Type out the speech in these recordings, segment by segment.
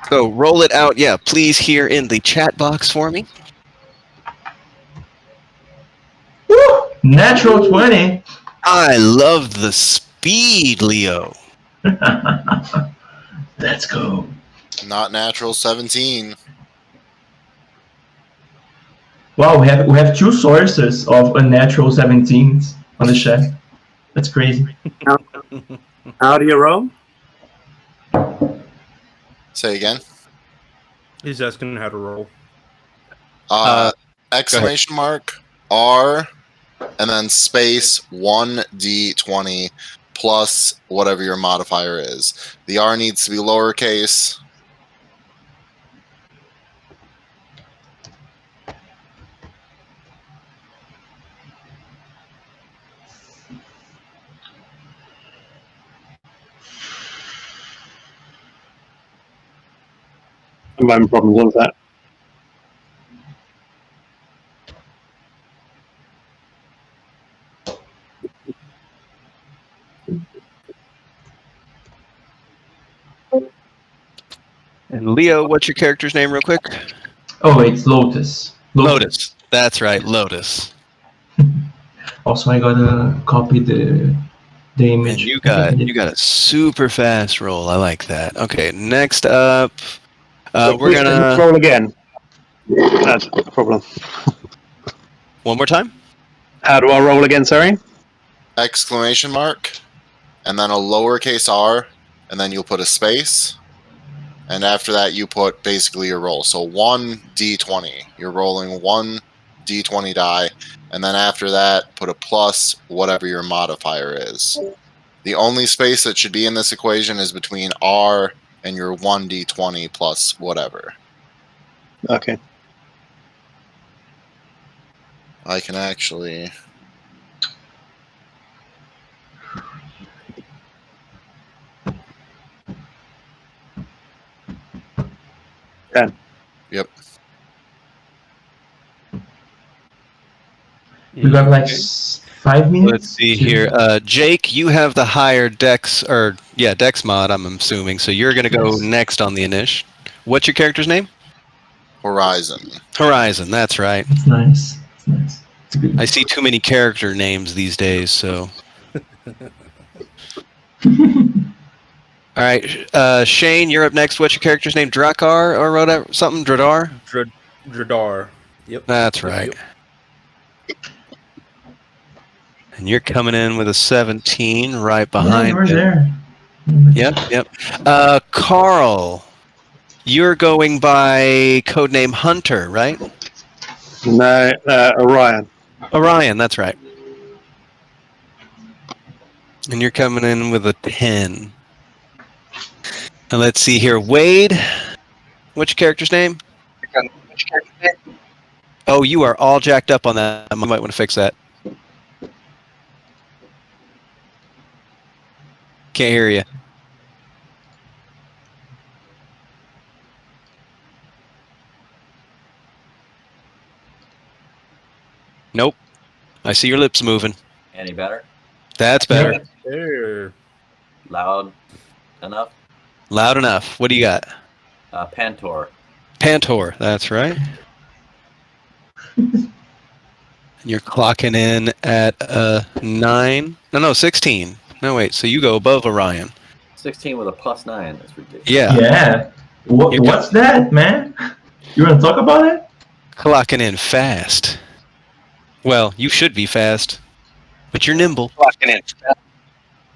So roll it out, yeah, please, here in the chat box for me. Woo! Natural 20. I love the speed, Leo. Let's go. Not natural 17. Wow, we have two sources of unnatural 17s on the chat. That's crazy. How do you roll? Say again. He's asking how to roll. Exclamation mark R and then space 1d20 plus whatever your modifier is. The R needs to be lowercase. I'm having problems with that. And Leo, what's your character's name, real quick? Oh, it's Lotus. Lotus. That's right, Lotus. Also, I gotta copy the image. And you got a super fast roll. I like that. Okay, next up, we're gonna roll again. That's the problem. one more time. How do I roll again? Sorry. Exclamation mark and then a lowercase R and then you'll put a space. And after that, you put basically your roll. So 1d20. You're rolling 1d20 die. And then after that, put a plus whatever your modifier is. The only space that should be in this equation is between R and your 1d20 plus whatever. Okay. I can actually... Yep. We got like 5 minutes. Let's see here. Jake, you have the higher dex, dex mod, I'm assuming. So you're going to go next on the initial. What's your character's name? Horizon. Horizon, that's right. It's nice. It's nice. It's a good. I see too many character names these days, so. All right, Shane, you're up next. What's your character's name? Drakar or whatever? Something? Dradar? Dradar. Yep. That's right. And you're coming in with a 17 right behind we're him. there. Yep. Carl, you're going by codename Hunter, right? No, Orion. Orion, that's right. And you're coming in with a 10. And let's see here. Wade, what's your character's name? Oh, you are all jacked up on that. I might want to fix that. Can't hear you. Nope. I see your lips moving. Any better? That's better. There. Loud enough? Loud enough. What do you got? Pantor. Pantor, that's right. And you're clocking in at 9. No, 16. No, wait. So you go above Orion. 16 with a +9. That's ridiculous. Yeah. Yeah. What's that, man? You want to talk about it? Clocking in fast. Well, you should be fast, but you're nimble. Clocking in fast.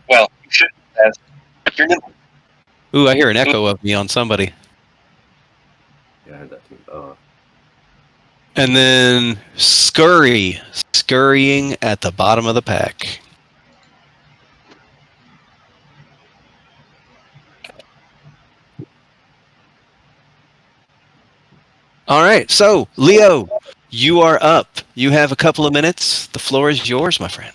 Well, you should be fast, but you're nimble. Ooh, I hear an echo of me on somebody. Yeah, I heard that too. Oh. And then scurrying at the bottom of the pack. All right, so Leo, you are up. You have a couple of minutes. The floor is yours, my friend.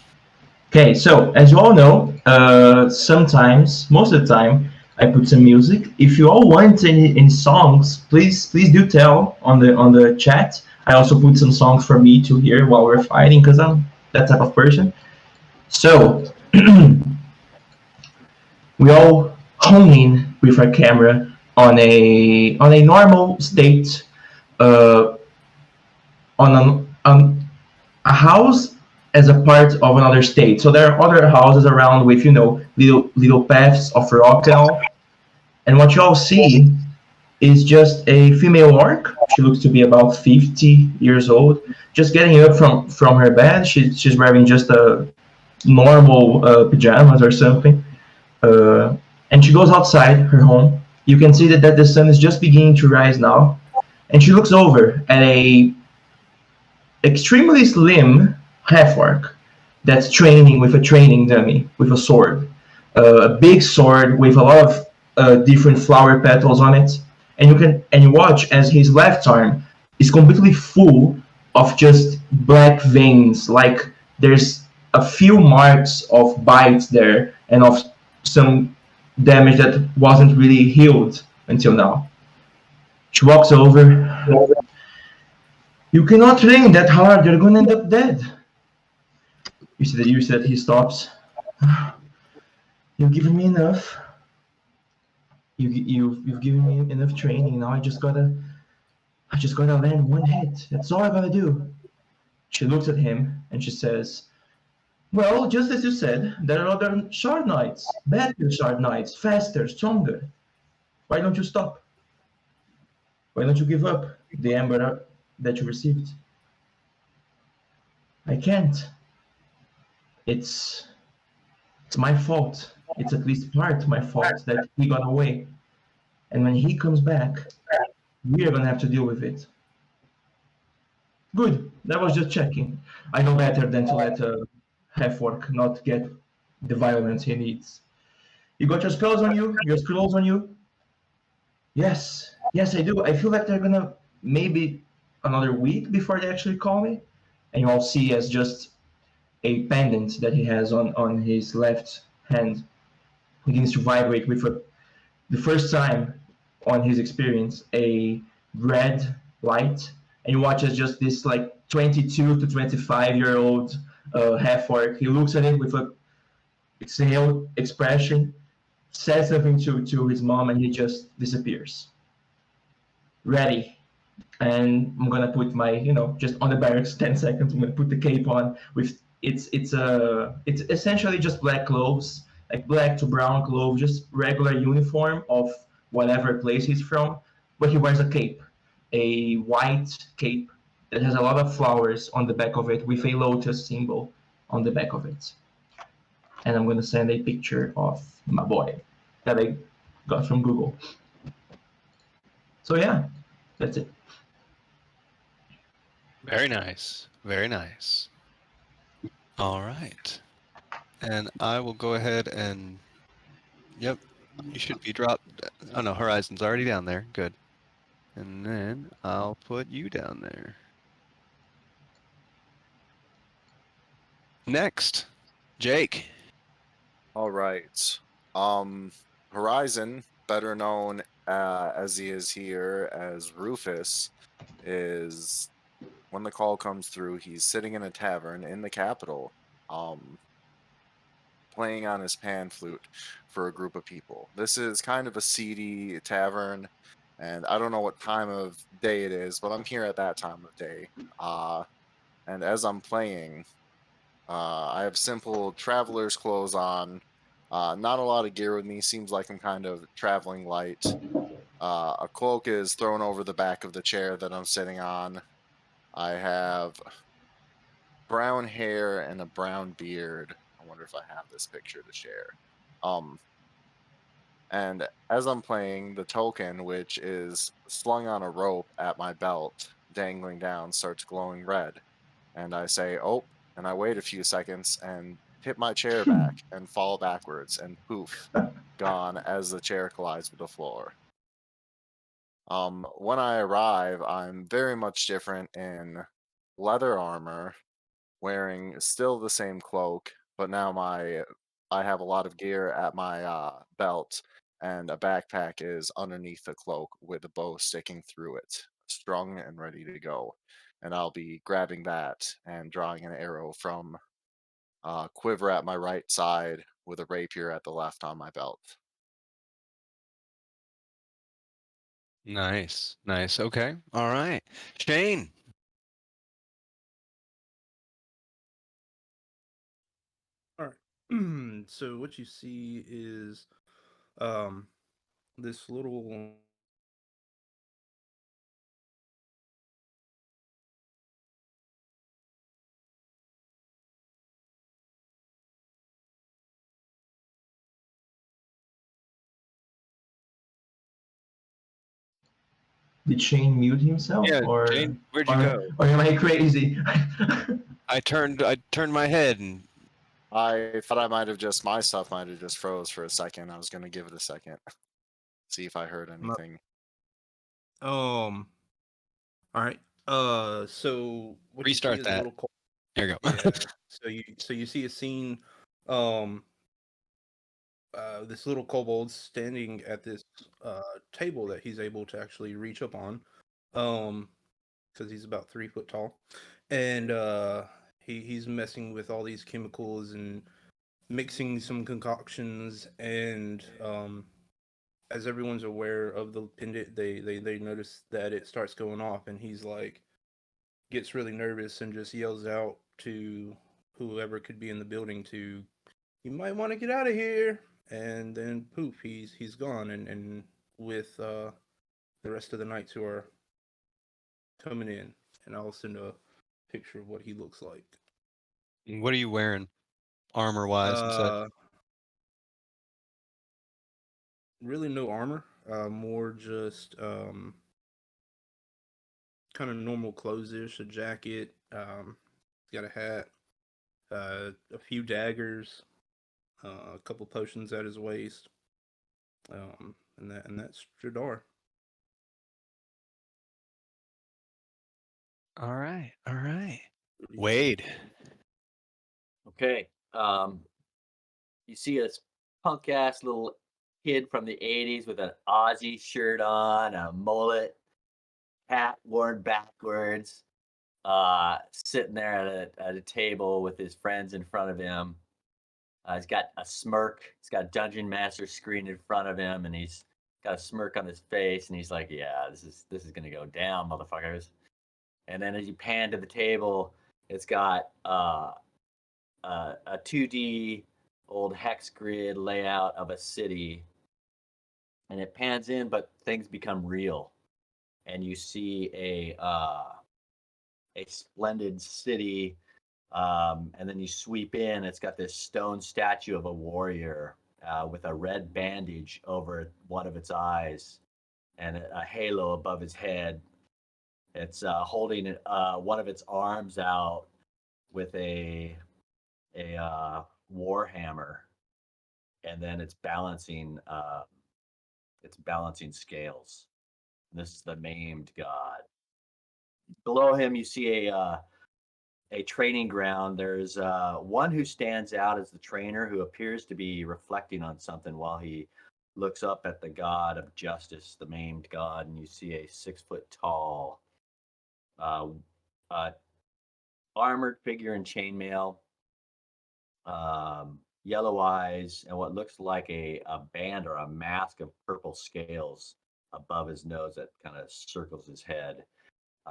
Okay, so as you all know, sometimes, most of the time, I put some music. If you all want any songs, please do tell on the chat. I also put some songs for me to hear while we're fighting because I'm that type of person. So we all hone in with our camera on a normal state, uh, on a house as a part of another state. So there are other houses around with little paths of rock and all. And what you all see is just a female orc. She looks to be about 50 years old, just getting up from her bed. She's wearing just a normal pajamas or something, and she goes outside her home. You can see that the sun is just beginning to rise now, and she looks over at a extremely slim half orc that's training with a training dummy with a sword, a big sword with a lot of different flower petals on it, and you watch as his left arm is completely full of just black veins, like there's a few marks of bites there and of some damage that wasn't really healed until now. She walks over. You cannot train that hard, you're gonna end up dead. You see that he stops. You've given me enough. You've given me enough training. Now I just gotta land one hit. That's all I gotta do. She looks at him and she says, well, just as you said, there are other shard knights, better shard knights, faster, stronger. Why don't you stop? Why don't you give up the ember that you received? I can't. It's my fault. It's at least part my fault that he got away. And when he comes back, we're gonna have to deal with it. Good. That was just checking. I know better than to let a half-orc not get the violence he needs. You got your spells on you? Your scrolls on you? Yes. Yes, I do. I feel like they're gonna maybe another week before they actually call me. And you all see as just a pendant that he has on his left hand begins to vibrate with the first time on his experience, a red light. And you watch as just this like 22 to 25-year-old half-orc. He looks at it with a exhaled expression, says something to his mom, and he just disappears. Ready. And I'm gonna put my, just on the barracks, 10 seconds. I'm gonna put the cape on with it's essentially just black clothes, like black to brown clothes, just regular uniform of whatever place he's from, but he wears a cape, a white cape that has a lot of flowers on the back of it with a lotus symbol on the back of it. And I'm gonna send a picture of my boy that I got from Google. So yeah, that's it. Very nice. Very nice. All right. And I will go ahead and, yep, you should be dropped. Oh no, Horizon's already down there. Good. And then I'll put you down there. Next, Jake. All right. Horizon, better known as he is here as Rufus, is when the call comes through, he's sitting in a tavern in the capital, playing on his pan flute for a group of people. This is kind of a seedy tavern, and I don't know what time of day it is, but I'm here at that time of day. And as I'm playing, I have simple traveler's clothes on. Not a lot of gear with me. Seems like I'm kind of traveling light. A cloak is thrown over the back of the chair that I'm sitting on. I have brown hair and a brown beard. I wonder if I have this picture to share. And as I'm playing, the token, which is slung on a rope at my belt, dangling down, starts glowing red. And I say, oh, and I wait a few seconds and hit my chair back and fall backwards, and poof, gone as the chair collides with the floor. When I arrive, I'm very much different in leather armor, wearing still the same cloak, but now I have a lot of gear at my belt, and a backpack is underneath the cloak with a bow sticking through it, strung and ready to go. And I'll be grabbing that and drawing an arrow from quiver at my right side with a rapier at the left on my belt. Nice. Nice. Okay. All right. Shane. All right. So what you see is um this little Did Shane mute himself, Yeah, Shane, where'd you go? or am I crazy? I turned my head and I thought I might have just my stuff might have just froze for a second. I was gonna give it a second, see if I heard anything. all right. So what Restart you see is that. a little there you go. yeah. So you see a scene this little kobold standing at this table that he's able to actually reach up on, because he's about 3 foot tall, and he's messing with all these chemicals and mixing some concoctions, and as everyone's aware of the pendant, they notice that it starts going off, and he's like gets really nervous and just yells out to whoever could be in the building to, you might want to get out of here, and then poof, he's gone, and with the rest of the knights who are coming in, and I'll send a picture of what he looks like. What are you wearing, armor wise and such? Really no armor, more just kind of normal clothes-ish, a jacket, got a hat, a few daggers, a couple potions at his waist, and that's Jadar. All right. All right. Wade. Okay. You see this punk ass little kid from the 80s with an Aussie shirt on, a mullet, hat worn backwards, sitting there at a table with his friends in front of him. He's got a smirk. He's got a Dungeon Master screen in front of him, and he's got a smirk on his face, and he's like, "Yeah, this is gonna go down, motherfuckers." And then as you pan to the table, it's got a 2D old hex grid layout of a city, and it pans in, but things become real, and you see a splendid city, and then you sweep in. It's got this stone statue of a warrior with a red bandage over one of its eyes and a halo above his head. It's holding one of its arms out with a war hammer, and then it's balancing scales. This is the maimed god. Below him, you see a training ground. There's one who stands out as the trainer, who appears to be reflecting on something while he looks up at the god of justice, the maimed god, and you see a 6 foot tall, uh, uh, armored figure in chainmail, yellow eyes, and what looks like a band or a mask of purple scales above his nose that kind of circles his head.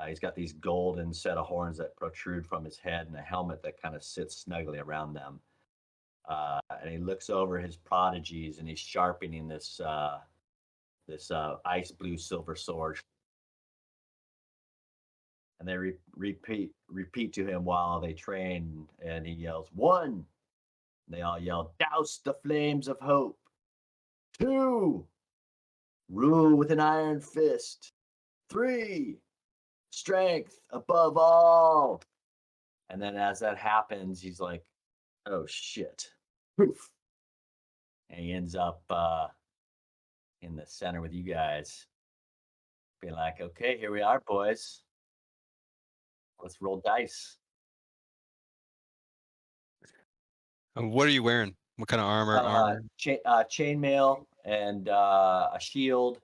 He's got these golden set of horns that protrude from his head and a helmet that kind of sits snugly around them. And he looks over his prodigies and he's sharpening this ice blue silver sword. And they repeat to him while they train, and he yells, "One!" And they all yell, "Douse the flames of hope." 2, rule with an iron fist. 3, strength above all. And then as that happens, he's like, "Oh shit." Poof. And he ends up in the center with you guys. Being like, "Okay, here we are, boys. Let's roll dice." What are you wearing? What kind of armor? Chainmail and a shield.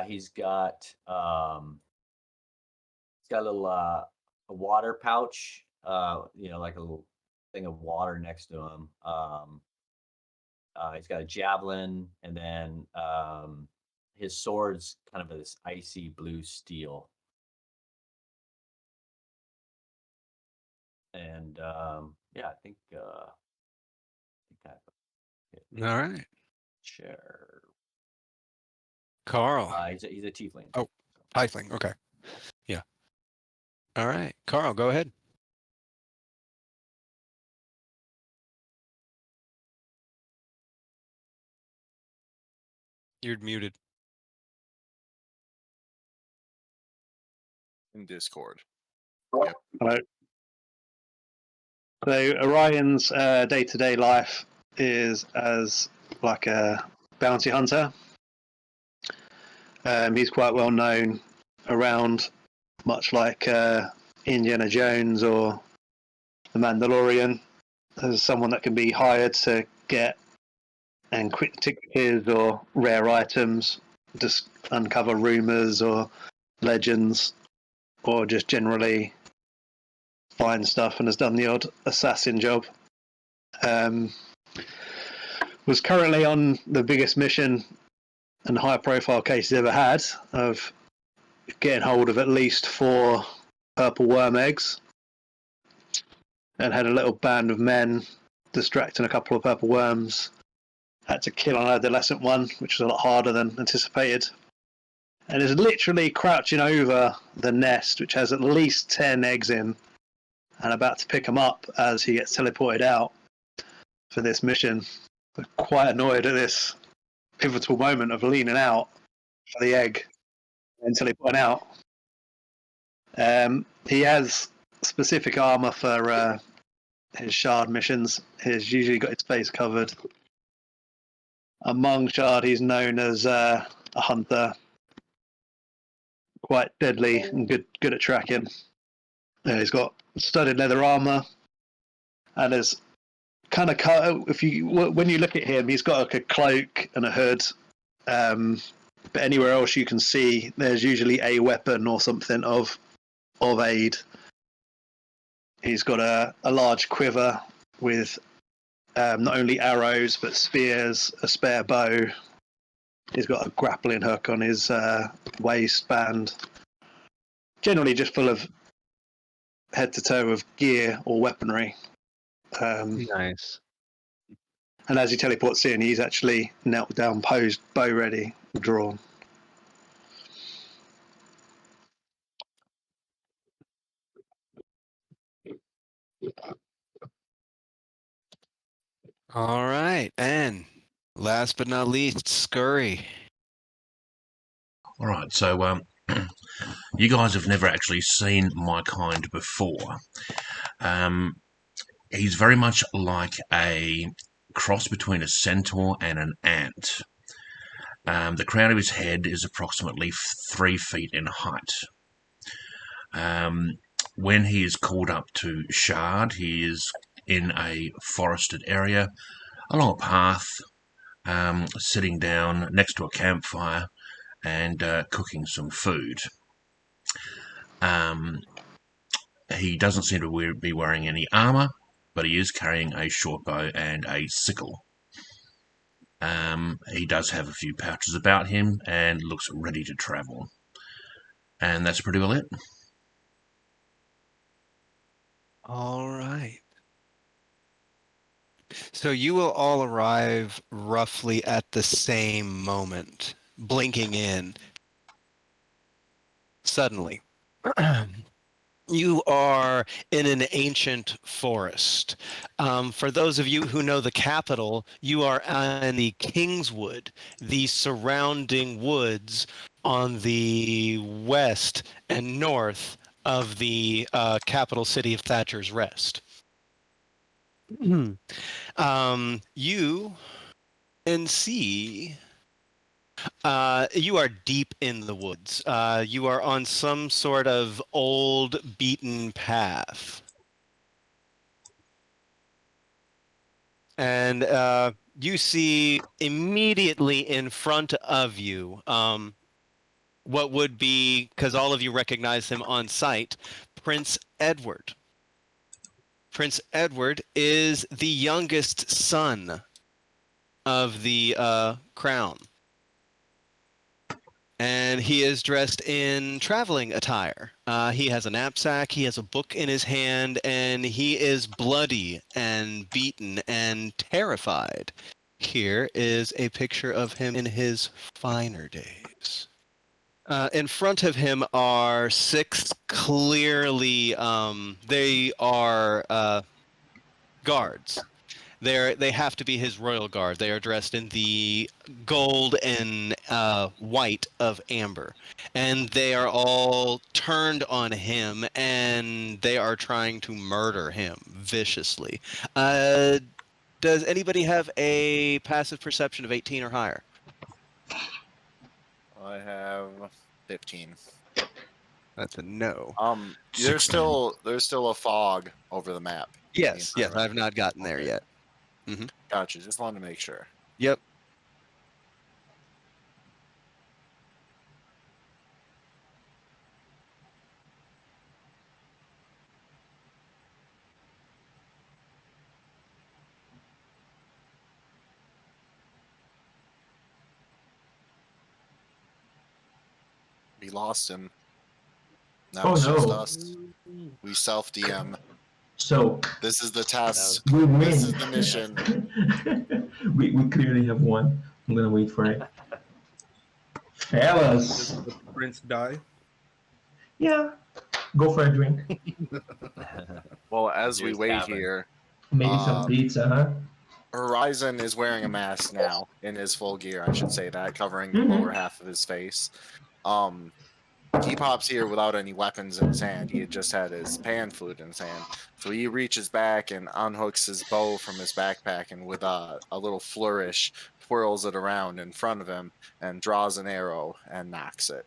He's got a little a water pouch, like a little thing of water next to him. He's got a javelin, and then his sword's kind of this icy blue steel. And yeah, I think I All right. share. Carl. He's a tiefling. Oh. Tiefling. Okay. Yeah. All right. Carl, go ahead. You're muted. In Discord. Hello. So Orion's day-to-day life is as like a bounty hunter. He's quite well known around, much like Indiana Jones or the Mandalorian, as someone that can be hired to get and quick tickets or rare items, just uncover rumors or legends, or just generally find stuff, and has done the odd assassin job. Was currently on the biggest mission and high profile case he's ever had of getting hold of at least 4 purple worm eggs, and had a little band of men distracting a couple of purple worms. Had to kill an adolescent one, which was a lot harder than anticipated, and is literally crouching over the nest, which has at least 10 eggs in, and about to pick them up as he gets teleported out for this mission. But quite annoyed at this pivotal moment of leaning out for the egg and teleporting out. He has specific armor for his shard missions. He's usually got his face covered. Among shard, he's known as a hunter, quite deadly and good at tracking. He's got studded leather armor, and is kind of when you look at him, he's got like a cloak and a hood. But anywhere else you can see, there's usually a weapon or something of aid. He's got a large quiver with not only arrows but spears, a spare bow. He's got a grappling hook on his waistband. Generally just full of head to toe of gear or weaponry. Nice. And as he teleports in, he's actually knelt down, posed, bow ready, drawn. All right. And last but not least, Scurry. All right, so you guys have never actually seen my kind before. He's very much like a cross between a centaur and an ant. The crown of his head is approximately 3 feet in height. When he is called up to Shard, he is in a forested area, along a path, sitting down next to a campfire and cooking some food. He doesn't seem to be wearing any armor, but he is carrying a short bow and a sickle. He does have a few pouches about him and looks ready to travel. And that's pretty well it. All right. So you will all arrive roughly at the same moment, blinking in. Suddenly, you are in an ancient forest. For those of you who know the capital, you are in the Kingswood, the surrounding woods on the west and north of the capital city of Thatcher's Rest. You can see you are deep in the woods. You are on some sort of old beaten path. And you see immediately in front of you what would be, because all of you recognize him on sight, Prince Edward. Prince Edward is the youngest son of the crown. And he is dressed in traveling attire. He has a knapsack, he has a book in his hand, and he is bloody and beaten and terrified. Here is a picture of him in his finer days. In front of him are 6 clearly, they are guards. They have to be his royal guard. They are dressed in the gold and white of amber, and they are all turned on him, and they are trying to murder him viciously. Does anybody have a passive perception of 18 or higher? I have 15. That's a no. There's 16. still a fog over the map. Yes, Yeah, yes, right. I've not gotten there Okay. yet. Gotcha. Just wanted to make sure. Yep. We lost him. Now Oh, it's just no. us. We self DM. So This is the task. we win. This is the mission. we clearly have won. I'm gonna wait for it. Fellas. Does the prince die? Yeah. Go for a drink. Well, as we Here's wait Gavin. here, Maybe some pizza, huh? Horizon is wearing a mask now in his full gear. I should say that, covering the Mhm. lower half of his face. He pops here without any weapons in his hand. He had just had his pan flute in his hand. So he reaches back and unhooks his bow from his backpack, and with a little flourish, twirls it around in front of him and draws an arrow and knocks it.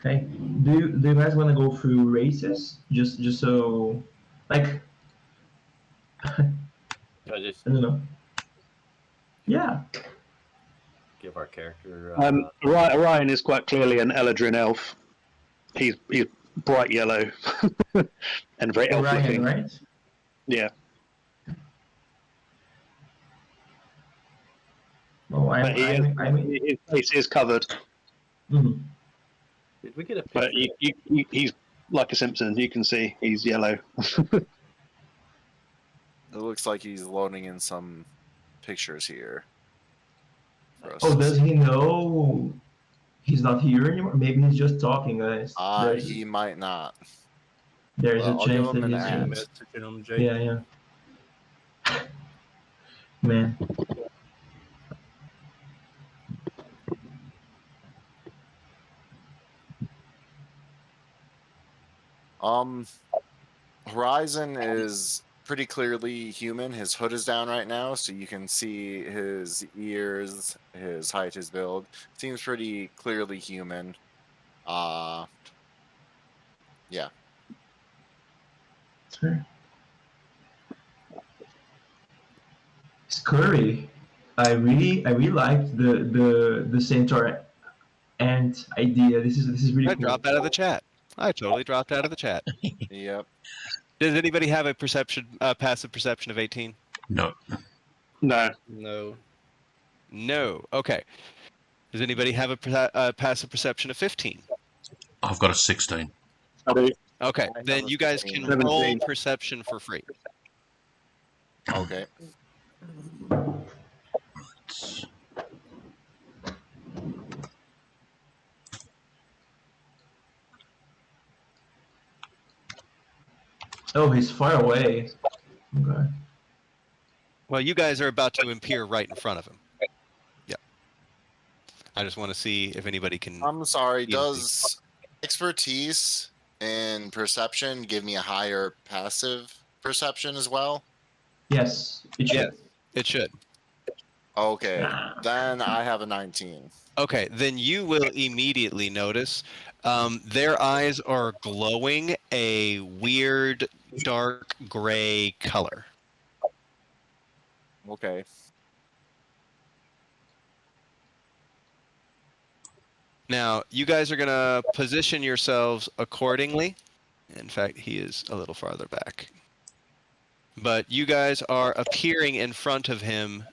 Okay. Do you guys want to go through races? Just so, like, I I just don't know. Yeah. give our character. Orion is quite clearly an Eladrin elf. He's bright yellow and very elf Orion, looking. right? Yeah, Oh, but his face is covered. mhm. Did we get a picture? But he's like a Simpson. You can see he's yellow. It looks like he's loading in some pictures here. for us Oh, to does see. he know he's not here anymore? Maybe he's just talking, guys. He might not. There's Well, a I'll give chance him that an he's ad. just... Messaging him, Jake. Yeah. Man. Horizon is pretty clearly human. His hood is down right now, so you can see his ears, his height, his build. Seems pretty clearly human. Yeah. Sure. Scurry. I really liked the centaur ant idea. This is really I cool. dropped out of the chat. I totally dropped out of the chat. Yep. Does anybody have a passive perception of 18? No. No, No. No. Okay. Does anybody have a passive perception of 15? I've got a 16. I do. Okay, I then have a you guys 15. can roll 17. perception for free. Okay. Oh, he's far away. Okay. Well, you guys are about to appear right in front of him. Yep. I just want to see if anybody can. I'm sorry. Yeah. Does expertise in perception give me a higher passive perception as well? Yes, it should. Yes, it should. Okay. Then I have a 19. Okay, then you will immediately notice their eyes are glowing a weird dark gray color. Okay. Now, you guys are going to position yourselves accordingly. In fact, he is a little farther back. But you guys are appearing in front of him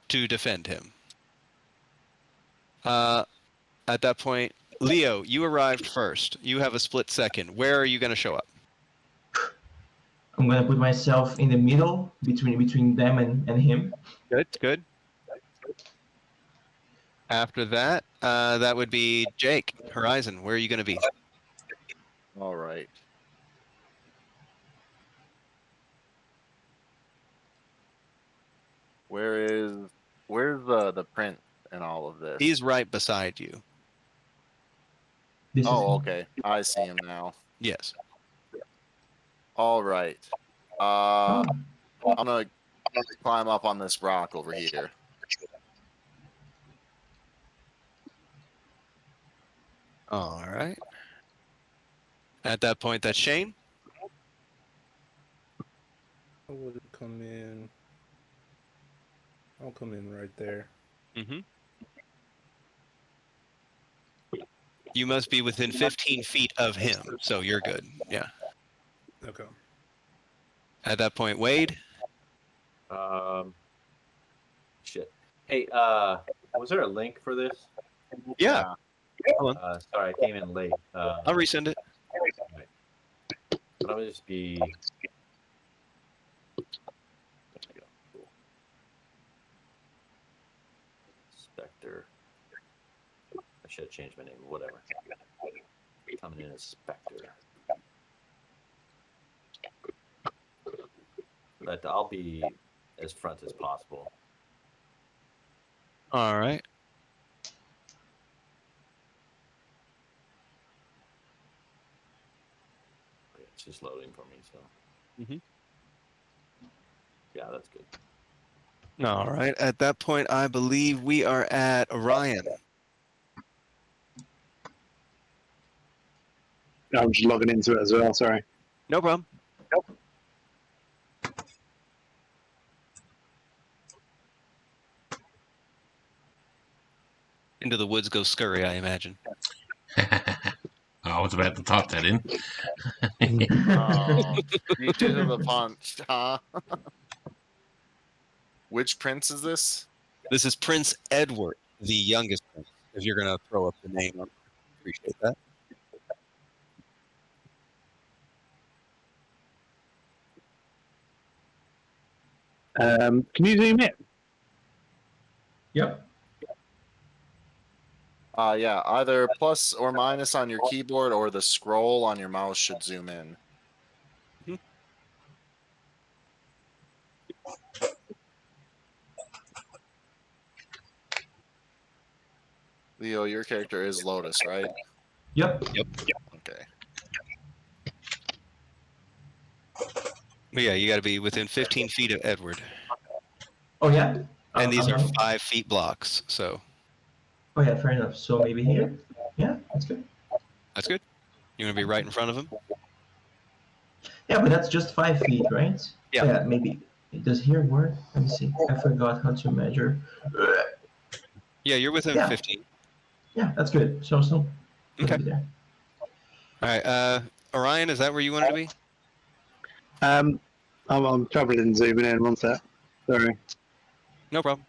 to defend him. At that point, Leo, you arrived first. You have a split second. Where are you going to show up? I'm gonna put myself in the middle between them and him. Good. After that, that would be Jake, Horizon. Where are you going to be? All right. Where's the prince in all of this? He's right beside you. This Oh, is okay. I see him now. Yes. All right. oh, I'm gonna climb up on this rock over here. All right. At that point, that's Shane. I would come in. I'll come in right there. Mm-hmm. You must be within 15 feet of him, so you're good. Yeah. Okay. At that point, Wade. Shit. Hey, was there a link for this? Yeah. Hold on. Sorry, I came in late. I'll resend it. But I'm gonna just be. There we go. Cool. Spectre. I should have changed my name. Whatever. Coming in as Spectre. But I'll be as front as possible. All right. It's just loading for me, so. Mhm. Yeah, that's good. All right. At that point, I believe we are at Orion. I'm just logging into it as well. Sorry. No problem. Into the woods goes Scurry, I imagine. I was about to type that in. Oh, you did it a punch, huh? Which prince is this? This is Prince Edward, the youngest prince. If you're going to throw up the name, I appreciate that. Can you zoom in? yep. Yeah, either plus or minus on your keyboard or the scroll on your mouse should zoom in. Leo, your character is Lotus, right? Yep. Okay. But yeah, you got to be within 15 feet of Edward. Oh yeah. And these I'm are not- 5 feet blocks, so Oh yeah, fair enough. So maybe here. Yeah, that's good. that's good. You want to be right in front of him? Yeah, but that's just 5 feet, right? Yeah. Oh, yeah, maybe. Does here work? Let me see. I forgot how to measure. Yeah, you're within Yeah. 15. Yeah, that's good. So Okay. be there. All right. Orion, is that where you wanted to be? I'm troubling zooming in. One sec. Sorry. No problem.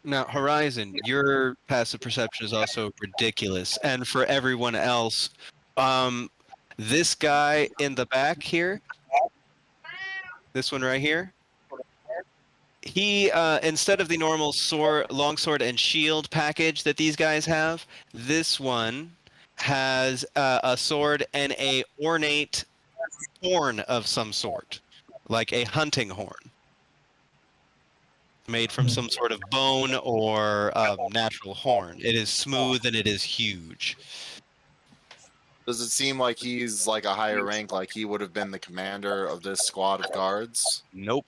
Now, Horizon, your passive perception is also ridiculous. And for everyone else, this guy in the back here, this one right here, he, instead of the normal sword, longsword and shield package that these guys have, this one has a sword and a ornate horn of some sort, like a hunting horn, made from some sort of bone or natural horn. It is smooth and it is huge. Does it seem like he's like a higher rank, like he would have been the commander of this squad of guards? Nope.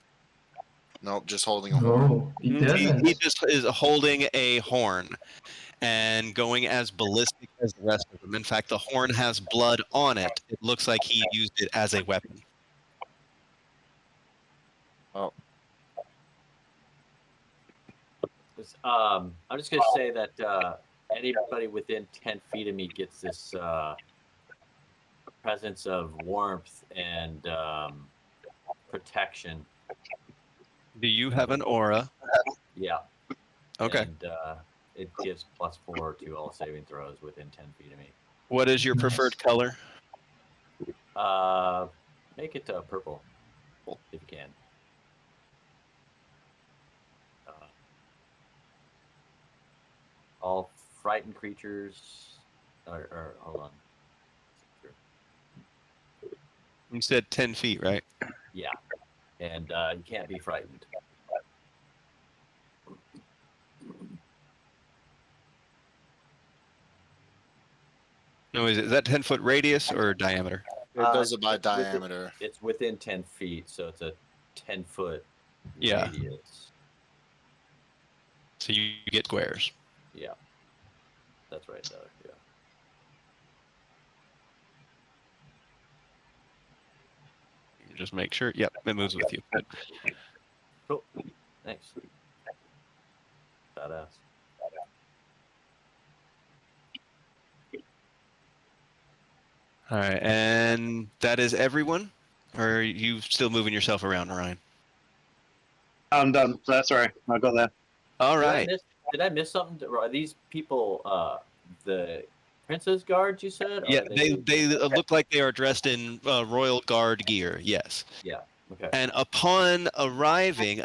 Nope, just holding a horn. No, it doesn't. He just is holding a horn and going as ballistic as the rest of them. In fact, the horn has blood on it. It looks like he used it as a weapon. Oh, I'm just gonna say that anybody within 10 feet of me gets this presence of warmth and protection. Do you have an aura? Yeah. Okay. And it gives +4 to all saving throws within 10 feet of me. What is your preferred color? Make it purple, if you can. All frightened creatures, or hold on. You said 10 feet, right? Yeah, and you can't be frightened. No, is that 10-foot radius or diameter? It does it by diameter. It's within 10 feet, so it's a 10-foot Yeah. radius. So you get squares. Yeah, that's right, Doug. Yeah. Just make sure. Yep, it moves with you. Good. Cool. Thanks. Badass. All right, and that is everyone? Or are you still moving yourself around, Ryan? I'm done. That's all right. I got there. All right. Did I miss something? Are these people the Prince's Guards, you said? Yeah, they look like they are dressed in Royal Guard gear, yes. Yeah, okay. And upon arriving,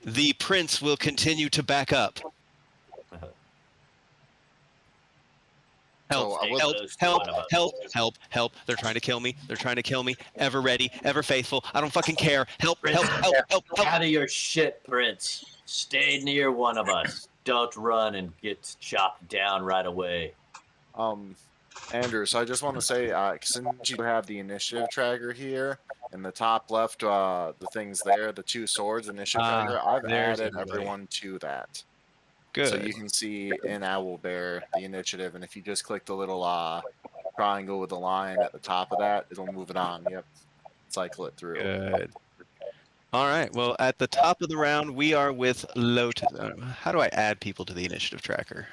the prince will continue to back up. Help, help. They're trying to kill me. They're trying to kill me. Ever ready, ever faithful. I don't fucking care. Help. Out of your shit, Prince. Stay near one of us. Don't run and get chopped down right away. Andrew, so I just want to say, since you have the initiative tracker here, in the top left, the things there, the 2 swords initiative tracker, I've added everyone to that. Good. So you can see in Owlbear the initiative, and if you just click the little triangle with the line at the top of that, it'll move it on. Yep. Cycle it through. Good. All right. Well, at the top of the round, we are with Lotus. How do I add people to the initiative tracker?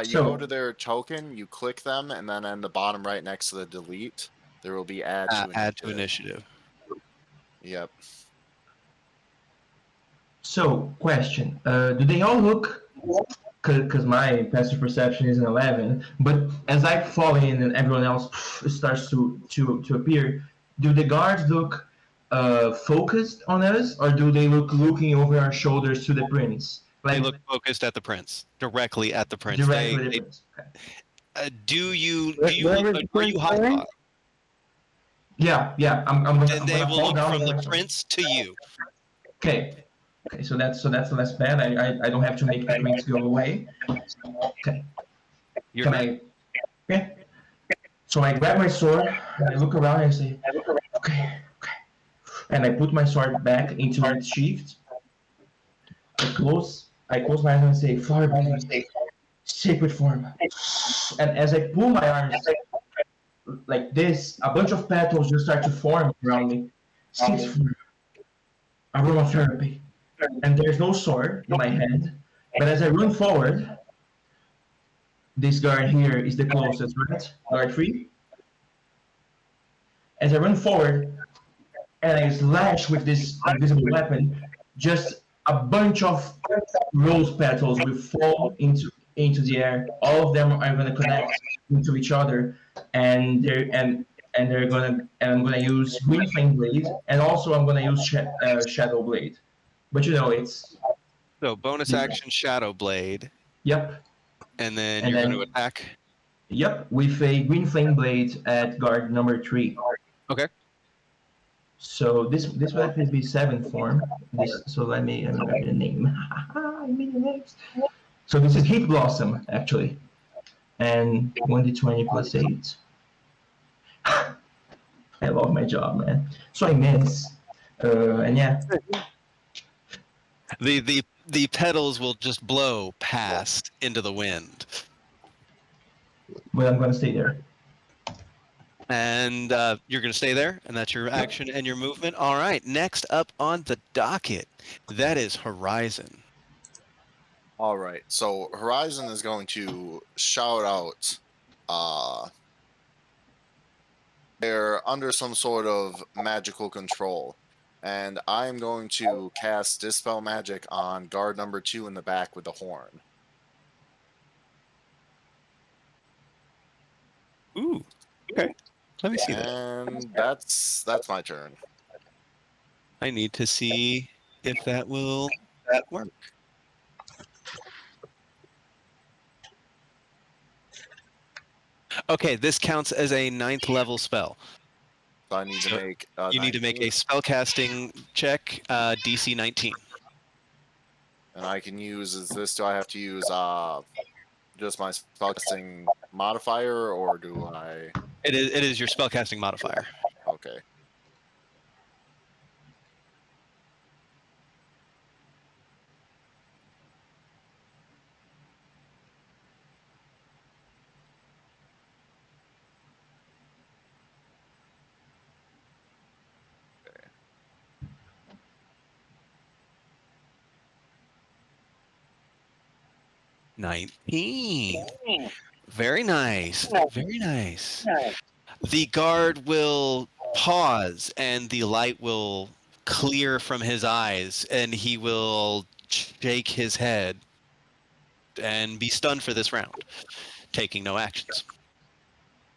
You go to their token, you click them, and then in the bottom right next to the delete, there will be add to initiative. Yep. So, question: do they all look? Because my passive perception is an 11, but as I fall in and everyone else starts to appear, do the guards look focused on us, or do they look looking over our shoulders to the prince? They look focused at the prince, directly at the prince. Directly at the prince. Okay. Are you hot? Yeah. I'm gonna. And they will look from the prince to you. Okay, so that's less bad. I don't have to make the prince go away. Okay. Yeah. So I grab my sword and I look around and I say, okay. And I put my sword back into its sheath. I close my eyes and say, flower breathing, sacred form. And as I pull my arms like this, a bunch of petals just start to form around me. Sixth form, aromatherapy. And there's no sword in my hand. But as I run forward, this guard here is the closest, right? Guard 3. As I run forward and I slash with this invisible weapon, just a bunch of rose petals will fall into the air. All of them are going to connect into each other, and I'm going to use Green Flame Blade, and also I'm going to use Shadow Blade. But it's so bonus action Shadow Blade. Yep. And then you're going to attack. Yep, with a Green Flame Blade at guard number 3. Okay. So this will actually be 7th form. So let me grab the name. So this is Heat Blossom actually, and 1d20 plus 8. I love my job, man. So I miss, and yeah. The petals will just blow past into the wind. But I'm gonna stay there. And you're going to stay there, and that's your action and your movement. All right, next up on the docket, that is Horizon. All right. So Horizon is going to shout out. They're under some sort of magical control, and I'm going to cast Dispel Magic on guard number 2 in the back with the horn. Ooh. Okay. Let me see that. And that's my turn. I need to see if that will work. Okay, this counts as a 9th level spell. So I need to So make. You need to make a spellcasting check, DC 19. And I can use. Is this? Do I have to use just my spellcasting modifier, or do I? It is your spellcasting modifier. Okay. Okay. $19. Very nice. Very nice. The guard will pause and the light will clear from his eyes and he will shake his head and be stunned for this round, taking no actions.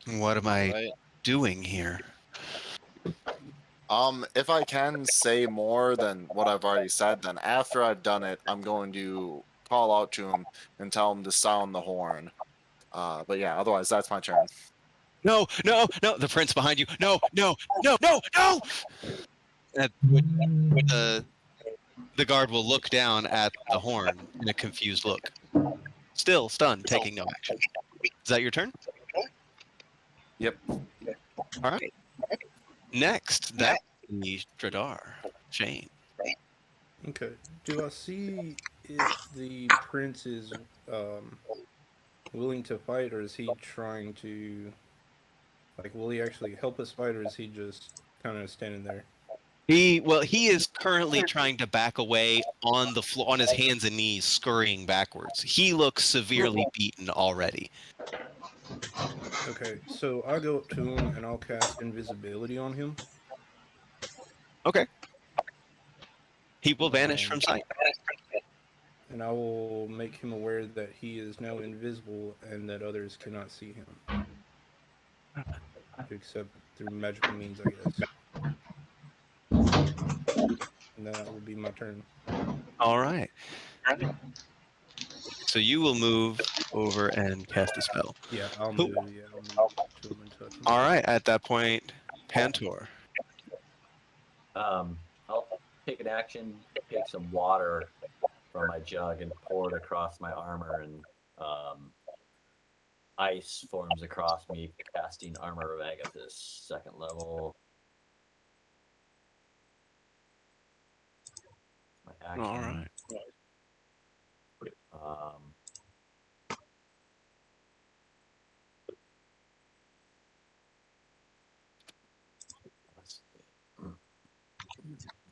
What am I Right. doing here? If I can say more than what I've already said, then after I've done it, I'm going to call out to him and tell him to sound the horn. But yeah, otherwise that's my turn. No, no, no! The prince behind you. No, no, no, no, no! The guard will look down at the horn in a confused look. Still stunned, taking no action. Is that your turn? Yep. All right. Next, that would be Dradar. Shane. Okay. Do I see if the prince is willing to fight, or is he trying to, like, will he actually help us fight, or is he just kind of standing there? He is currently trying to back away on the floor, on his hands and knees, scurrying backwards. He looks severely beaten already. Okay, so I'll go up to him and I'll cast invisibility on him. Okay. He will vanish from sight. And I will make him aware that he is now invisible and that others cannot see him. Except through magical means, I guess. And that will be my turn. All right. So you will move over and cast a spell. Yeah, I'll Cool. move. Yeah, I'll move to him and touch him. All right. At that point, Pantor. I'll take an action, take some water from my jug and pour it across my armor, and ice forms across me, casting Armor of Agathis, 2nd level. My action. All right.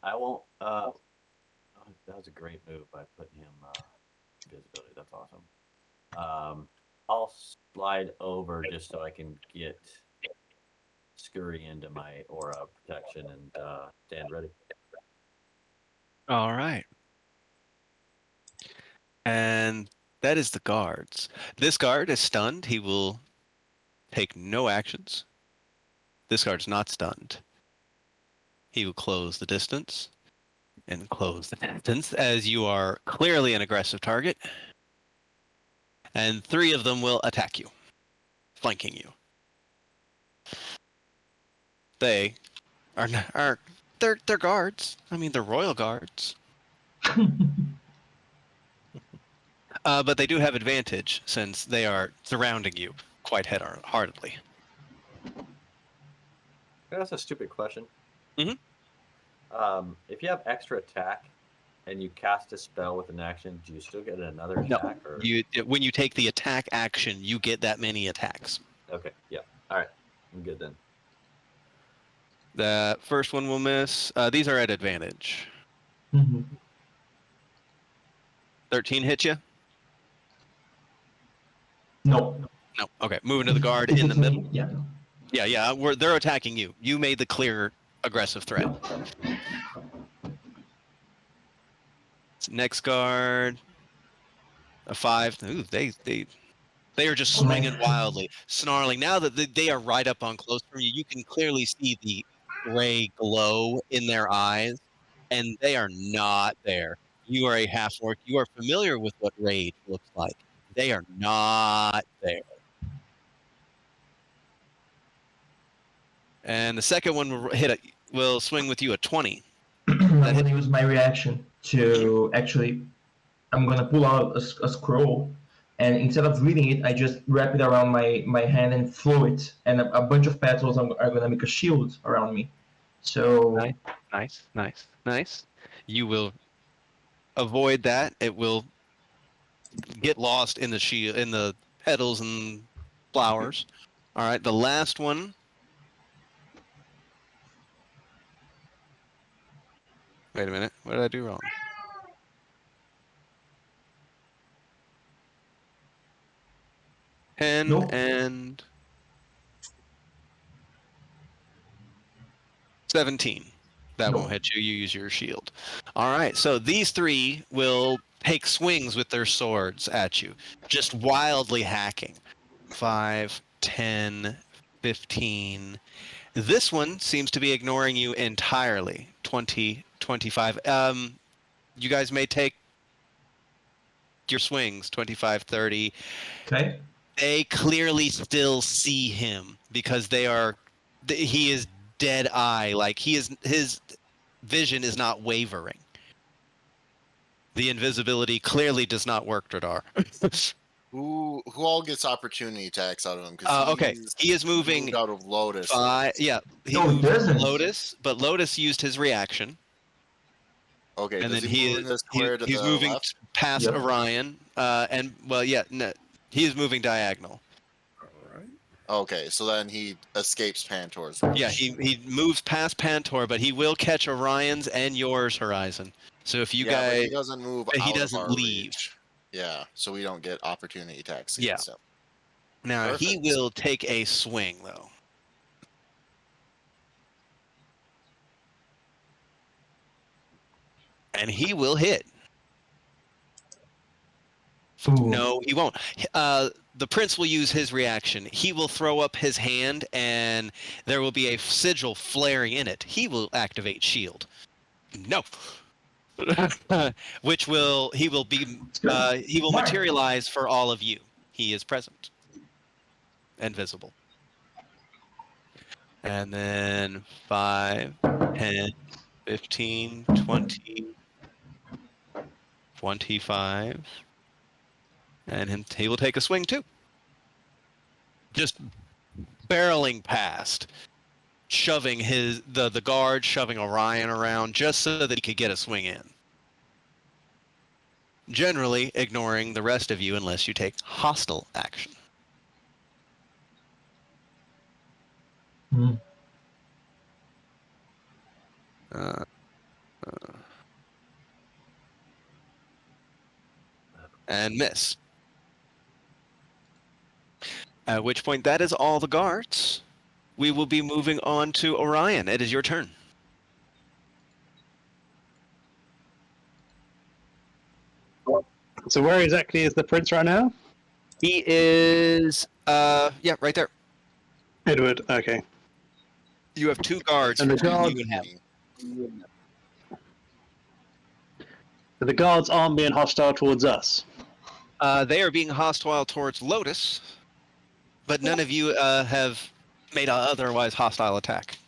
I won't. That was a great move by putting him invisibility. That's awesome. I'll slide over just so I can get scurry into my aura of protection and stand ready. All right. And that is the guards. This guard is stunned. He will take no actions. This guard's not stunned. He will close the distance and close the distance as you are clearly an aggressive target. And 3 of them will attack you, flanking you. They are they're guards. I mean, they're royal guards. But they do have advantage since they are surrounding you quite heartedly. That's a stupid question. Mm-hmm. If you have extra attack and you cast a spell with an action, do you still get another attack? No. When you take the attack action, you get that many attacks. Okay, yeah. All right. I'm good then. The first one will miss. These are at advantage. Mhm. 13 hit you? No. No. Okay. Moving to the guard If in the it's me, middle. yeah. No. Yeah. They're attacking you. You made the clear aggressive threat. Next guard. A 5. Ooh, they are just swinging wildly, snarling. Now that they are right up on close from you, you can clearly see the gray glow in their eyes, and they are not there. You are a half-orc. You are familiar with what rage looks like. They are not there. And the second one will swing with you a 20. I'm gonna use my reaction to actually. I'm gonna pull out a scroll, and instead of reading it, I just wrap it around my hand and throw it, and a bunch of petals are gonna make a shield around me. So Nice. You will avoid that. It will get lost in the shield, in the petals and flowers. All right, the last one. Wait a minute. What did I do wrong? 10 Nope. and 17. That Nope. won't hit you. You use your shield. All right. So these three will take swings with their swords at you, just wildly hacking. 5, 10, 15. This one seems to be ignoring you entirely. 20, 25. You guys may take your swings. 25, 30. Okay. They clearly still see him because he is dead eye. Like his vision is not wavering. The invisibility clearly does not work, Dradar. Who all gets opportunity attacks out of him? Okay, he is moving out of Lotus. Yeah, he No, he moved doesn't. Lotus, but Lotus used his reaction. Okay, And does then he move in the square to he's the moving left? past Yep. Orion, no, he is moving diagonal. All right. Okay, so then he escapes Pantor's. Yeah, he moves past Pantor, but he will catch Orion's and yours, Horizon. So if you but guys, he doesn't move. but he out of doesn't our leave. reach. Yeah, so we don't get opportunity attacks Yeah. against him. Now he Perfect. will take a swing though. And he will hit. Ooh. No, he won't. The prince will use his reaction. He will throw up his hand, and there will be a sigil flaring in it. He will activate shield. No. He will Mark. materialize for all of you. He is present and visible. And then 5, 10, 15, 20, 25. And he will take a swing too. Just barreling past, shoving the guard, shoving Orion around just so that he could get a swing in. Generally ignoring the rest of you unless you take hostile action. Hmm. And miss. At which point, that is all the guards. We will be moving on to Orion. It is your turn. So where exactly is the prince right now? He is, right there. Edward. Okay. You have 2 guards And the between guard- you and him. So the guards aren't being hostile towards us. They are being hostile towards Lotus, but none of you have made an otherwise hostile attack.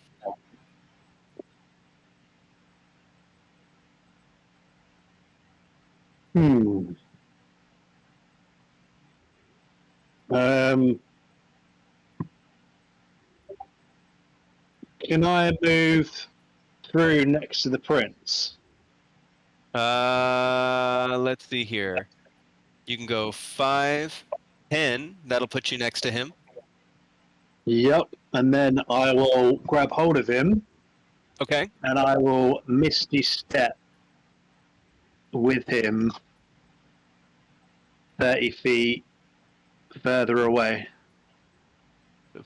Can I move through next to the prince? Let's see here. You can go 5, 10. That'll put you next to him. Yep. And then I will grab hold of him Okay. and I will misty step with him 30 feet further away.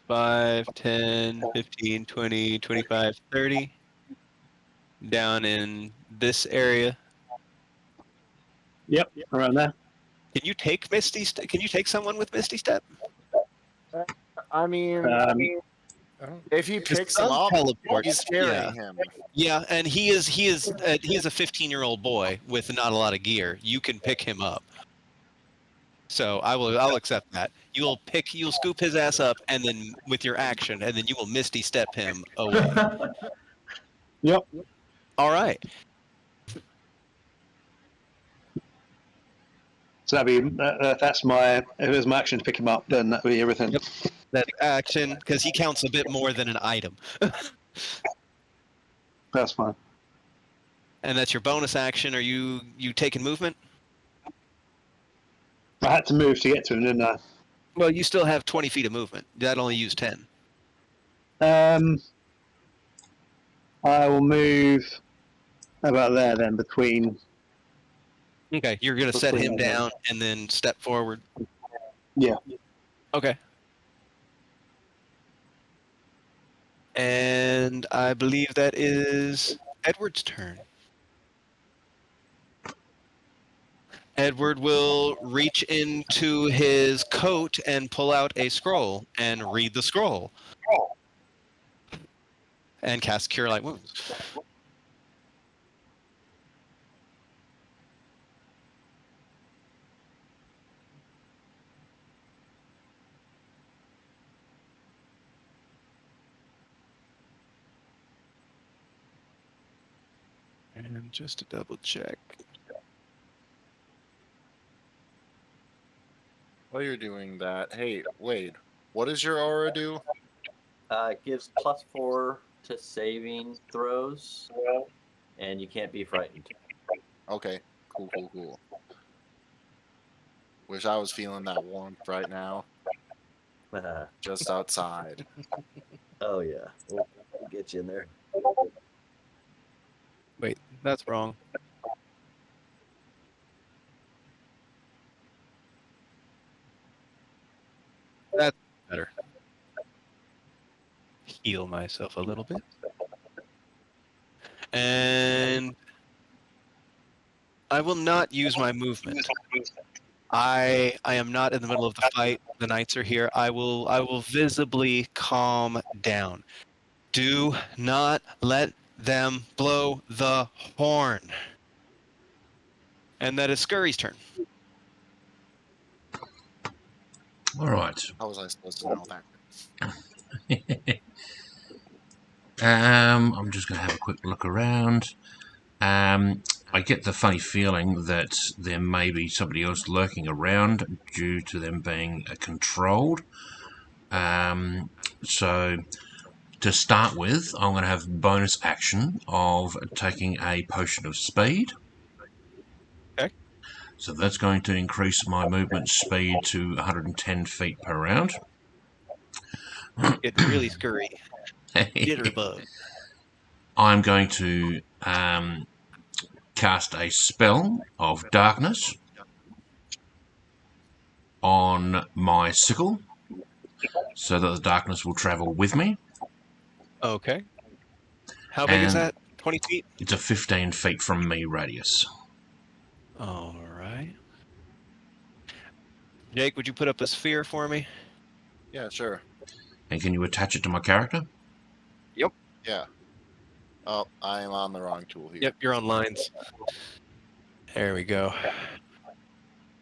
5, 10, 15, 20, 25, 30. Down in this area. Yep, around there. Can you take Can you take someone with Misty Step? I mean, Um, if he Because picks him some up, teleports, he's carrying him. Yeah, and he is a 15-year-old boy with not a lot of gear. You can pick him up. So I'll accept that. You'll scoop his ass up, and then with your action, and then you will Misty Step him away. Yep. All right. So that'd be that's my. If it was my action to pick him up, then that'd be everything. Yep. That action, because he counts a bit more than an item. That's fine. And that's your bonus action. Are you taking movement? I had to move to get to him, didn't I? Well, you still have 20 feet of movement. That only used 10. I will move about there then between. Okay, you're going to set him Between them. down and then step forward. Yeah. Okay. And I believe that is Edward's turn. Edward will reach into his coat and pull out a scroll and read the scroll. And cast Cure Light Wounds. And just to double check. While you're doing that, hey, Wade, what does your aura do? It gives +4 to saving throws, and you can't be frightened. Okay, cool. Wish I was feeling that warmth right now, just outside. Oh yeah, we'll get you in there. Wait, that's wrong. That's better. Heal myself a little bit. And I will not use my movement. I am not in the middle of the fight. The knights are here. I will visibly calm down. Do not let them blow the horn. And that is Scurry's turn. All right. How was I supposed to know that? I'm just going to have a quick look around. I get the funny feeling that there may be somebody else lurking around due to them being controlled. So to start with, I'm going to have bonus action of taking a potion of speed. Okay. So that's going to increase my movement speed to 110 feet per round. Getting really scurry. Jitterbug. I'm going to cast a spell of darkness on my sickle so that the darkness will travel with me. Okay. How big is And that? 20 feet? It's a 15 feet from me radius. All right. Jake, would you put up a sphere for me? Yeah, sure. And can you attach it to my character? Yeah. Oh, I'm on the wrong tool here. Yep, you're on lines. There we go.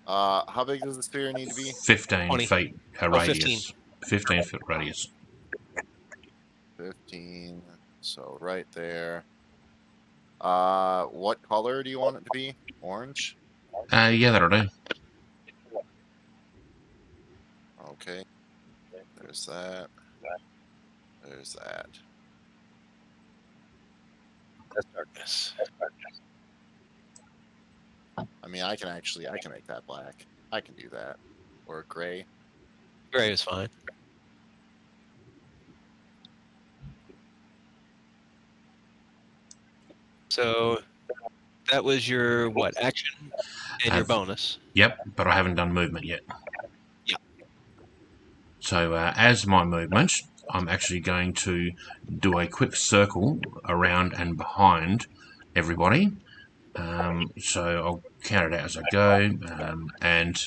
How big does the sphere need to be? 15 20. feet radius. 15 foot radius. 15. So right there. What color do you want it to be? Orange? Yeah, that'll do. Okay. There's that. There's that. That's darkness. I mean, I can make that black. I can do that. Or gray. Gray is fine. So that was your action and your bonus. Yep, but I haven't done movement yet. So as my movement, I'm actually going to do a quick circle around and behind everybody. So I'll count it out as I go, and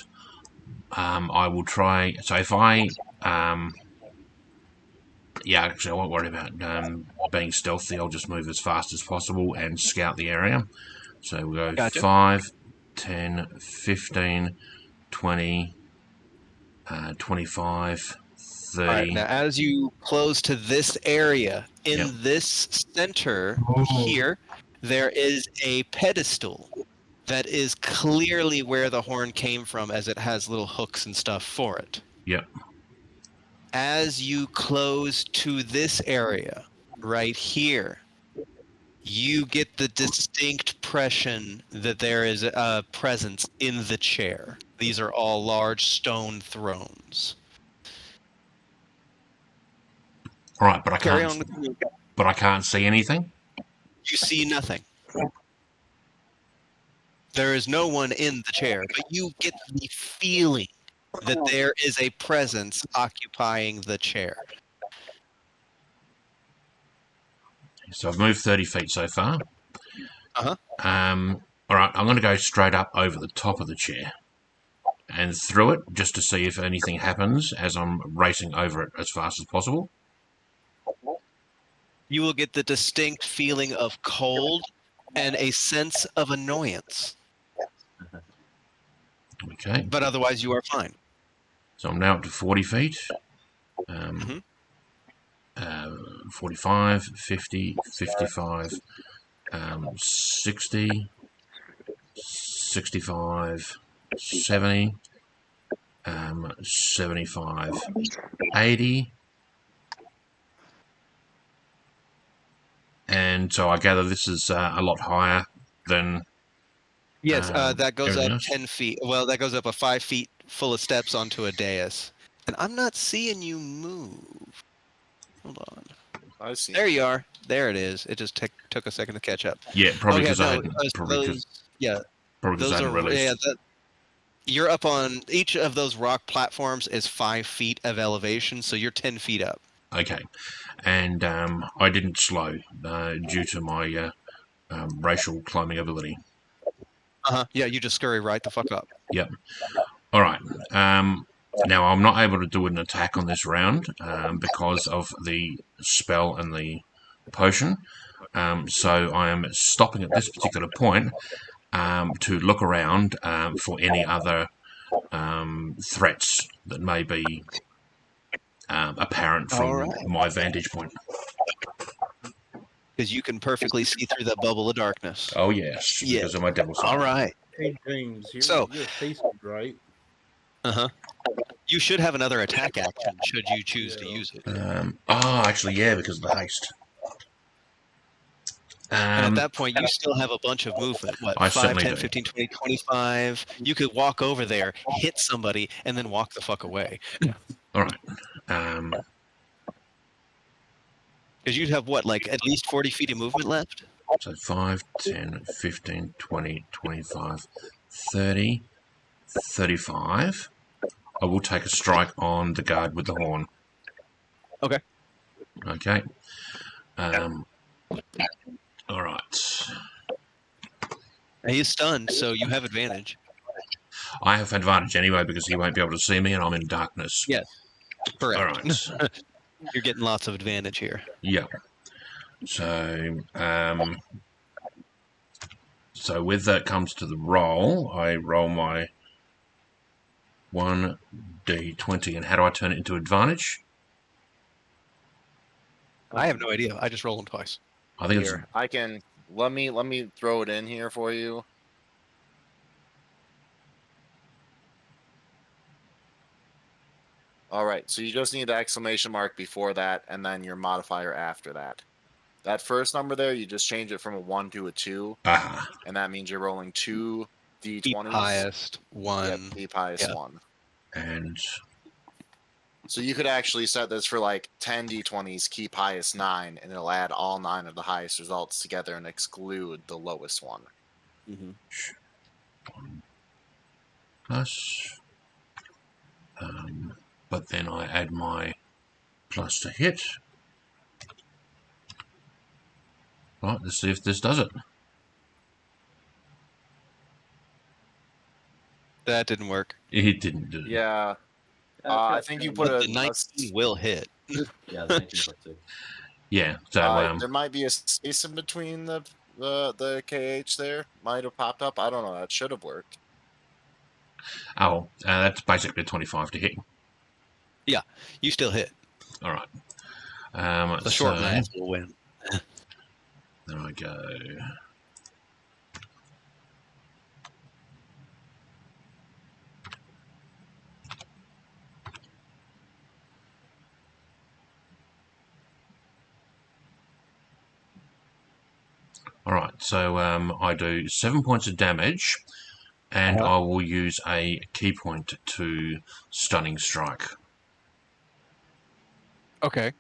I will try. So if I, actually, I won't worry about being stealthy. I'll just move as fast as possible and scout the area. So we'll go Gotcha. 5, 10, 15, 20, 25, 30. All right, now as you close to this area, in Yep. this center here, there is a pedestal that is clearly where the horn came from, as it has little hooks and stuff for it. Yep. As you close to this area, right here, you get the distinct impression that there is a presence in the chair. These are all large stone thrones. All right, but I Carry can't. on with the movement. But I can't see anything. You see nothing. There is no one in the chair, but you get the feeling that there is a presence occupying the chair. So I've moved 30 feet so far. Uh-huh. All right, I'm going to go straight up over the top of the chair and through it just to see if anything happens as I'm racing over it as fast as possible. You will get the distinct feeling of cold and a sense of annoyance. Okay. But otherwise, you are fine. So I'm now up to 40 feet. 45, 50, 55, 60, 65, 70, 75, 80. And so I gather this is a lot higher than... Yes, that goes everything up else? 10 feet. Well, that goes up a 5 feet full of steps onto a dais. And I'm not seeing you move. Hold on. I see. There you are. There it is. It just took a second to catch up. Yeah, probably Okay, because I no, hadn't... those- Probably because yeah, I those hadn't are released. yeah. You're up on each of those rock platforms is 5 feet of elevation, so you're 10 feet up. Okay. And I didn't slow due to my racial climbing ability. Yeah, you just scurry right the fuck up. Yep. All right. Now, I'm not able to do an attack on this round because of the spell and the potion. So I am stopping at this particular point to look around for any other threats that may be apparent from All right. my vantage point. Because you can perfectly see through that bubble of darkness. Oh, yes, Yeah. because of my devil sight. All right. Hey, James, So- you're facing right. You should have another attack action should you choose to use it. Actually, yeah, because of the haste. And at that point, you still have a bunch of movement. What, I 5, certainly 10, do. 15, 20, 25? You could walk over there, hit somebody, and then walk the fuck away. All right. Because you'd have, what, like at least 40 feet of movement left? So 5, 10, 15, 20, 25, 30, 35. I will take a strike on the guard with the horn. Okay. Okay. All right. He is stunned, so you have advantage. I have advantage anyway because he won't be able to see me and I'm in darkness. Yes. Correct. All right. You're getting lots of advantage here. Yeah. So, so with that comes to the roll. I roll my 1d20, and how do I turn it into advantage? I have no idea. I just roll them twice. I think Here, I can let me throw it in here for you. All right, so you just need the exclamation mark before that, and then your modifier after that. That first number there, you just change it from a 1 to a 2, and that means you're rolling 2 d20s. Keep highest one. Yep, keep highest Yeah. one. And so you could actually set this for like 10 d20s, keep highest 9, and it'll add all 9 of the highest results together and exclude the lowest one. plus but then I add my plus to hit. Right, let's see if this does it. That didn't work. It didn't do it. Yeah. I think you put But a the 19 will hit. Yeah, the 19.6. Yeah, so there might be a space in between the KH there. Might have popped up. I don't know. That should have worked. that's basically a 25 to hit. Yeah, you still hit. All right. The short so, math will win. There I go. All right, so I do 7 points of damage, and I will use a key point to stunning strike. Okay.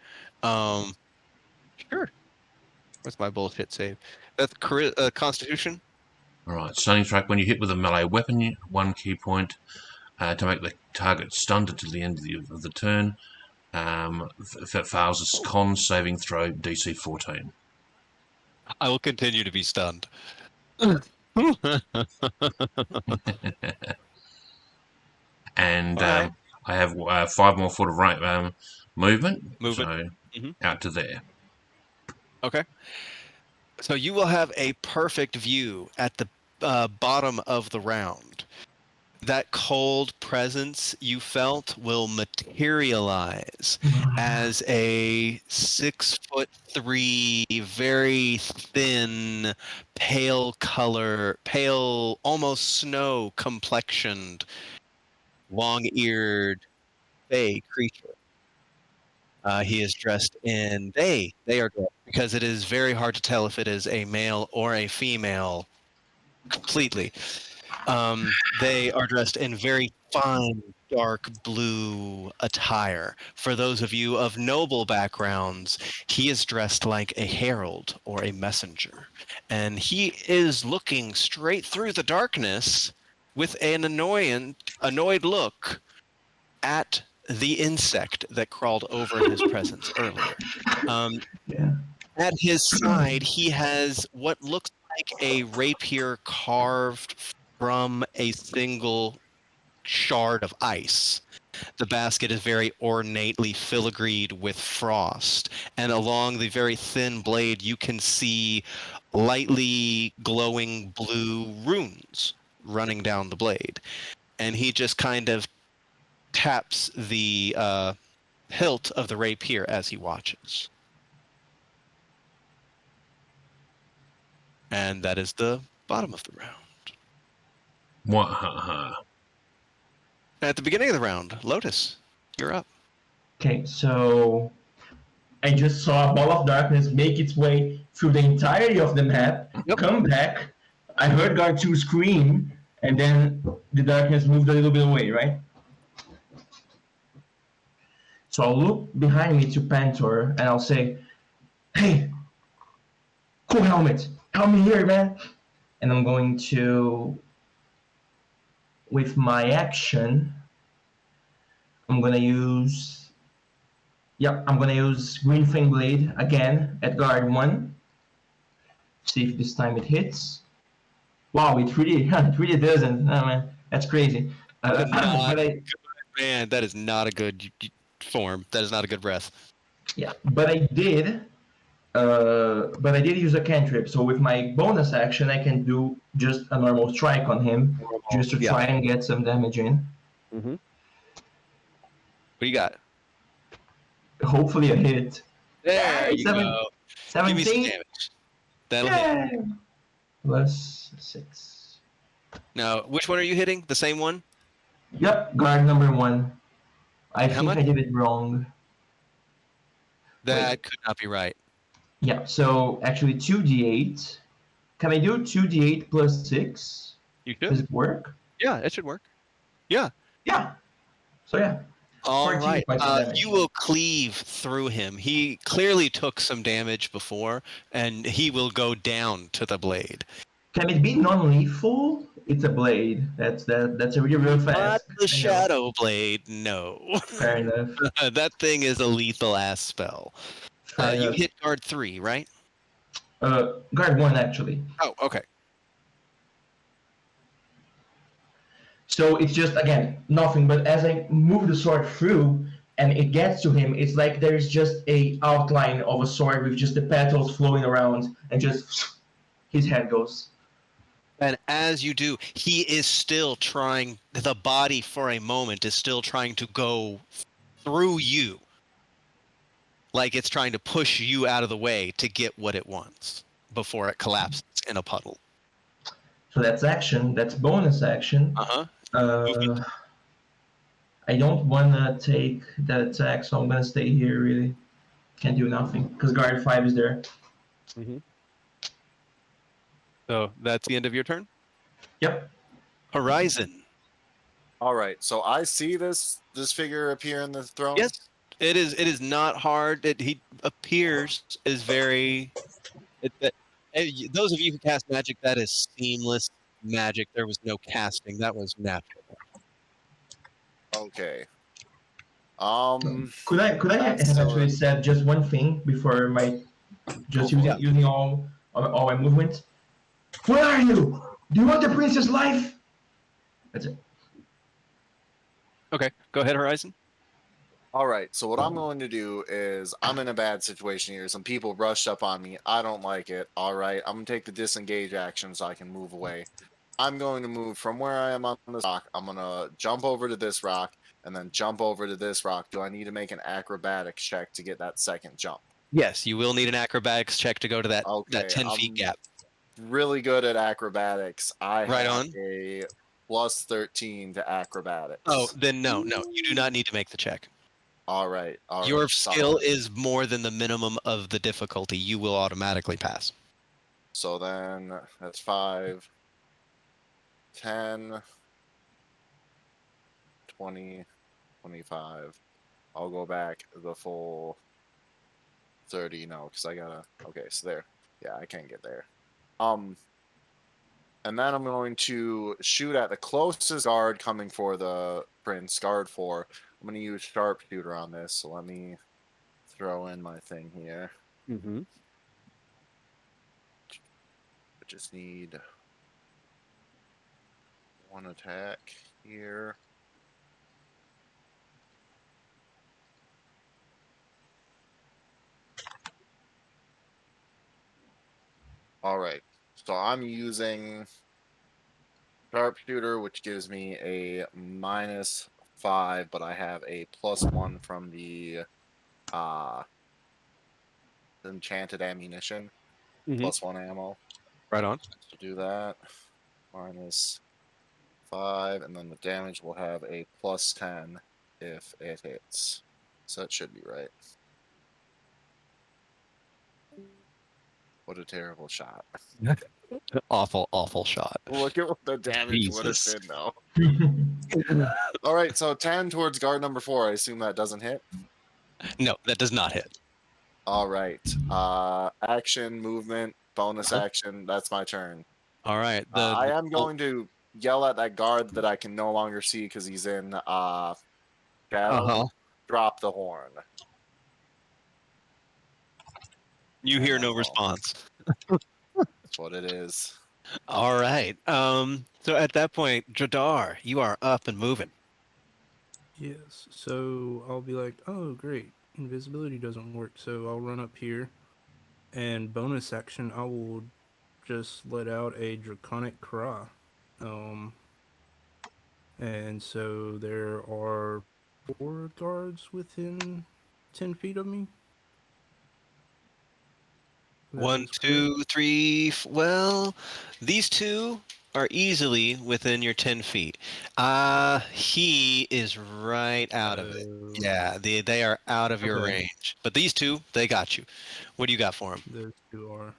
Sure. Where's my bullshit save? That's Constitution? All right, stunning strike. When you hit with a melee weapon, 1 key point to make the target stunned until the end of the turn. If it fails a con saving throw, DC 14. I will continue to be stunned. And right. I have 5 more foot of movement. So out to there. Okay. So you will have a perfect view at the bottom of the round. That cold presence you felt will materialize as a 6'3", very thin, pale, almost snow complexioned, long-eared, fey creature. He is dressed in they are dressed because it is very hard to tell if it is a male or a female completely. They are dressed in very fine, dark blue attire. For those of you of noble backgrounds, he is dressed like a herald or a messenger. And he is looking straight through the darkness with an annoyed look at the insect that crawled over his presence earlier. At his side, he has what looks like a rapier carved from a single shard of ice. The basket is very ornately filigreed with frost, and along the very thin blade you can see lightly glowing blue runes running down the blade. And he just kind of taps the hilt of the rapier as he watches. And that is the bottom of the round. At the beginning of the round, Lotus, you're up. Okay, so I just saw a ball of darkness make its way through the entirety of the map, come back. I heard Guard 2 scream, and then the darkness moved a little bit away, right? So I'll look behind me to Pantor, and I'll say, "Hey, cool helmet, help me here, man." And I'm going to, with my action, I'm gonna use Green Flame Blade again at guard 1. See if this time it hits. Wow, it really doesn't. Oh man, that's crazy. Man, that is not a good form. That is not a good breath. Yeah, but I did use a cantrip. So with my bonus action, I can do just a normal strike on him, just to try and get some damage in. Mm-hmm. What do you got? Hopefully a hit. There you go. 17. Give me some damage. That'll hit. Plus 6. Now, which one are you hitting? The same one? Yep, guard number 1. I think I did it wrong. That could not be right. Yeah, so actually 2d8. Can I do 2d8 plus 6? You could. Does it work? Yeah, it should work. Yeah. Yeah. So yeah. All right. You will cleave through him. He clearly took some damage before, and he will go down to the blade. Can it be non-lethal it's a blade. That's a real Not fast. the Shadow Blade, no. Fair enough. That thing is a lethal ass spell. Fair You enough. hit guard 3, right? Guard 1 actually. Oh, okay. So it's just again nothing. But as I move the sword through and it gets to him, it's like there's just a outline of a sword with just the petals flowing around, and just his head goes. And as you do, he is still trying. The body, for a moment, is still trying to go through you, like it's trying to push you out of the way to get what it wants before it collapses in a puddle. So that's action. That's bonus action. I don't want to take that attack, so I'm gonna stay here. Really, can't do nothing because guard 5 is there. Mm-hmm. So that's the end of your turn. Yep. Horizon. All right. So I see this figure appear in the throne. Yes, it is. It is not hard. He appears as very. Those of you who cast magic, that is seamless magic. There was no casting. That was natural. Okay. Could I have actually said just one thing before my using all my movement? Where are you? Do you want the prince's life? That's it. Okay, go ahead, Horizon. All right. So what I'm going to do is I'm in a bad situation here. Some people rushed up on me. I don't like it. All right. I'm going to take the disengage action so I can move away. I'm going to move from where I am on this rock. I'm going to jump over to this rock and then jump over to this rock. Do I need to make an acrobatics check to get that second jump? Yes, you will need an acrobatics check to go to that 10 feet gap. Really good at acrobatics. I Right have on. a plus 13 to acrobatics. Oh, then no. You do not need to make the check. All right. Your skill is more than the minimum of the difficulty. You will automatically pass. So then that's 5, 10, 20, 25. I'll go back the full 30. No, because I gotta. Okay, so there. Yeah, I can't get there. And then I'm going to shoot at the closest guard coming for the prince. Guard 4. I'm going to use sharpshooter on this. So let me throw in my thing here. Mm-hmm. I just need one attack here. All right. So I'm using sharpshooter, which gives me a -5, but I have a +1 from the enchanted ammunition. +1 ammo. Right on. So do that. -5, and then the damage will have a +10 if it hits. So that should be right. What a terrible shot. Awful shot. Look at what the damage would have Jesus. been, though. All right, so 10 towards guard number 4. I assume that doesn't hit? No, that does not hit. All right. Action, movement, bonus action. That's my turn. All right. I am going to yell at that guard that I can no longer see because he's in shadow. Drop the horn. You hear no response. That's what it is. All right. So at that point, Jadar, you are up and moving. Yes, so I'll be like, oh, great, invisibility doesn't work, so I'll run up here, and bonus action, I will just let out a draconic cry. And so there are 4 guards within 10 feet of me. 1, 2, 3. Well, these 2 are easily within your 10 feet. He is right out of it. Yeah, they are out of your range. But these 2, they got you. What do you got for them? Those 2 are.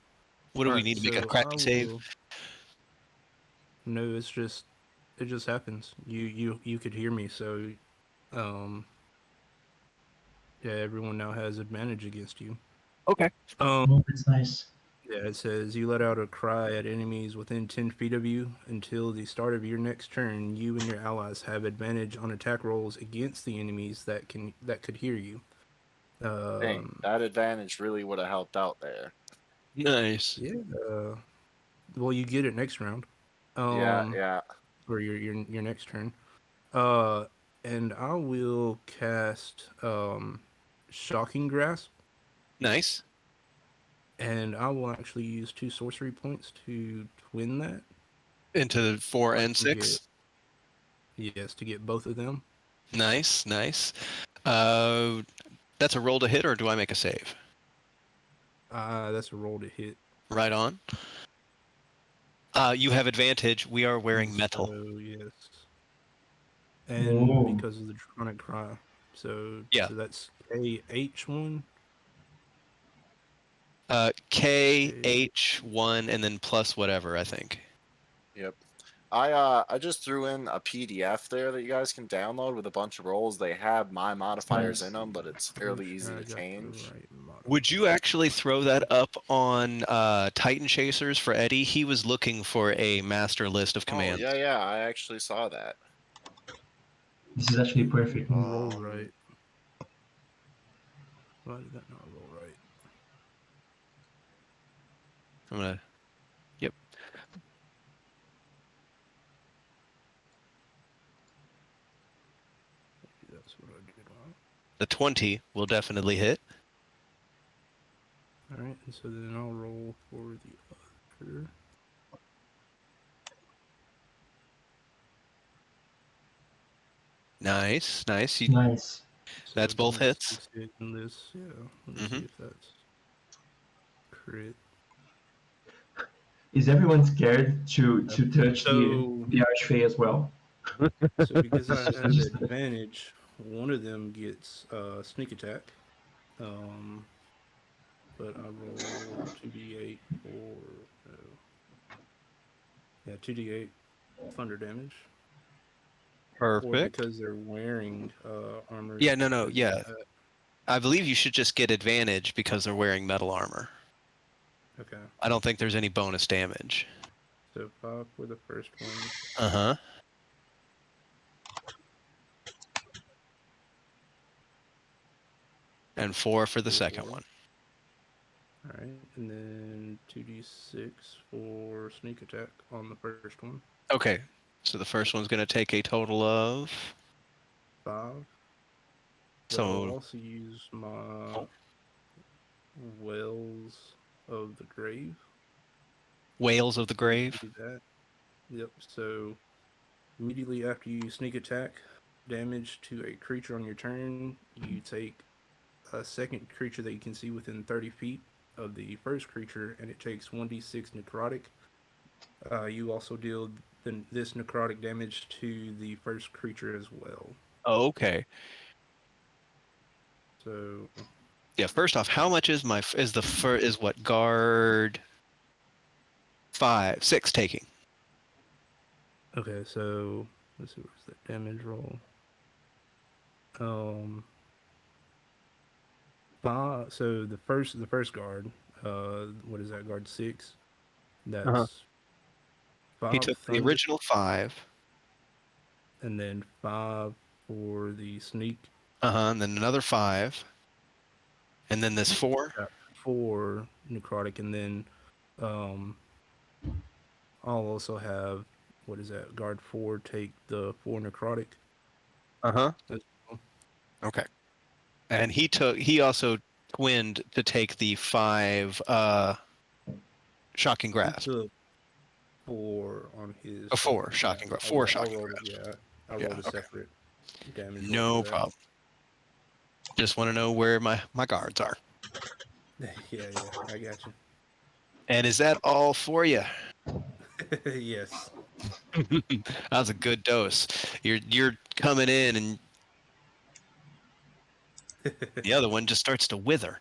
What do we need to make a crafting save? No, it just happens. You could hear me, so yeah, everyone now has advantage against you. Okay. That's nice. Yeah, it says you let out a cry at enemies within 10 feet of you. Until the start of your next turn, you and your allies have advantage on attack rolls against the enemies that could hear you. Dang, that advantage really would have helped out there. Nice. Yeah. Well, you get it next round. Yeah. Or your next turn. And I will cast Shocking Grasp, Nice. and I will actually use 2 sorcery points to twin that. Into 4 I and can 6. Yes, to get both of them. Nice. That's a roll to hit, or do I make a save? That's a roll to hit. Right on. You have advantage. We are wearing metal. So yes, and Ooh. because of the Draconic Cry, so Yeah. so that's KH1. KH1 and then plus whatever, I think. Yep. I just threw in a PDF there that you guys can download with a bunch of rolls. They have my modifiers in them, but it's fairly easy to change. Would you actually throw that up on Titan Chasers for Eddie? He was looking for a master list of commands. Oh, yeah, I actually saw that. This is actually perfect. Roll right. Why did that not roll right? I'm gonna. Yep. That's what I did wrong. The 20 will definitely hit. All right, and so then I'll roll for the other. Nice. Nice. That's So both hits. 6 in this, yeah. Let me see if that's crit. Is everyone scared to touch the Archfey as well? So because I have advantage, one of them gets sneak attack. But I roll 2d8 for 2d8 thunder damage. Or Perfect. because they're wearing armor. Yeah, no, yeah. I believe you should just get advantage because they're wearing metal armor. Okay. I don't think there's any bonus damage. So 5 for the first one. Uh-huh. And 4 for the second one. All right, and then 2d6 for sneak attack on the first one. Okay, so the first one's going to take a total of 5. So I'll also use my Wells of the Grave. Whales of the Grave. Do that. Yep. So immediately after you sneak attack damage to a creature on your turn, you take a second creature that you can see within 30 feet of the first creature, and it takes 1d6 necrotic. You also deal this necrotic damage to the first creature as well. Oh, okay. So yeah, first off, how much is what guard 6 taking? okay, so let's see, where's that damage roll? 5. So the first guard, what is that, guard 6? That's 5. He took the original 5. And then 5 for the sneak. And then another 5. And then this 4? 4 necrotic, and then I'll also have, what is that, guard 4 take the 4 necrotic. Okay. And he also twinned to take the 5 shocking grasp. 4 on his. 4 shocking grasp. 4 shocking grasp. Yeah, I rolled a separate damage. No problem. Just want to know where my guards are. Yeah, I got you. And is that all for you? Yes. That was a good dose. You're coming in, and the other one just starts to wither.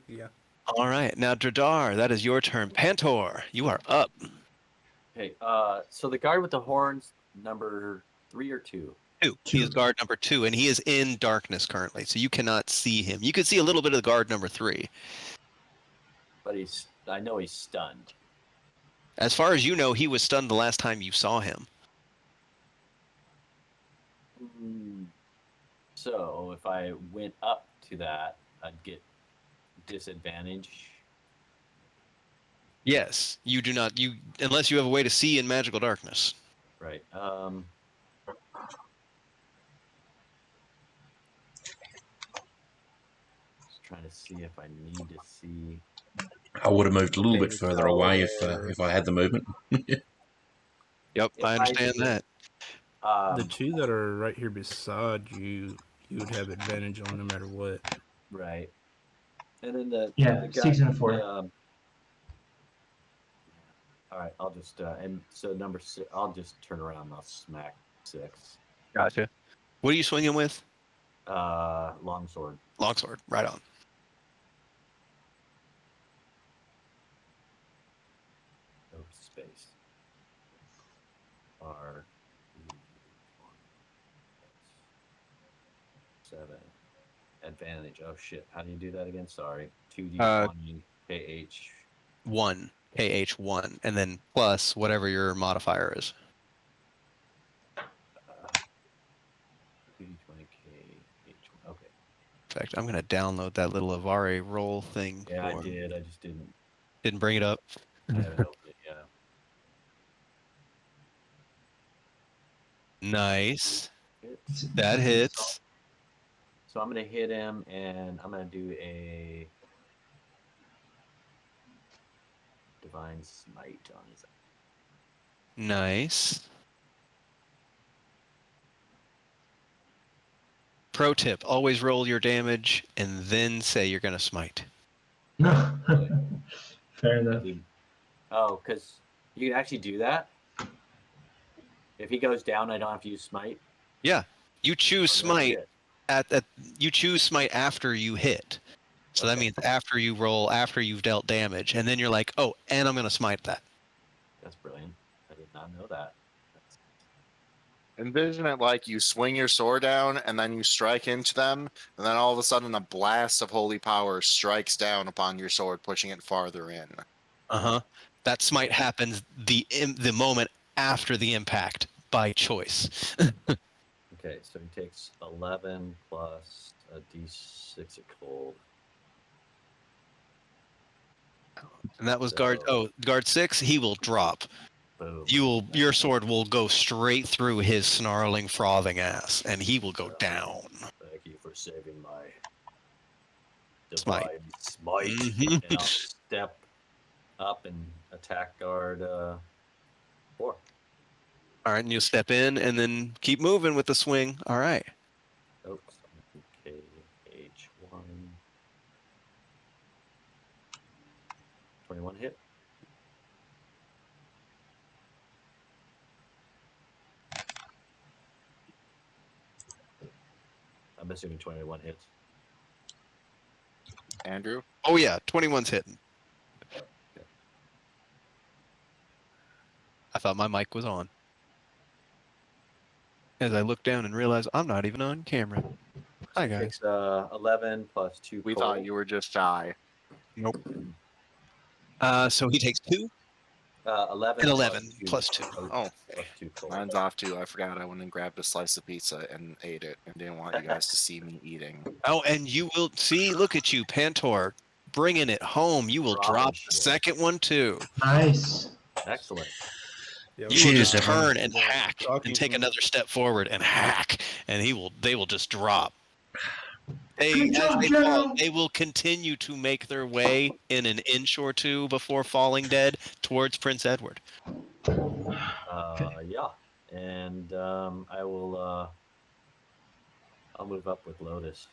Yeah. All right, now Dradar, that is your turn. Pantor, you are up. Okay, so the guard with the horns, number 3 or 2? 2. He is guard number 2, and he is in darkness currently, so you cannot see him. You can see a little bit of the guard number 3. But I know he's stunned. As far as you know, he was stunned the last time you saw him. So if I went up to that, I'd get disadvantage. Yes, you do not. Unless you have a way to see in magical darkness. Right. Just trying to see if I need to see. I would have moved a little Okay, bit further so, away if I had the movement. Yep, If I understand did, that. the two that are right here beside you, you would have advantage on no matter what. Right. And then the Yeah, guy, 6 and 4. All right, I'll just and so number 6. I'll just turn around and I'll smack 6. Gotcha. What are you swinging with? Longsword. Longsword. Right on. Oh, space. R. 7. Advantage. Oh shit! How do you do that again? Sorry. 2d20 KH. 1 KH1, and then plus whatever your modifier is. 2d20 KH. Okay. In fact, I'm gonna download that little Avare roll thing. Yeah, I did. I just didn't bring it up. I haven't opened it yet. Nice. Hits. That hits. So I'm gonna hit him, and I'm gonna do a divine smite on his. Nice. Pro tip: always roll your damage and then say you're gonna smite. No. Fair enough. Oh, because you can actually do that. If he goes down, I don't have to use smite. Yeah, you choose Oh, no smite shit. you choose smite after you hit. So that means after you roll, after you've dealt damage, and then you're like, oh, and I'm gonna smite that. That's brilliant. I did not know that. Envision it like you swing your sword down and then you strike into them, and then all of a sudden a blast of holy power strikes down upon your sword, pushing it farther in. That smite happens the moment after the impact by choice. Okay, so he takes 11 plus a d6 of cold. And that was guard. Oh, guard 6. He will drop. Boom. Your sword will go straight through his snarling, frothing ass, and he will go down. Thank you for saving my Smite. divine smite. Mhm. And I'll step up and attack guard 4. All right, and you'll step in and then keep moving with the swing. All right. Oops. KH1. 21 hit. I'm assuming 21 hits. Andrew? Oh yeah, 21's hitting. I thought my mic was on. As I look down and realize I'm not even on camera. Hi guys. Takes 11 plus 2 We cold. thought you were just shy. Nope. So he takes 2 11 and 11 plus 2. Oh, plus 2 cold. mine's off too. I forgot I went and grabbed a slice of pizza and ate it and didn't want you guys to see me eating. Oh, and you will see. Look at you, Pantor, bringing it home. You will drop the second one too. Nice. Excellent. You will Cheers, just everyone. turn and hack and take another step forward and hack, and they will just drop. Good job, Joe. They will continue to make their way in an inch or two before falling dead towards Prince Edward. Yeah, and I will. I'll move up with Lotus.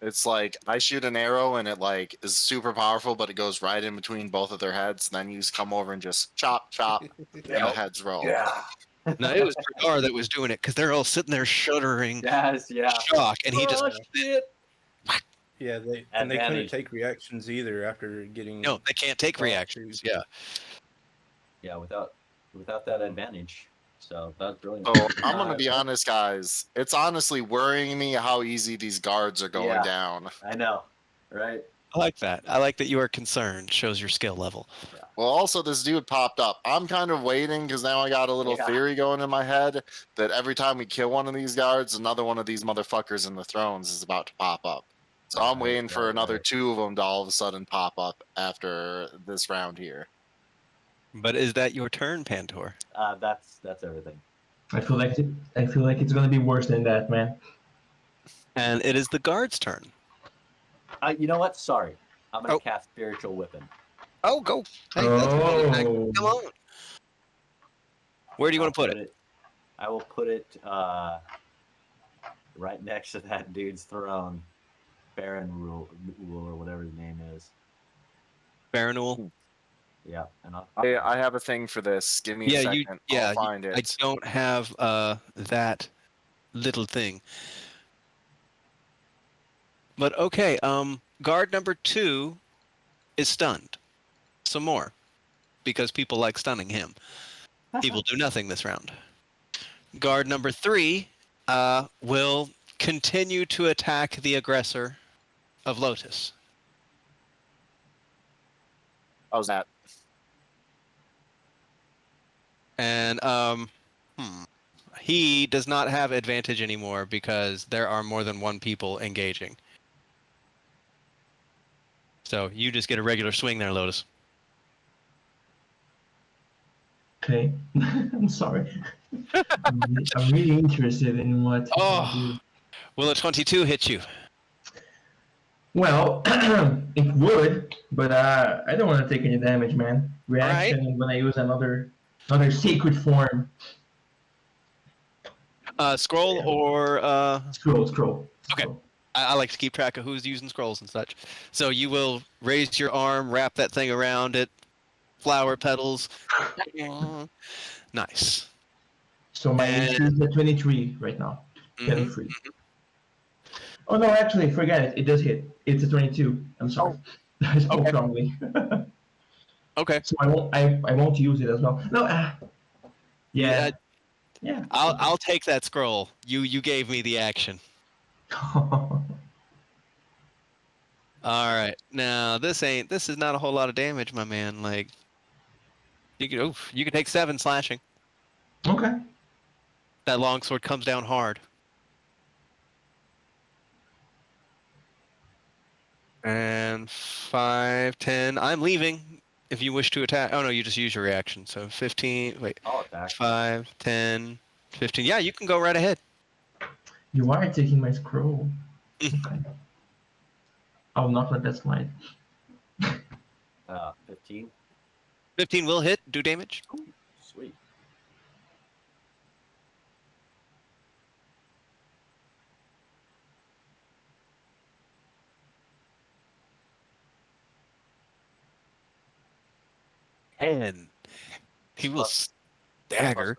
It's like I shoot an arrow and it like is super powerful, but it goes right in between both of their heads. And then you just come over and just chop, chop, and the heads roll. Yeah. No, it was Pradar that was doing it because they're all sitting there shuddering, Yes, yeah. shock, and he just shit. Yeah, they couldn't take reactions either after getting. No, they can't take reactions. Yeah. Yeah, without that advantage. So that's brilliant. So I'm gonna be honest, guys. It's honestly worrying me how easy these guards are going Yeah. down. I know, right? I like that. I like that you are concerned. Shows your skill level. Well, also this dude popped up. I'm kind of waiting because now I got a little Yeah. theory going in my head that every time we kill one of these guards, another one of these motherfuckers in the thrones is about to pop up. So I'm Right, waiting for right, another right. 2 of them to all of a sudden pop up after this round here. But is that your turn, Pantor? That's everything. I feel like it's gonna be worse than that, man. And it is the guard's turn. You know what? Sorry. I'm gonna Oh. cast Spiritual Weapon. Oh, go. Hey, that's cool, Mac. Oh. Come on. Where do you want to put it? I will put it right next to that dude's throne. Baron Rule or whatever his name is. Baranul? Yeah. And I have a thing for this. Give me a second. I'll find it. I don't have that little thing. But okay, guard number 2 is stunned. Some more. Because people like stunning him. He will do nothing this round. Guard number 3 will continue to attack the aggressor of Lotus. How's that? And he does not have advantage anymore because there are more than one people engaging. So you just get a regular swing there, Lotus. Okay. I'm sorry. I'm really interested in what you Oh. do. Will a 22 hit you? Well, it would, but I don't want to take any damage, man. Reaction when I use another sacred form. Scroll or Scroll. Okay. I like to keep track of who's using scrolls and such. So you will raise your arm, wrap that thing around it, flower petals. Nice. So my AC is at 23 right now. 23. Oh no, actually, forget it. It does hit. It's a 22. I'm sorry. I spoke wrongly. Okay. So I won't use it as well. No. Yeah. Yeah. I'll take that scroll. You gave me the action. All right. Now this is not a whole lot of damage, my man. Like you can take 7 slashing. Okay. That longsword comes down hard. And 5, 10. I'm leaving. If you wish to attack. Oh no, you just use your reaction. So 15. Wait. I'll attack. 5, 10, 15. Yeah, you can go right ahead. You are taking my scroll. Okay. I will not let that slide. 15. 15 will hit. Do damage. Sweet. And he will stagger.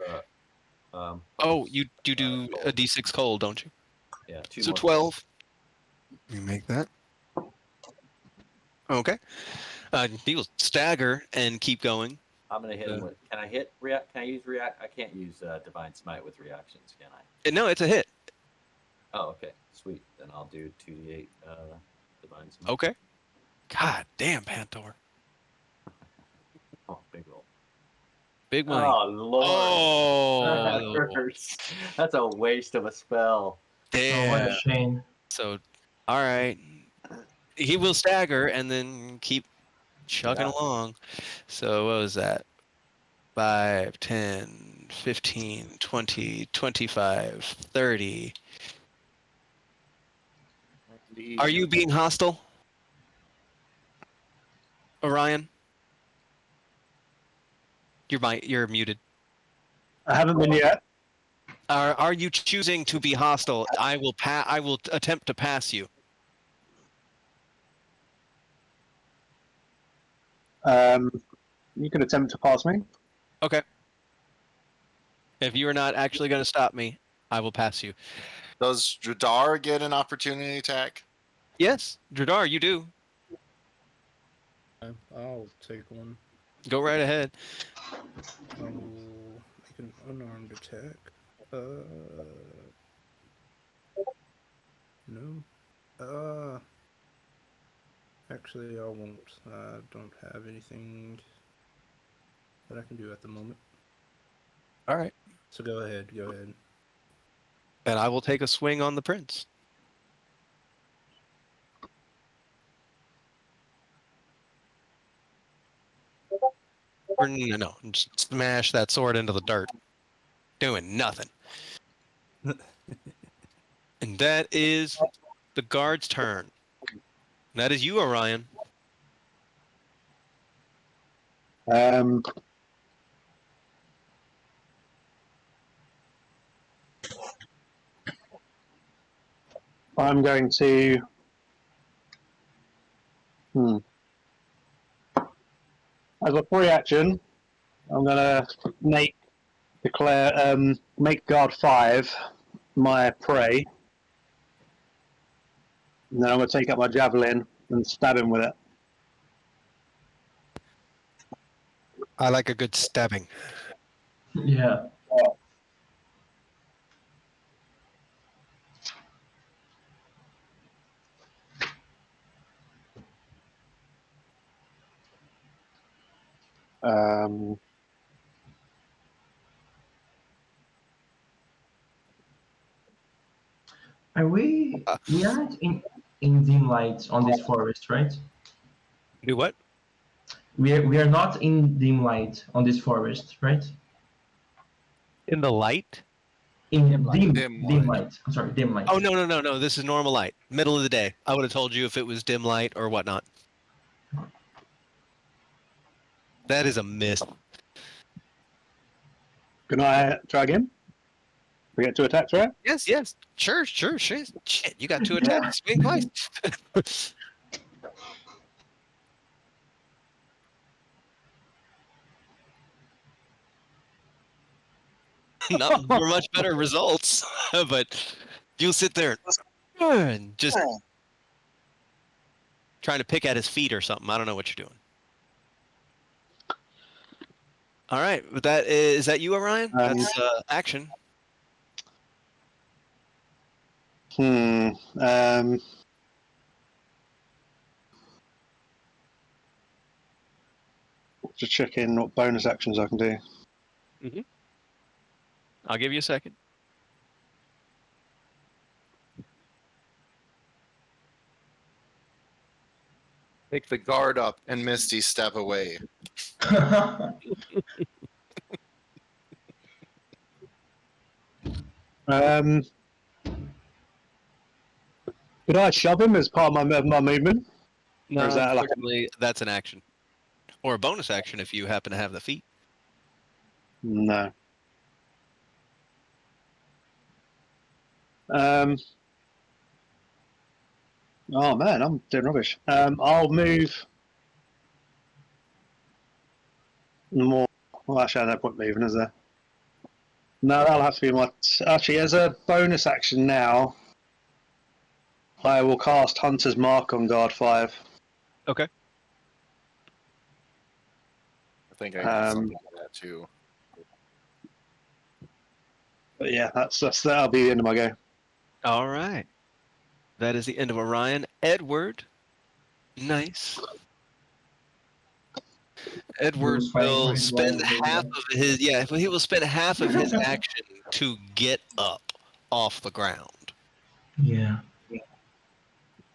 Oh, you do a d6 cold, don't you? Yeah. 2 So more 12. You make that. Okay. He will stagger and keep going. I'm gonna hit him with. Can I hit react? Can I use react? I can't use divine smite with reactions, can I? No, it's a hit. Oh, okay, sweet. Then I'll do 2d8 divine smite. Okay. God damn, Pantor. Oh, big roll. Big one. Oh lord. Oh. That hurts. That's a waste of a spell. Damn. Oh, what a shame. So, all right. He will stagger and then keep chugging along. So, what was that? 5, 10, 15, 20, 25, 30. Are you being hostile, Orion? You're muted. I haven't been yet. Are you choosing to be hostile? I will attempt to pass you. You can attempt to pass me. Okay. If you are not actually going to stop me, I will pass you. Does Dradar get an opportunity attack? Yes, Dradar, you do. I'll take one. Go right ahead. Make a an unarmed attack. No. Actually, I won't. I don't have anything that I can do at the moment. All right. So go ahead. And I will take a swing on the prince. Or no, just smash that sword into the dirt. Doing nothing. And that is the guard's turn. That is you, Orion. I'm going to. As a free action, I'm going to make guard 5 my prey. And then I'm going to take up my javelin and stab him with it. I like a good stabbing. Yeah. Are we aren't in dim light on this forest, right? Do what? We are not in dim light on this forest, right? In the light? In Dim dim light. light. I'm sorry, dim light. Oh, no. This is normal light. Middle of the day. I would have told you if it was dim light or whatnot. That is a miss. Can I try again? We get 2 attacks, right? Yes. Sure. Shit, you got 2 attacks. Swing twice. Not for much better results, but you'll sit there and just trying to pick at his feet or something. I don't know what you're doing. All right, but is that you, Orion? That's action. Just checking what bonus actions I can do. I'll give you a second. Take the guard up and Misty step away. Could I shove him as part of my movement? No, Or is that like unfortunately, that's an action. Or a bonus action if you happen to have the feet. No. Oh man, I'm doing rubbish. I'll move more. Well, actually, I have no point moving, is there? No, that'll have to be my. Actually, as a bonus action now, I will cast Hunter's Mark on guard 5. Okay. I think I can something like that too. But yeah, that'll be the end of my go. All right. That is the end of Orion. Edward. Nice. Edward will spend half of his he will spend half of his action to get up off the ground. Yeah.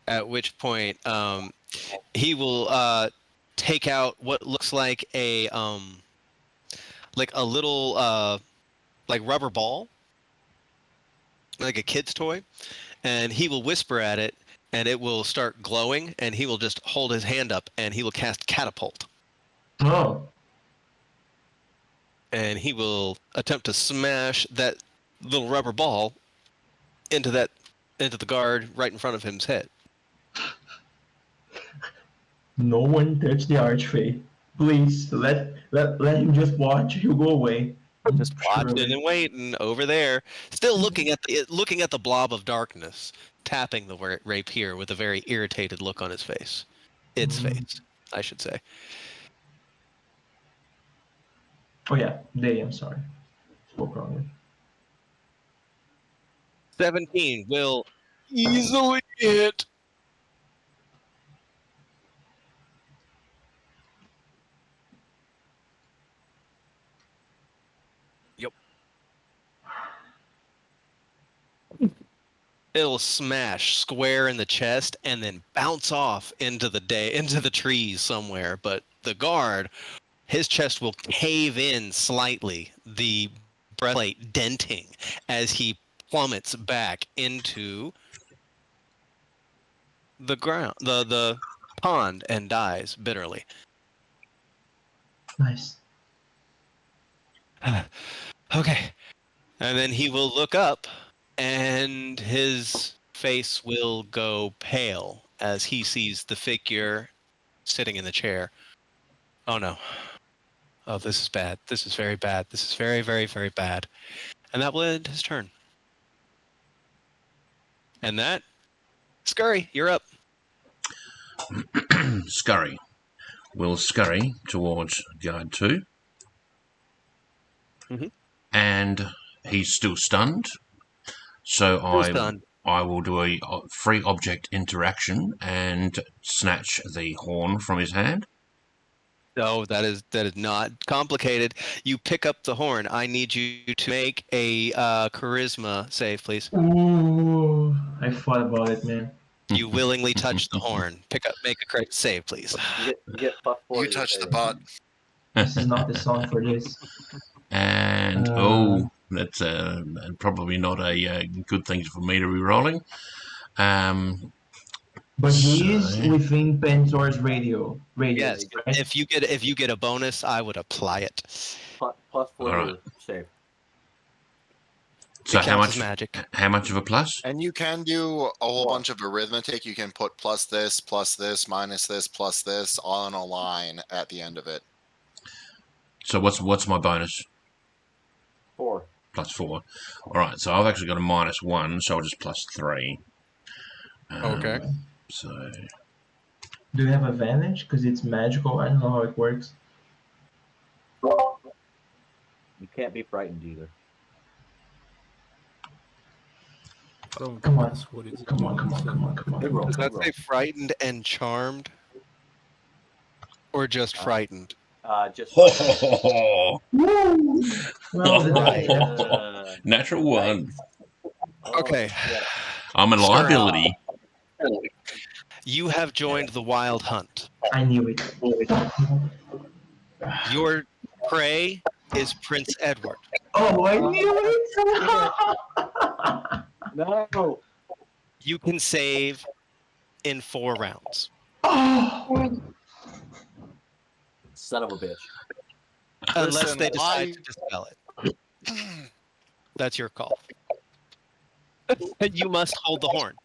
At which point he will take out what looks like a little like rubber ball, like a kid's toy, and he will whisper at it and it will start glowing, and he will just hold his hand up and he will cast Catapult. Oh. And he will attempt to smash that little rubber ball into the guard right in front of him's head. No one touch the Archfey. Please, let him just watch. He'll go away. Just watching and waiting over there, still looking at the blob of darkness, tapping the rapier with a very irritated look on his face. Its face, I should say. Oh yeah, they. I'm sorry. probably. 17 will easily hit. Yep. It'll smash square in the chest and then bounce off into the trees somewhere. But the guard, his chest will cave in slightly, the breastplate denting as he plummets back into the ground, the pond, and dies bitterly. Nice. Okay. And then he will look up and his face will go pale as he sees the figure sitting in the chair. Oh no. Oh, this is bad. This is very bad. This is very, very, very bad. And that will end his turn. And that, Scurry, you're up. Scurry will scurry towards guard 2. Mhm. And he's still stunned. So I will do a free object interaction and snatch the horn from his hand. No, that is not complicated. You pick up the horn. I need you to make a charisma save, please. Ooh, I thought about it, man. You willingly touch the horn. Make a correct save, please. You get +4. You touch the butt. This is not the song for this. And that's probably not a good thing for me to be rolling. But he is within Pentor's radius. Yes. Right? If you get a bonus, I would apply it. +4 Alright. save. So It counts as magic. How much of a plus? And you can do a whole bunch of arithmetic. You can put plus this, minus this, plus this, all in a line at the end of it. So what's my bonus? 4. +4. All right. So I've actually got a -1, so I'll just +3. Okay. So Do you have advantage? Because it's magical. I don't know how it works. You can't be frightened either. Come on. Come on. Good roll. Does that Good say frightened and charmed? Or just frightened? roll. Just Well, right. natural 1. Okay. Yeah. I'm a liability. You have joined the wild hunt. I knew it. Your prey is Prince Edward. Oh, I knew it. No. You can save in 4 rounds. Oh. Son of a bitch. Unless Listen, they decide to dispel it. That's your call. You must hold the horn.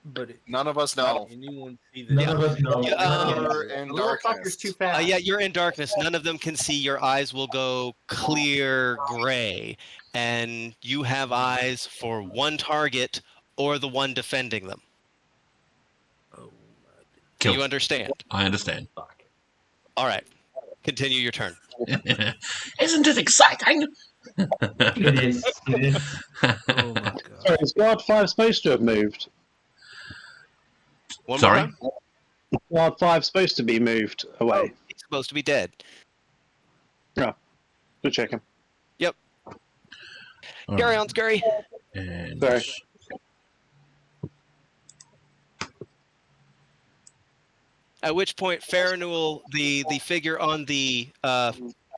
But None of us know. anyone see the None of us know. We're in The little fucker's darkness. too fast. Yeah, you're in darkness. None of them can see. Your eyes will go clear gray. And you have eyes for one target or the one defending them. Oh, Do Cool. you understand? I understand. Fuck. All right. Continue your turn. Isn't it exciting? It is. It is. oh my god. Sorry, is guard 5 supposed to have moved? One Sorry? more time. Guard 5 supposed to be moved away. He's supposed to be dead. Good checking. All Carry right. on, Scurry. And Sorry. At which point, Faranul, the figure on the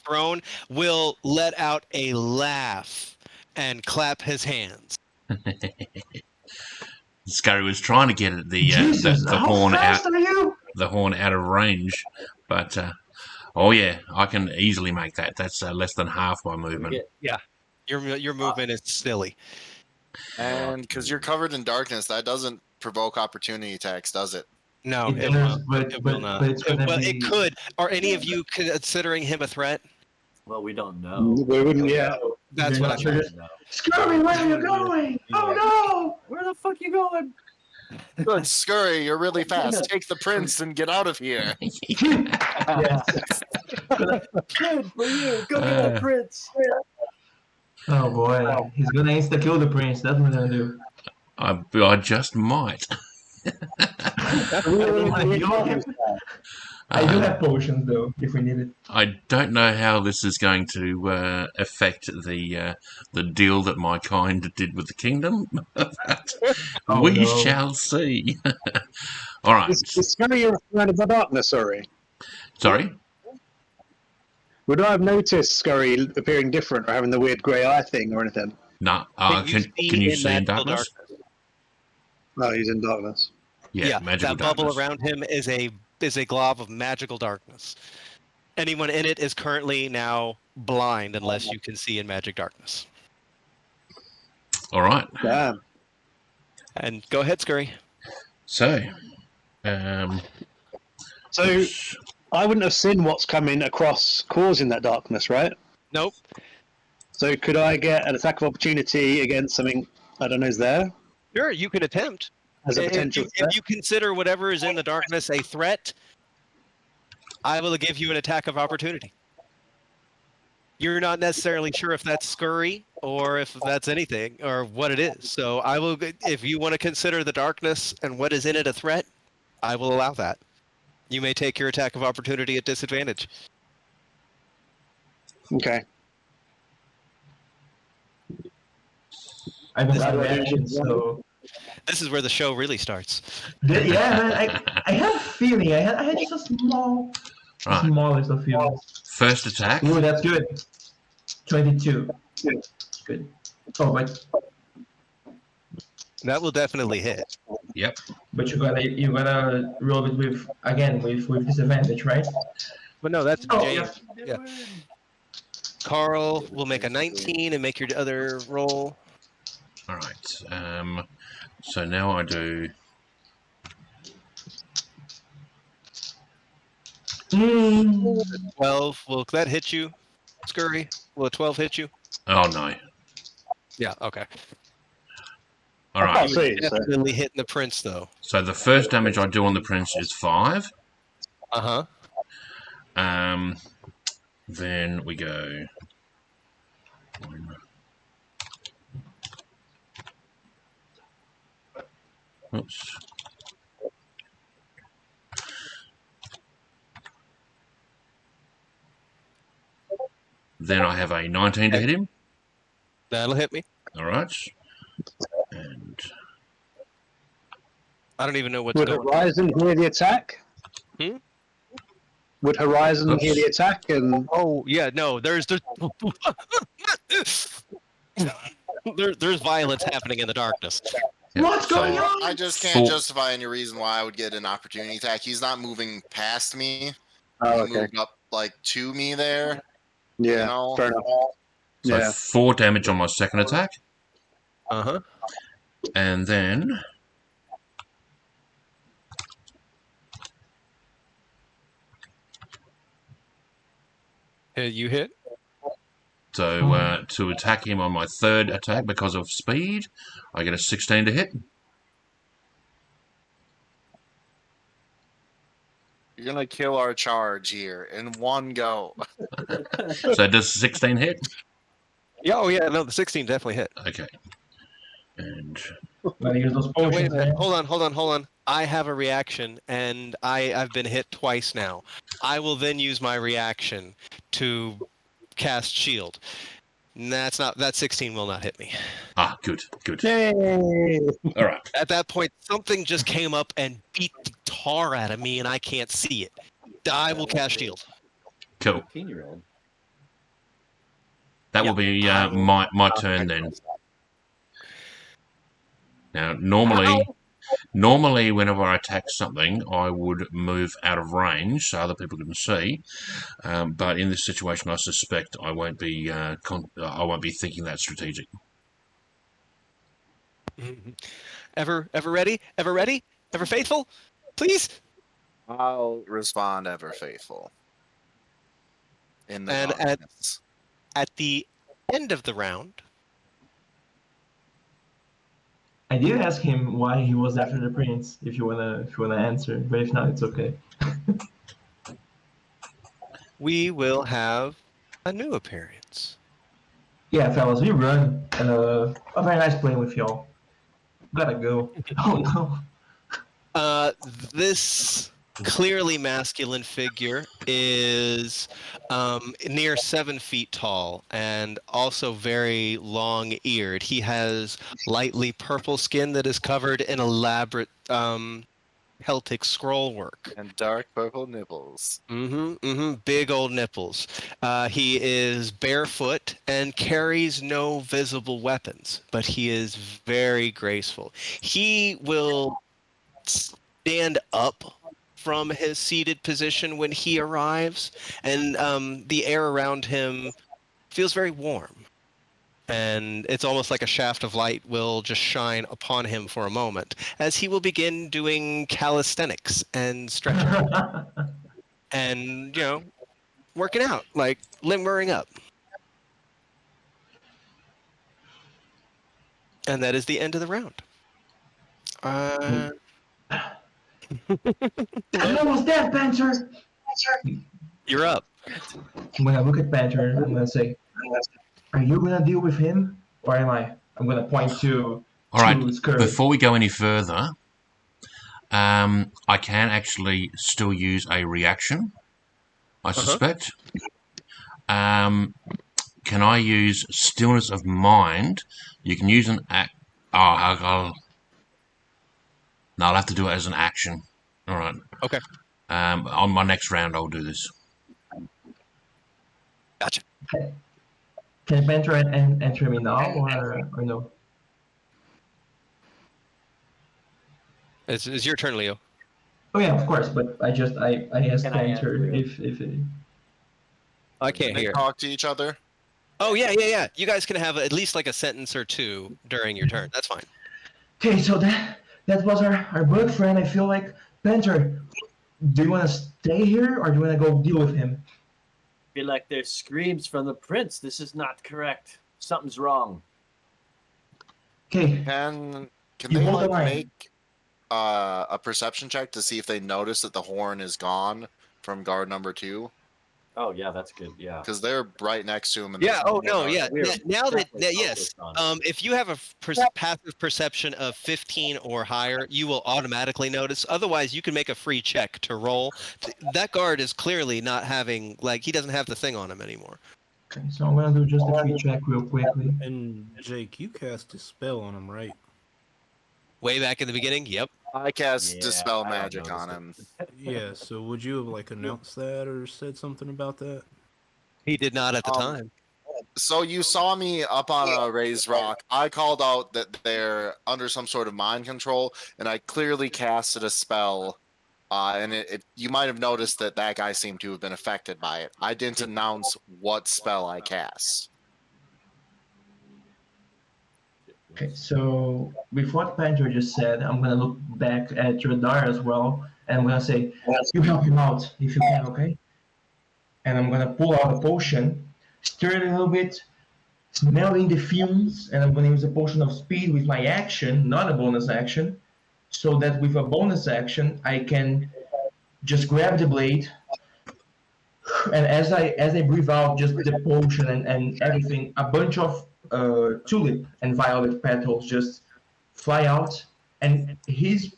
throne, will let out a laugh and clap his hands. Scurry was trying to get the Jesus, the how horn out, fast are you? the horn out of range, but oh yeah, I can easily make that. That's less than half my movement. Get- Your movement is silly. And because you're covered in darkness, that doesn't provoke opportunity attacks, does it? No, It it does, won't. but- It will but- not. but it's gonna Well, be- it could. Are any of you considering him a threat? Well, we don't know. We wouldn't, yeah. That's You're what I not sure. meant. Just know. Scurry, where are you going? Oh Where the fuck you going? Good, Scurry, you're really fast. Take the prince and get out of here. no! Yes. Good for you. Go get that prince. Oh boy, he's gonna insta kill the prince. That's what I'm gonna do. I just might. I don't wanna heal him. I do have potions though, if we need it. I don't know how this is going to affect the deal that my kind did with the kingdom. But Oh, we no. shall see. All right. Is Scurry around in the darkness, sorry? Sorry. Would I have noticed Scurry appearing different or having the weird grey eye thing or anything? No. Can Can you in see in magical darkness? Oh, he's in darkness. Yeah, magical that bubble darkness. around him is a glob of magical darkness. Anyone in it is currently now blind unless you can see in magic darkness. All right. Damn. And go ahead, Scurry. So, So I wouldn't have seen what's coming across causing that darkness, right? Nope. So could I get an attack of opportunity against something I don't know is there Sure, you can attempt. as a potential threat? If you consider whatever is in the darkness a threat, I will give you an attack of opportunity. You're not necessarily sure if that's Scurry or if that's anything or what it is. So I will, if you want to consider the darkness and what is in it a threat, I will allow that. You may take your attack of opportunity at disadvantage. Okay. I don't have reaction, so This is where the show really starts. yeah, man, I had a feeling. I had just a Right. smallest of feelings. First attack. Ooh, that's good. 22. Good. Oh, That will definitely hit. Yep. but you gotta roll it with disadvantage, right? But no, that's Oh, James. Yeah. Carl will make a 19 and make your other roll. All right. So now I do. Mm. 12. Will that hit you, Scurry? Will a 12 hit you? Oh no. Yeah, okay. All I right. can't see, so- Definitely hitting the prince, though. So the first damage I do on the prince is 5. Uh-huh. Then we go. 1. Oops. Then I have a 19 to hit him. That'll hit me. All right. And I don't even know what's Would going on. Horizon hear the attack? Hmm? Would Horizon Oops. hear the attack? And Oh, yeah, no, there's violence happening in the darkness. yeah, What's so- going on? I just can't Four- justify any reason why I would get an opportunity attack. He's not moving past me. oh, He okay, moved up like to me there. yeah, You know? fair enough. So Yeah. 4 damage on my second attack, Uh-huh. and then You hit? so to attack him on my third attack because of speed, I get a 16 to hit. You're gonna kill our charge here in one go. So does 16 hit? Yeah, oh, yeah, no, the 16 definitely hit. Okay. And Gotta use those Oh, wait a potions, minute. man. Hold on. I have a reaction, and I've been hit twice now. I will then use my reaction to cast shield. That 16 will not hit me. good. Yay! All right. At that point, something just came up and beat the tar out of me, and I can't see it. I will cast shield. Cool. 15-year-old. That will be my turn then. Now, normally, whenever I attack something, I would move out of range so other people can see. But in this situation, I suspect I won't be thinking that strategic. Ever ready? Ever ready? Ever faithful? Please. I'll respond ever faithful. In the And darkness. At the end of the round, I did ask him why he was after the prince. If you wanna answer, but if not, it's okay. we will have a new appearance. Yeah, fellas, we run. A very nice playing with y'all. Gotta go. Oh no. This clearly masculine figure is near 7 feet tall and also very long-eared. He has lightly purple skin that is covered in elaborate Celtic scroll work. And dark purple nipples. Big old nipples. He is barefoot and carries no visible weapons, but he is very graceful. He will stand up from his seated position when he arrives, and the air around him feels very warm. And it's almost like a shaft of light will just shine upon him for a moment as he will begin doing calisthenics and stretching and, working out, like limbering up. And that is the end of the round. How was that, Banter? You're up. When I look at Banter, I'm gonna say, "Are you gonna deal with him, or am I?" I'm gonna point to. All right. Scurry. Before we go any further, I can actually still use a reaction, I suspect. Can I use Stillness of Mind? You can use an act. Oh, no, I'll have to do it as an action. All right. Okay. On my next round, I'll do this. Gotcha. Can Banter enter me now, or no? It's your turn, Leo. Oh yeah, of course. But I asked Can I Banter answer? if it. I can't They hear. talk to each other. Oh, yeah. You guys can have at least like a sentence or two during your turn. That's fine. Okay, so that was our bug friend. I feel like Banter. Do you want to stay here, or do you want to go deal with him? Feel like there's screams from the prince. This is not correct. Something's wrong. Okay. Can You they hold the line. make a perception check to see if they notice that the horn is gone from guard number 2? Oh yeah, that's good. Yeah. Because they're right next to him. And Yeah. there's Oh more no. guard. Yeah. We're Now that definitely yes, focused on it. if you have a passive perception of 15 or higher, you will automatically notice. Otherwise, you can make a free check to roll. That guard is clearly not having he doesn't have the thing on him anymore. Okay, so I'm gonna do just a free check real quickly. And Jake, you cast a spell on him, right? Way back in the beginning. Yep. I cast Yeah, Dispel I Magic noticed on it. him. Yeah. So would you have announced that or said something about that? He did not at the time. So you saw me up on a raised rock. I called out that they're under some sort of mind control, and I clearly casted a spell. And you might have noticed that guy seemed to have been affected by it. I didn't announce what spell I cast. Okay, so with what Banter just said, I'm gonna look back at Radar as well, and I'm gonna say, "You help him out if you can, okay?" And I'm gonna pull out a potion, stir it a little bit, smelling the fumes, and I'm gonna use a potion of speed with my action, not a bonus action, so that with a bonus action I can just grab the blade, and as I breathe out just the potion and everything, a bunch of tulip and violet petals just fly out, and he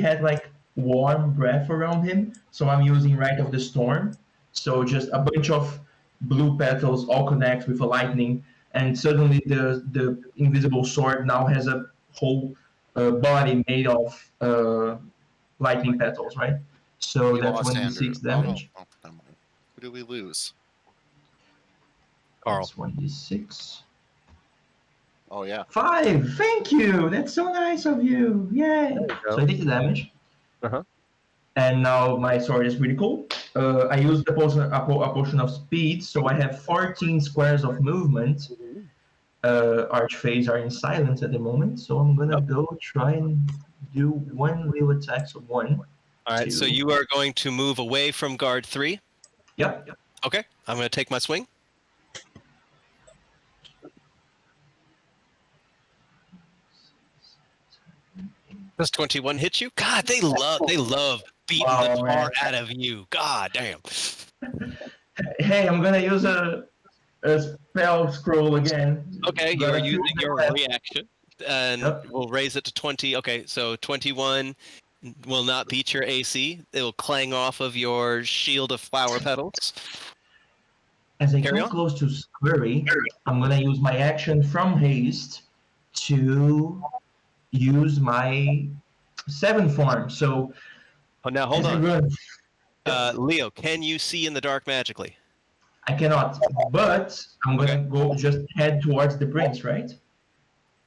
had warm breath around him, so I'm using Rite of the Storm. So just a bunch of blue petals all connect with a lightning, and suddenly the invisible sword now has a whole body made of lightning petals, right? So You that's lost Andrew. 1d6 damage. Oh, never mind. Who did we lose? Carl. That's 1d6. Oh yeah. 5. Thank you. That's so nice of you. Yay. So I take the damage. Uh-huh. And now my sword is really cool. I used a potion of speed, so I have 14 squares of movement. Archfays are in silence at the moment, so I'm gonna go try and do one real attack. So 1. All right. So you are going to move away from guard 3. Yep. Okay. I'm going to take my swing. Does 21 hit you? God, they love beating the tar out of you. God damn. Hey, I'm gonna use a a spell scroll again. Okay, you Gotta are choose using the your class. reaction, and Yep. we'll raise it to 20. Okay, so 21 will not beat your AC. It will clang off of your shield of flower petals. As I Carry come on. close to Scurry, I'm gonna use my action from haste to use my 7 form. So Oh, now hold as I on. run, Leo, can you see in the dark magically? I cannot, but I'm gonna go just head towards the prince, right?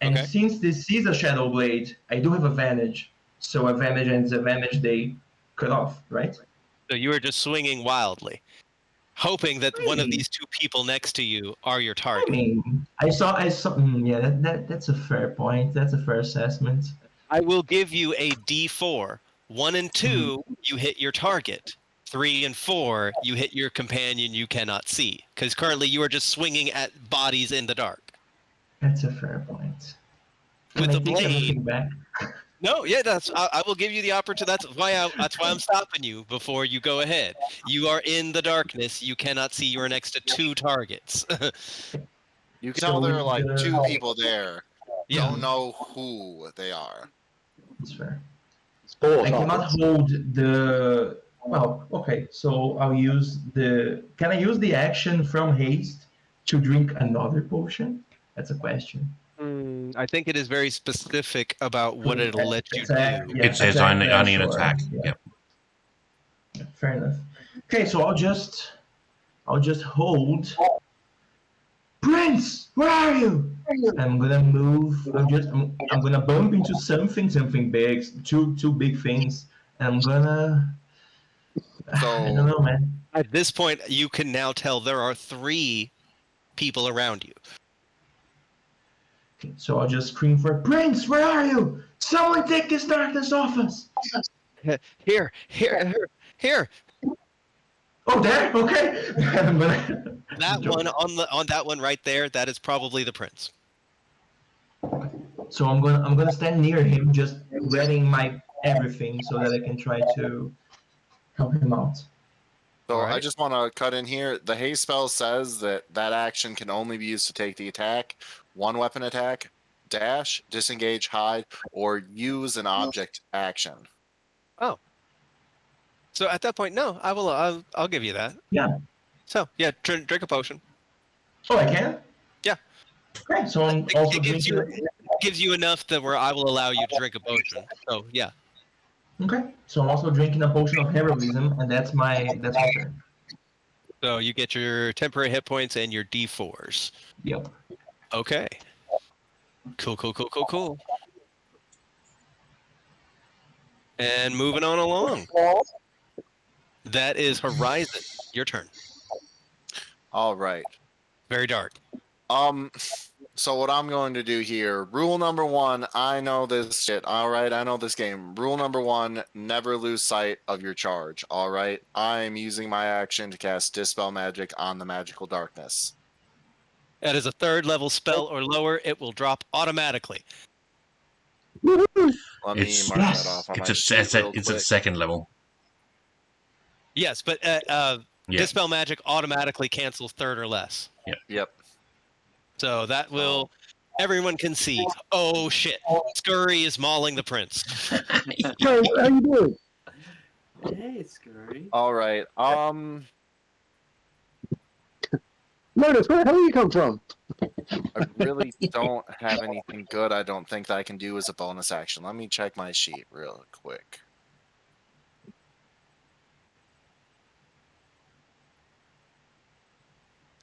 And Okay. since this is a shadow blade, I do have advantage. So advantage and disadvantage they cut off, right? So you are just swinging wildly, hoping that one of Maybe. these two people next to you are your I target. mean, I saw. Yeah, that's a fair point. That's a fair assessment. I will give you a D4. 1 and 2, you hit your target. 3 and 4, you hit your companion you cannot see. Because currently you are just swinging at bodies in the dark. That's a fair point. With Can I the take blade. everything back? No, yeah, I will give you the opportunity. That's why I'm stopping you before you go ahead. You are in the darkness. You cannot see. You are next to 2 targets. You can So tell there are with like the- 2 people there. Yeah. Don't know who they are. That's fair. Four I cannot targets. hold the. Well, okay. So I'll use the. Can I use the action from haste to drink another potion? That's a question. I think it is very specific about what it'll let you Attack, do. yeah, It says attack, only dash, an or- attack. yeah. Yep. Fair enough. Okay, so I'll just hold. Prince, where are you? I'm gonna move. I'm gonna bump into something big, two big things, and I'm gonna. I don't So know, man. At this point, you can now tell there are 3 people around you. Okay, so I'll just scream for Prince, where are you? Someone take this darkness off us. Here. Oh, there. Okay. I'm gonna. That one on that one right there, that is probably the prince. So I'm gonna stand near him, just readying my everything so that I can try to help him out. So Alright. I just want to cut in here. The haste spell says that action can only be used to take the attack, 1 weapon attack, dash, disengage, hide, or use an object action. So at that point, no, I'll give you that. Yeah. So yeah, drink a potion. Oh, I can. Yeah. Okay, so I'm It also gives drinking. gives you enough that where I will allow you to drink a potion. So yeah. Okay, so I'm also drinking a potion of heroism, and that's my turn. So you get your temporary hit points and your D4s. Yep. Okay. Cool. And moving on along. That is Horizon. Your turn. All right. Very dark. So what I'm going to do here, rule number 1, I know this shit. All right, I know this game. Rule number 1, never lose sight of your charge. All right, I'm using my action to cast Dispel Magic on the magical darkness. That is a 3rd level spell or lower. It will drop automatically. Let me It's- mark that off on my sheet real it's quick. at 2nd level. Yes, but Yeah. Dispel Magic automatically cancels 3rd or less. Yep. So that will. Everyone can see. Oh shit! Scurry is mauling the prince. Hey, how you doing? Hey, Scurry. All right. Lotus, where the hell you come from? I really don't have anything good. I don't think that I can do as a bonus action. Let me check my sheet real quick.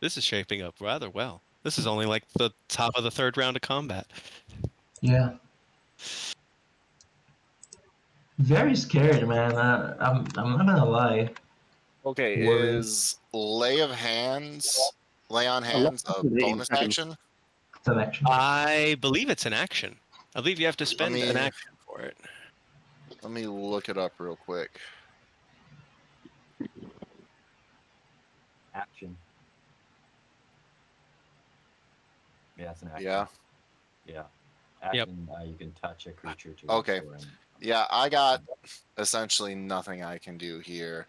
This is shaping up rather well. This is only like the top of the 3rd round of combat. Yeah. Very scared, man. I'm not gonna lie. Okay, Worried. is lay on hands a bonus action? It's an action. I believe it's an action. I believe you have to spend an action for it. Let me look it up real quick. Action. Yeah, it's an action. Yeah. Yeah. Action, you can touch a creature to Okay. restore him. Yeah, I got essentially nothing I can do here.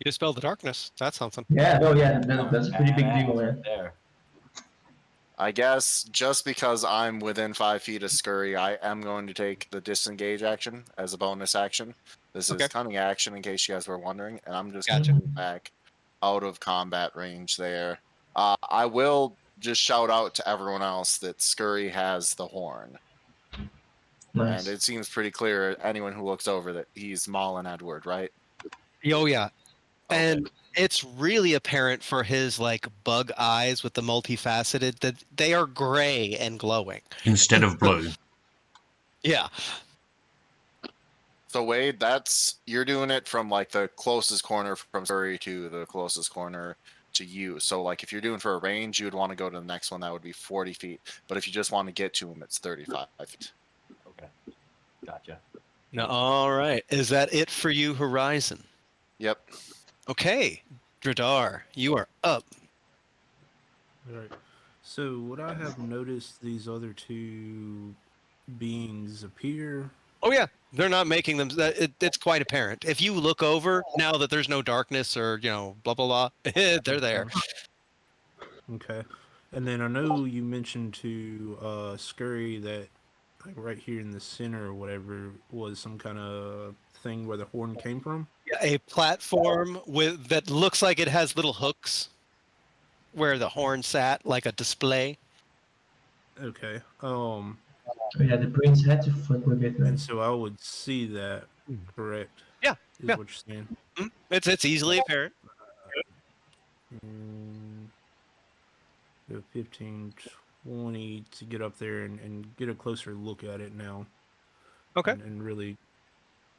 You dispel the darkness. That's something. Yeah, no, yeah, that's a pretty big Badass deal, right man. there. I guess just because I'm within 5 feet of Scurry, I am going to take the disengage action as a bonus action. This Okay. is cunning action, in case you guys were wondering, and I'm just Gotcha. going back out of combat range there. I will just shout out to everyone else that Scurry has the horn, Nice. and it seems pretty clear anyone who looks over that he's Malin Edward, right? Oh yeah. Okay. And it's really apparent for his like bug eyes with the multifaceted that they are gray and glowing. Instead of blue. Yeah. So Wade, you're doing it from like the closest corner from Surrey to the closest corner to you. So like if you're doing for a range, you would want to go to the next one. That would be 40 feet. But if you just want to get to him, it's 35 feet. Okay. Gotcha. No, all right. Is that it for you, Horizon? Yep. Okay. Dradar, you are up. All right. So would I have noticed these other two beings appear? Oh yeah, they're not making them. It's quite apparent if you look over now that there's no darkness or blah blah blah. They're there. Okay. And then I know you mentioned to Scurry that like right here in the center or whatever was some kind of thing where the horn came from. A platform with that looks like it has little hooks where the horn sat, like a display. Okay. Oh, yeah, the prince had to fuck with it, man. And so I would see that, correct? Yeah, Is yeah. what you're saying. It's easily apparent. 15, 20 to get up there and get a closer look at it now. Okay. And really,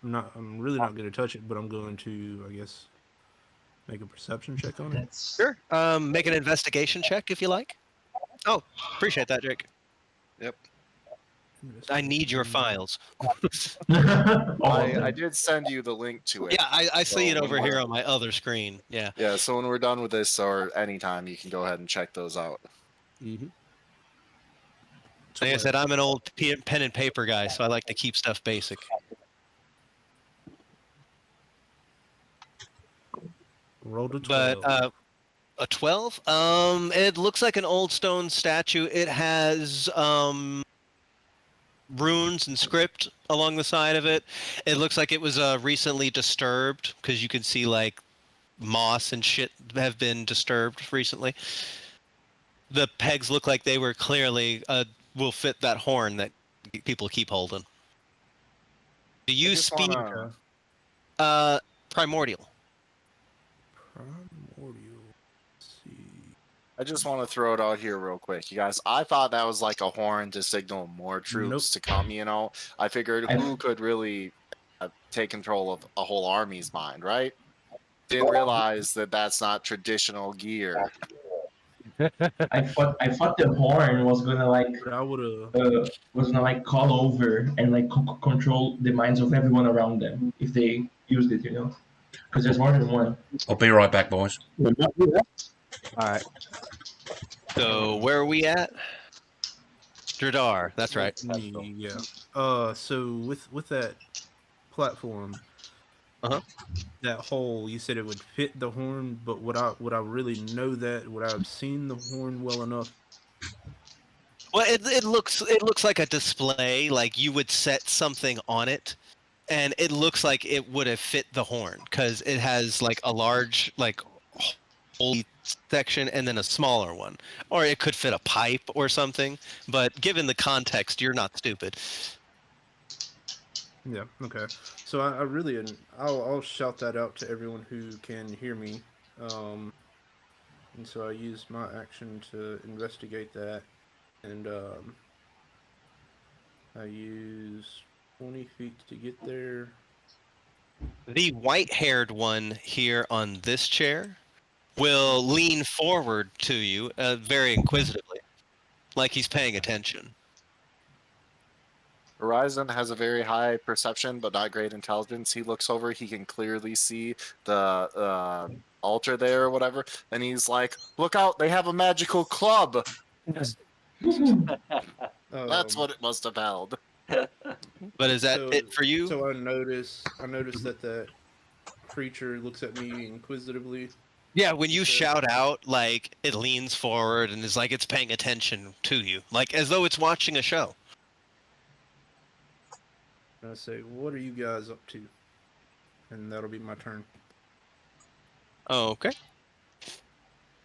I'm really not going to touch it, but I'm going to, I guess, make a perception check on it. Sure. Make an investigation check if you like. Oh, appreciate that, Jake. Yep. I need your files. I did send you the link to it. Yeah, I see it So over when here we're- on my other screen. Yeah. Yeah, so when we're done with this or anytime, you can go ahead and check those out. Mm-hmm. Like I said, I'm an old pen and paper guy, so I like to keep stuff basic. Roll to 12. But a 12? It looks like an old stone statue. It has runes and script along the side of it. It looks like it was recently disturbed because you can see like moss and shit have been disturbed recently. The pegs look like they were clearly will fit that horn that people keep holding. Do you just speak wanna- primordial? Primordial. Let's see. I just want to throw it out here real quick, you guys. I thought that was like a horn to signal more troops to come. I figured who could really take control of a whole army's mind, right? Didn't realize that that's not traditional gear. I thought the horn was gonna like But I would have. was gonna like call over and like control the minds of everyone around them if they used it, because there's more than one. I'll be right back, boys. All right. So where are we at? Dradar. That's right. Yeah. So with that platform, that hole, you said it would fit the horn, but would I really know that? Would I have seen the horn well enough? Well, it looks like a display. Like you would set something on it, and it looks like it would have fit the horn because it has like a large like hole section and then a smaller one, or it could fit a pipe or something. But given the context, you're not stupid. Yeah. Okay. So I really, I'll shout that out to everyone who can hear me. And so I use my action to investigate that, and I use 20 feet to get there. The white-haired one here on this chair will lean forward to you very inquisitively, like he's paying attention. Horizon has a very high perception, but not great intelligence. He looks over, he can clearly see the altar there or whatever, and he's like, "Look out! They have a magical club." That's what it must have held. But is that it for you? So I noticed that creature looks at me inquisitively. Yeah, when you Okay. shout out, like it leans forward and is like it's paying attention to you, like as though it's watching a show. And I say, "What are you guys up to?" And that'll be my turn. Okay.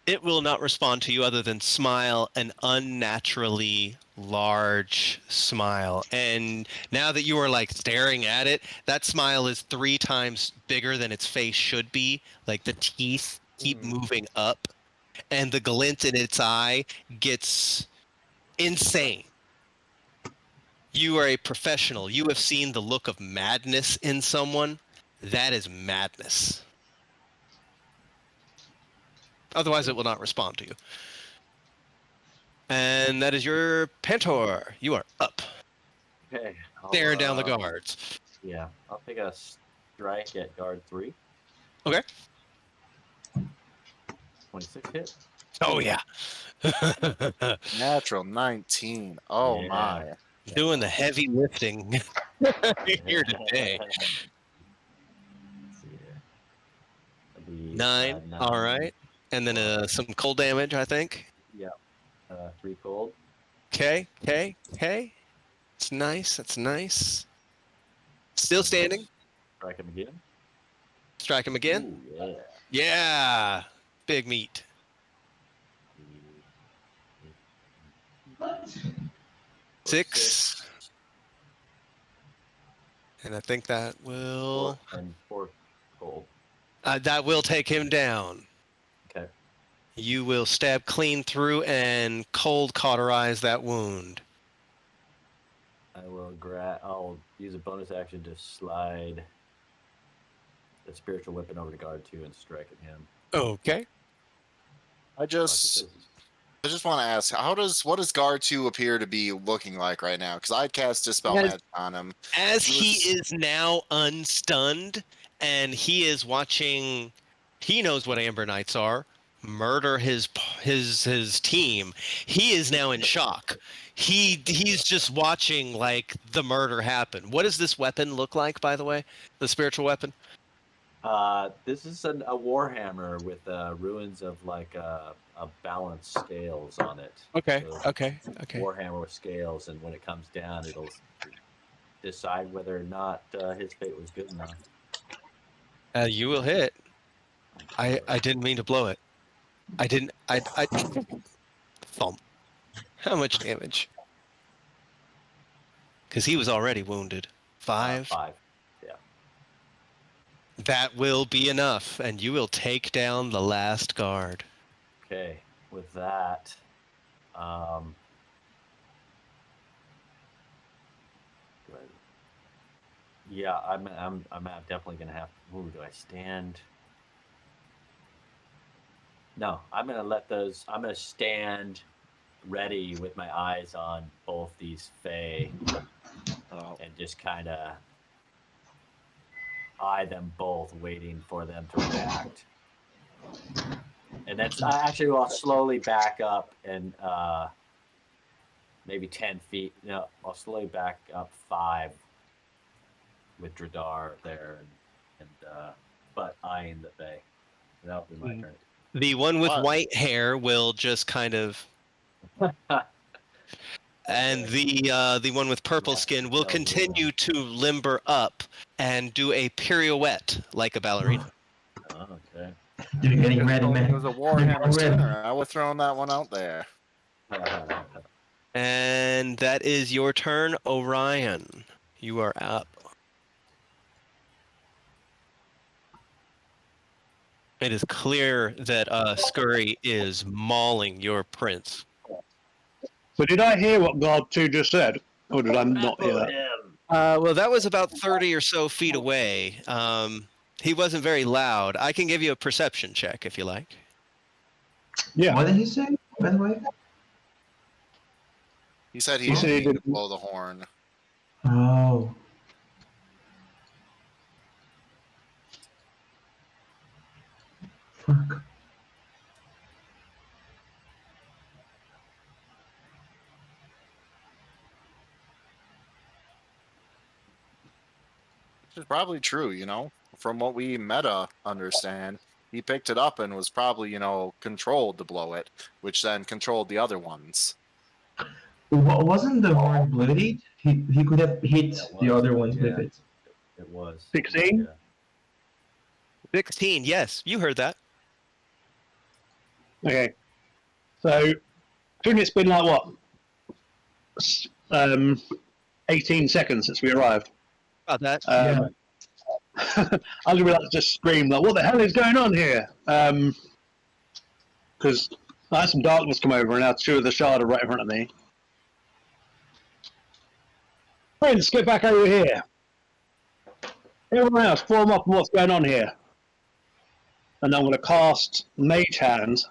It will not respond to you other than smile an unnaturally large smile. And now that you are like staring at it, that smile is 3 times bigger than its face should be. Like the teeth keep moving up, and the glint in its eye gets insane. You are a professional. You have seen the look of madness in someone. That is madness. Otherwise, it will not respond to you. And that is your Pantor. You are up, Okay. staring down the guards. Yeah, I'll take a strike at guard 3. Okay. 26 hit. Oh, yeah. Natural 19. Oh Yeah. my. Doing the heavy lifting here today. Let's see here. That'll be, 9. All right. And then some cold damage, I think. Yeah. 3 cold. Okay. It's nice. That's nice. Still standing. Strike him again. Strike him again. Ooh, yeah. Yeah. Big meat. Six. And I think that will... 4 and 4 cold. that will take him down. Okay. You will stab clean through and cold cauterize that wound. I'll use a bonus action to slide the spiritual weapon over to guard 2 and strike at him. Okay. I just want to ask, what does guard 2 appear to be looking like right now? Because I'd cast Dispel Magic on him. As he is now unstunned, and he is watching, he knows what Amber Knights are, murder his team. He is now in shock. He's just watching like the murder happen. What does this weapon look like, by the way? The spiritual weapon? This is a warhammer with ruins of like a balanced scales on it. Okay. So Okay. Warhammer with scales, and when it comes down, it'll decide whether or not his fate was good enough. You will hit. I didn't mean to blow it. I didn't. I thump. How much damage? Because he was already wounded. 5. 5. Yeah. That will be enough, and you will take down the last guard. Okay. With that, yeah, I'm definitely gonna have. Ooh, do I stand? No, I'm gonna stand ready with my eyes on both these Fae, and just kind of eye them both, waiting for them to react. And then actually, I'll slowly back up and maybe 10 feet. No, I'll slowly back up 5 with Dradar there, and but eyeing the Fae. That'll be my turn. The one with white hair will just kind of, and the one with purple skin will continue to limber up and do a pirouette like a ballerina. Oh, okay. You're getting ready, It man. was a Warhammer Center. I would throw that one out there. And that is your turn, Orion. You are up. It is clear that Scurry is mauling your prince. So did I hear what guard 2 just said? Or did I not hear that? Well, that was about 30 or so feet away. He wasn't very loud. I can give you a perception check if you like. Yeah. What did he say, by the way? He said He said he to didn't- blow the horn. Oh. Fuck. Which is probably true, you know? from what we meta understand, he picked it up and was probably, controlled to blow it, which then controlled the other ones. Wasn't the horn bloodied? He could have hit Yeah, it the was. other ones with Yeah. it. It was 16? Yeah. 16, yes, you heard that. Okay. So, shouldn't it's been like what? 18 seconds since we arrived. About that. Yeah. I was about to just scream like, "What the hell is going on here?" Because I had some darkness come over, and now two of the shard are right in front of me. Prince, get back over here. Everyone else, form up on what's going on here. And I'm going to cast Mage Hand,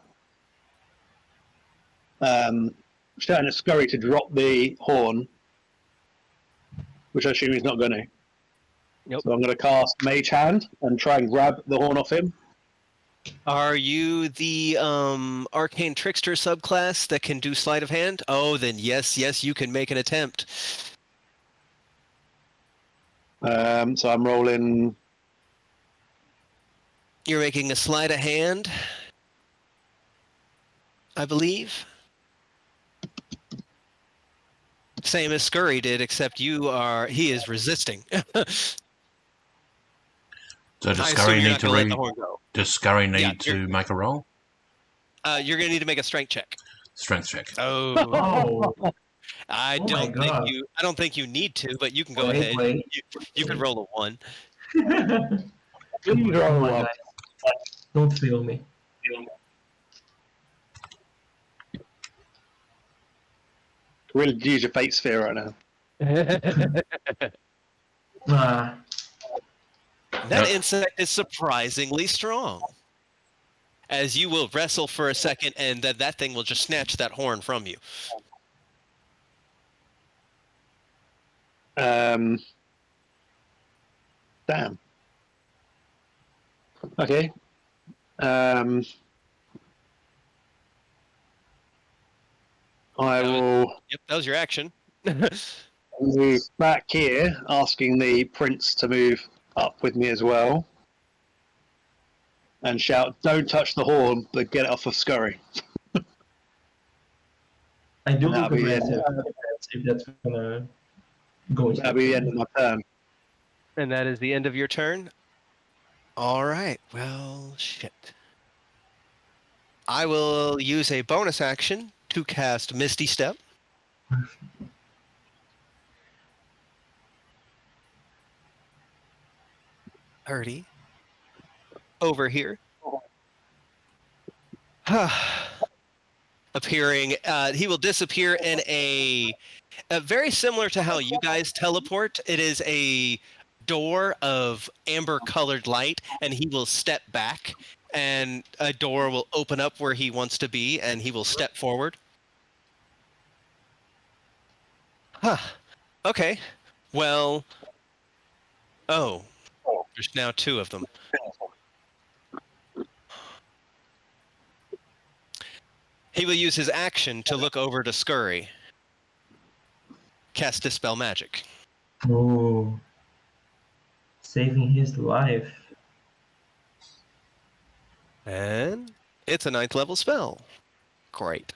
shouting at Scurry to drop the horn, which I assume he's not going to. Nope. So I'm going to cast Mage Hand and try and grab the horn off him. Are you the arcane trickster subclass that can do sleight of hand? Oh, then yes, you can make an attempt. So I'm rolling. You're making a sleight of hand, I believe. Same as Scurry did, except he is resisting. So does I Scurry assume you're need not to gonna let the horn go. Does Scurry need Yeah, to make a roll? You're gonna need to make a strength check. Strength check. Oh, Oh, I Oh my don't think God. I don't think you need to, but you can go Wait, ahead. wait. You could roll a 1. Please roll Oh my up. God. Don't feel me. Really use your fate sphere right now. Ah, That insect is surprisingly strong. As you will wrestle for a second, and that thing will just snatch that horn from you. Damn. Okay. I will Yep, that was your action. move back here, asking the prince to move up with me as well. And shout, "Don't touch the horn, but get it off of Scurry." I do That'll look be it. aggressive if that's gonna go into That'll be the end of my turn. And that is the end of your turn? All right, well, shit. I will use a bonus action to cast Misty Step. Alrighty. Over here. Appearing, he will disappear in a very similar to how you guys teleport. It is a door of amber-colored light, and he will step back, and a door will open up where he wants to be, and he will step forward. Okay. Well. Oh. There's now 2 of them. He will use his action to look over to Scurry. Cast Dispel Magic. Oh, saving his life. And it's a 9th level spell. Great.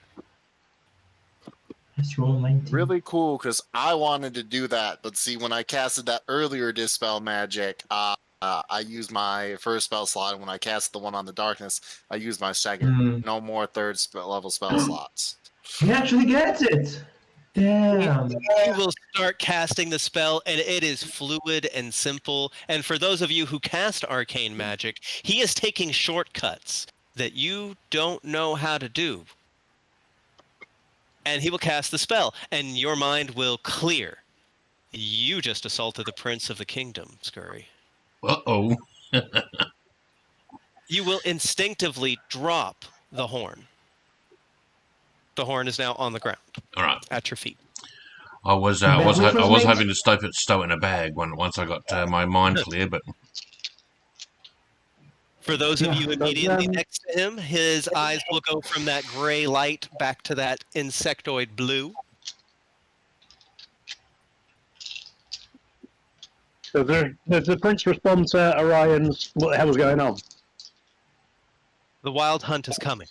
Let's roll 19. Really cool, because I wanted to do that, but see, when I casted that earlier Dispel Magic, I used my first spell slot, and when I cast the one on the Darkness, I used my second. No more third level spell slots. He actually gets it. Damn. He will start casting the spell, and it is fluid and simple. And for those of you who cast Arcane Magic, he is taking shortcuts that you don't know how to do. And he will cast the spell, and your mind will clear. You just assaulted the Prince of the Kingdom, Scurry. Uh-oh. You will instinctively drop the horn. The horn is now on the ground. All right. At your feet. I was hoping to stow it in a bag once I got my mind clear, but For those of you immediately next to him, his eyes will go from that gray light back to that insectoid blue. So does the prince respond to Orion's what the hell was going on? The wild hunt is coming.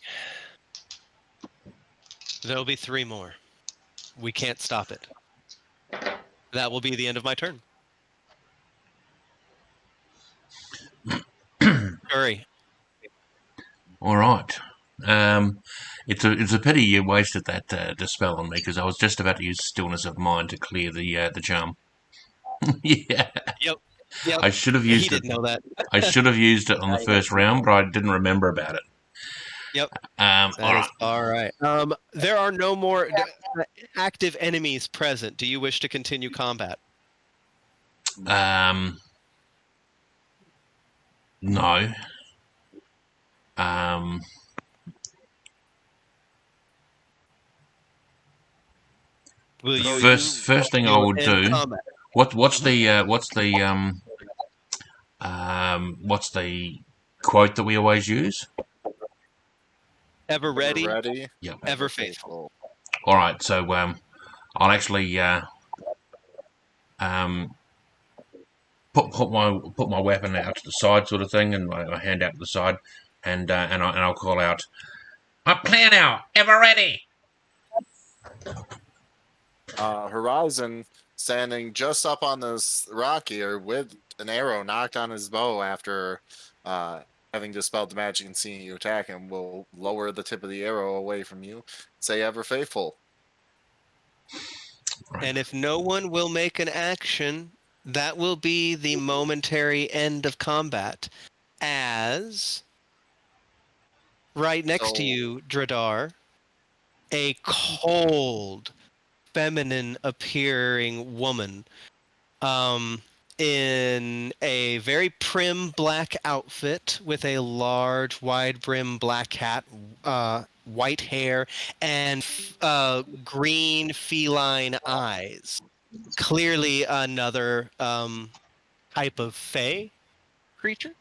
There'll be 3 more. We can't stop it. That will be the end of my turn. Hurry. All right. It's a pity you wasted that dispel on me because I was just about to use stillness of mind to clear the charm. Yeah. Yep. I should have He used it. didn't know that. I should have used it on the first round, but I didn't remember about it. Yep. All That is right. all right. There are no more active enemies present. Do you wish to continue combat? No. Will you First thing I would end do. combat? What's the quote that we always use? Ever ready, Ready? Yep. ever faithful. All right. So I'll actually put my weapon out to the side, sort of thing, and my hand out to the side, and I'll call out, "I'm clear now. Ever ready." Horizon standing just up on this rock here with an arrow knocked on his bow after having dispelled the magic and seeing you attack him will lower the tip of the arrow away from you. Say ever faithful. And if no one will make an action, that will be the momentary end of combat. As right next to you, Dradar, a cold, feminine appearing woman in a very prim black outfit with a large wide brim black hat, white hair, and green feline eyes. Clearly another type of fae creature.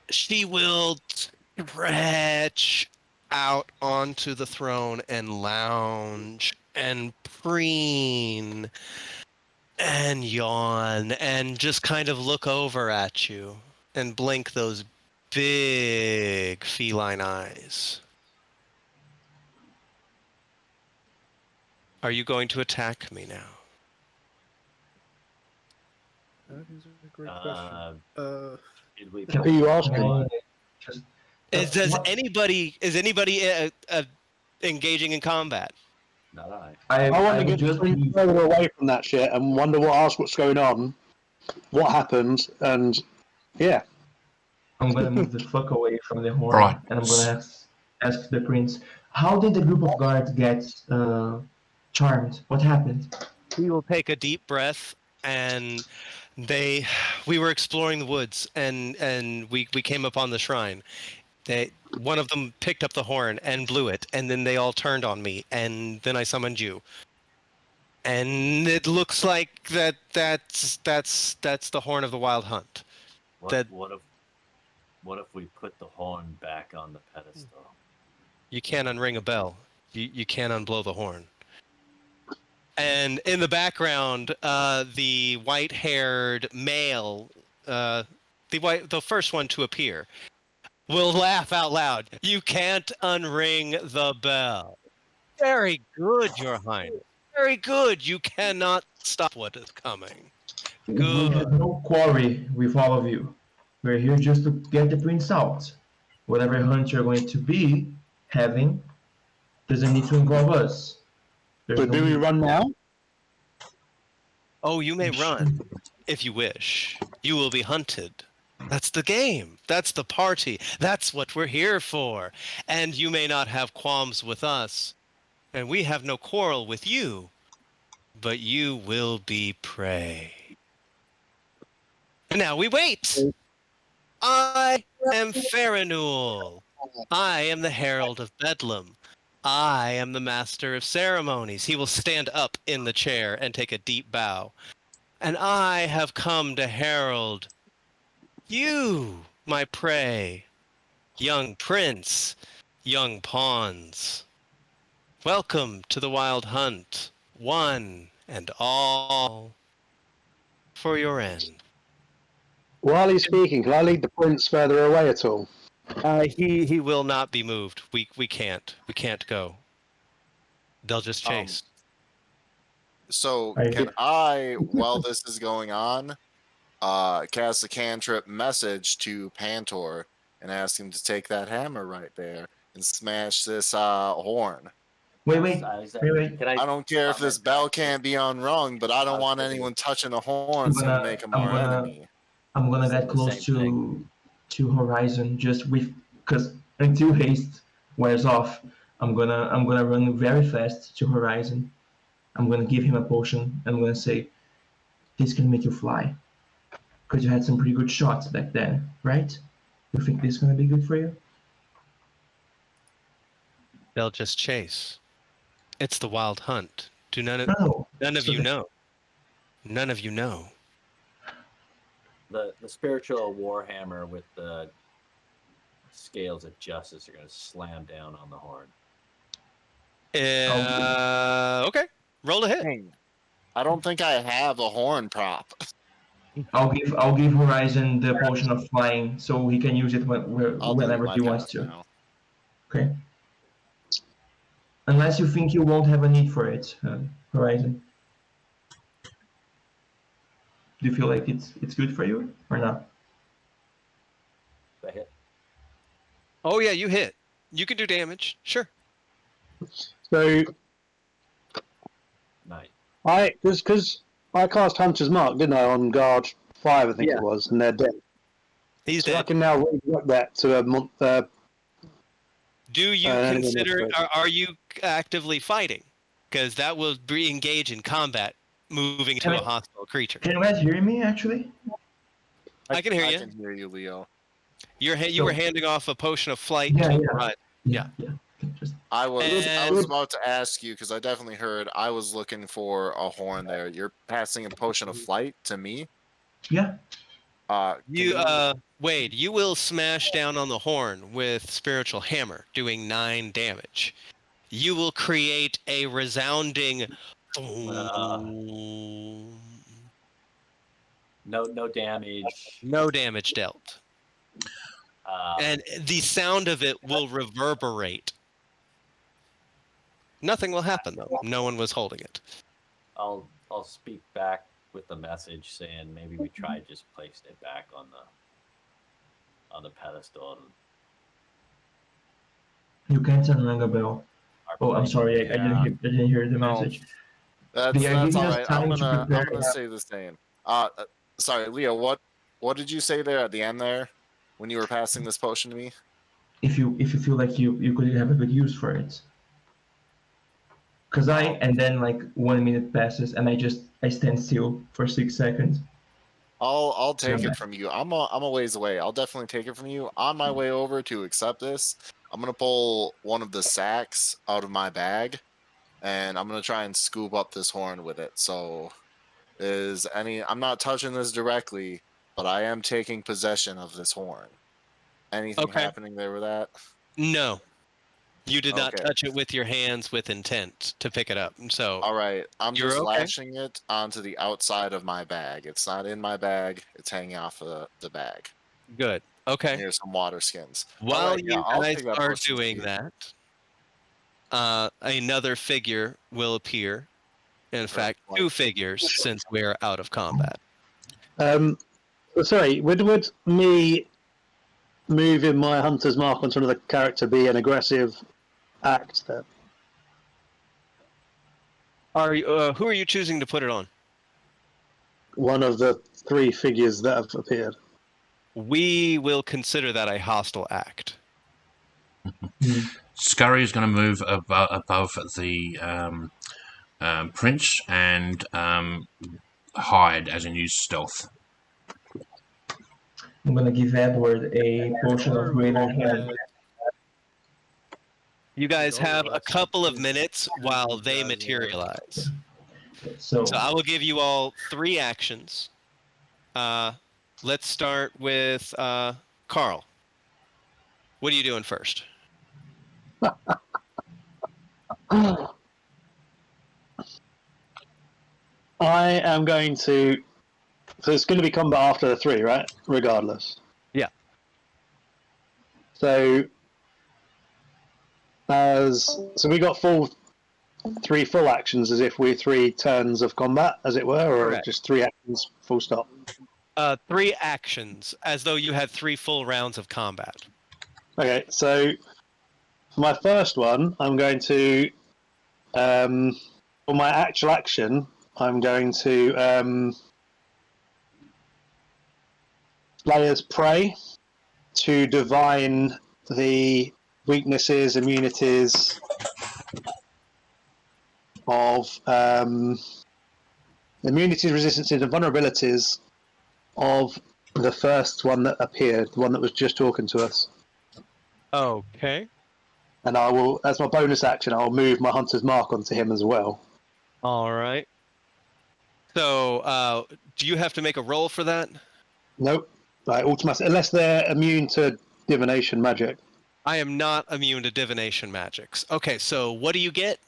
She will stretch out onto the throne and lounge and preen and yawn and just kind of look over at you and blink those big feline eyes. Are you going to attack me now? That is a great question. Did we Who are you asking? Is anybody engaging in combat? Not I. I want to would get just further away from that shit and ask what's going on, what happened, and yeah. I'm gonna move the fuck away from the horn, Right. and I'm gonna ask the prince, how did the group of guards get charmed? What happened? We will take a deep breath, and we were exploring the woods, and we came upon the shrine. One of them picked up the horn and blew it, and then they all turned on me, and then I summoned you. And it looks like that's the horn of the wild hunt. What if we put the horn back on the pedestal? You can't unring a bell. You can't unblow the horn. And in the background, the white-haired male, the first one to appear, will laugh out loud. You can't unring the bell. Very good, Your Highness. Very good. You cannot stop what is coming. We Good. have no quarry with all of you. We're here just to get the prince out. Whatever hunt you're going to be having doesn't need to involve us. But do we run now? Oh, you may run if you wish. You will be hunted. That's the game. That's the party. That's what we're here for. And you may not have qualms with us, and we have no quarrel with you, but you will be prey. And now we wait. I am Faranul. I am the Herald of Bedlam. I am the Master of Ceremonies. He will stand up in the chair and take a deep bow. And I have come to herald you, my prey, young prince, young pawns. Welcome to the wild hunt, one and all. for your end. While he's speaking, can I lead the prince further away at all? He will not be moved. We can't go. They'll just chase. So Are you- can I, while this is going on, cast a cantrip message to Pantor and ask him to take that hammer right there and smash this horn? Wait. Can I don't care if this bell can't be unrung, but I don't want anyone touching the horn. It's gonna make him our enemy. I'm gonna Said get the close same to Horizon just because until haste wears off, I'm gonna run very fast to Horizon. I'm gonna give him a potion. I'm gonna say, this can make you fly. Because you had some pretty good shots back then, right? You think this is gonna be good for you? They'll just chase. It's the wild hunt. None of No. you know. None of you know. The spiritual warhammer with the scales of justice are going to slam down on the horn. Okay. Roll a hit. Dang. I don't think I have a horn prop. I'll give Horizon the potion of flying so he can use it I'll whenever delete he my wants pass to. now. Okay. Unless you think you won't have a need for it, Horizon. Do you feel like it's good for you or not? The hit. Oh yeah, you hit. You can do damage. Sure. So Nice. because I cast Hunter's Mark, didn't I, on guard 5, I think Yeah. it was, and they're dead. He's So I dead. can now redirect that to a month. Do you anyone consider? else, Are you actively fighting? Because that will re-engage in combat, moving to a hostile creature. Can you guys hear me actually? I can hear I you. can hear you, Leo. You were handing off a potion of flight Yeah, to yeah. Horizon. Yeah. Just I was And- about to ask you because I definitely heard I was looking for a horn there. You're passing a potion of flight to me. yeah. Wade, you will smash down on the horn with spiritual hammer, doing 9 damage. You will create a resounding No damage. no damage dealt. Uh, And the sound of it will reverberate. Nothing will happen though. No one was holding it. I'll speak back with the message saying maybe we try just placing it back on the pedestal. You can't unring a bell. Oh, I'm sorry. I didn't hear the No. message. That's They are that's giving all us right. time I'm to gonna prepare. say the same. Sorry, Leo. What did you say there at the end there when you were passing this potion to me? If you feel like you could have a good use for it. And then like 1 minute passes and I stand still for 6 seconds. I'll take Yeah. it from you. I'm a ways away. I'll definitely take it from you. On my way over to accept this, I'm gonna pull one of the sacks out of my bag, and I'm gonna try and scoop up this horn with it. So, I'm not touching this directly, but I am taking possession of this horn. Anything Okay. happening there with that? No. You did not Okay. touch it with your hands with intent to pick it up. So All right, I'm You're just okay. lashing it onto the outside of my bag. It's not in my bag. It's hanging off of the bag. good. Okay. Here's some water skins. While Alright, yeah, you I'll guys take that are potion doing too. that, another figure will appear. In fact, 2 figures since we're out of combat. Sorry, would me moving my Hunter's Mark onto another character be an aggressive act then? Are you, who are you choosing to put it on? One of the 3 figures that have appeared. We will consider that a hostile act. Scurry is going to move above the prince and hide as in use stealth. I'm gonna give Edward a potion of greater hand. You guys have a couple of minutes while they materialize. So So I will give you all 3 actions. Let's start with Carl. What are you doing first? I am going to So it's going to be combat after the 3, right? Regardless. Yeah. So we got 3 full actions as if we're 3 turns of combat, as it were, or Correct. just 3 actions full stop. 3 actions, as though you had 3 full rounds of combat. Okay, so for my first one, I'm going to for my actual action, I'm going to Slayer's Prey to divine the weaknesses, immunities of immunities, resistances, and vulnerabilities of the first one that appeared, the one that was just talking to us. Okay. And I will, as my bonus action, I'll move my Hunter's Mark onto him as well. All right. So, do you have to make a roll for that? Nope. Like automatic, unless they're immune to divination magic. I am not immune to divination magics. Okay, so what do you get?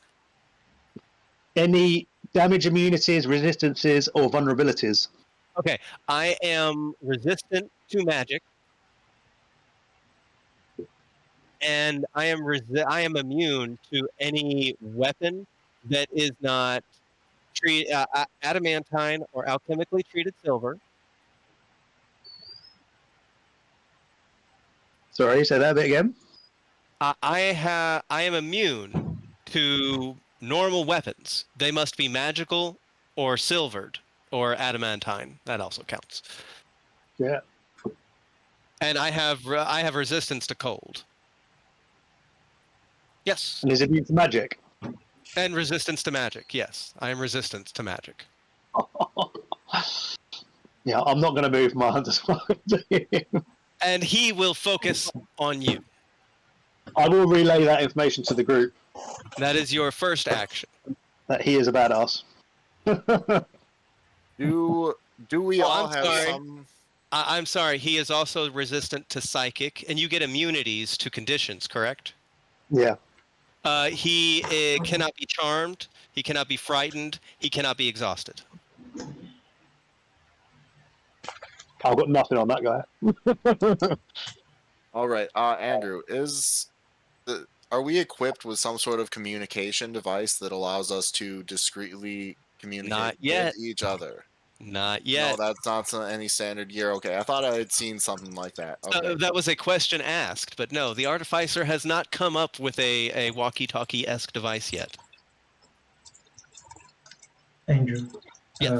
Any damage, immunities, resistances, or vulnerabilities. Okay, I am resistant to magic, and I am immune to any weapon that is not adamantine or alchemically treated silver. Sorry, say that a bit again. I am immune to normal weapons. They must be magical or silvered or adamantine. That also counts. Yeah. And I have resistance to cold. Yes. And is it immune to magic? And resistance to magic. Yes, I am resistant to magic. Yeah, I'm not going to move my Hunter's Mark onto him. And he will focus on you. I will relay that information to the group That is your first action. that he is a badass. Do we Oh, all I'm have sorry. some? I'm sorry. He is also resistant to psychic, and you get immunities to conditions. Correct? Yeah. He cannot be charmed. He cannot be frightened. He cannot be exhausted. I've got nothing on that guy. All right, Andrew, are we equipped with some sort of communication device that allows us to discreetly communicate Not yet. with each other? Not yet. No, that's not any standard gear. Okay, I thought I had seen something like that. Okay. That was a question asked, but no, the artificer has not come up with a walkie-talkie-esque device yet. Andrew, Yes.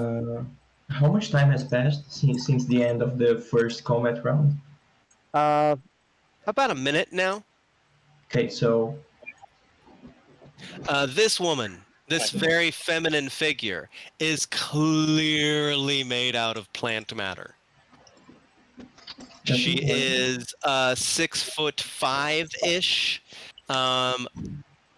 how much time has passed since the end of the first combat round? About a minute now. Okay, so This woman, this very feminine figure, is clearly made out of plant matter. She is 6'5"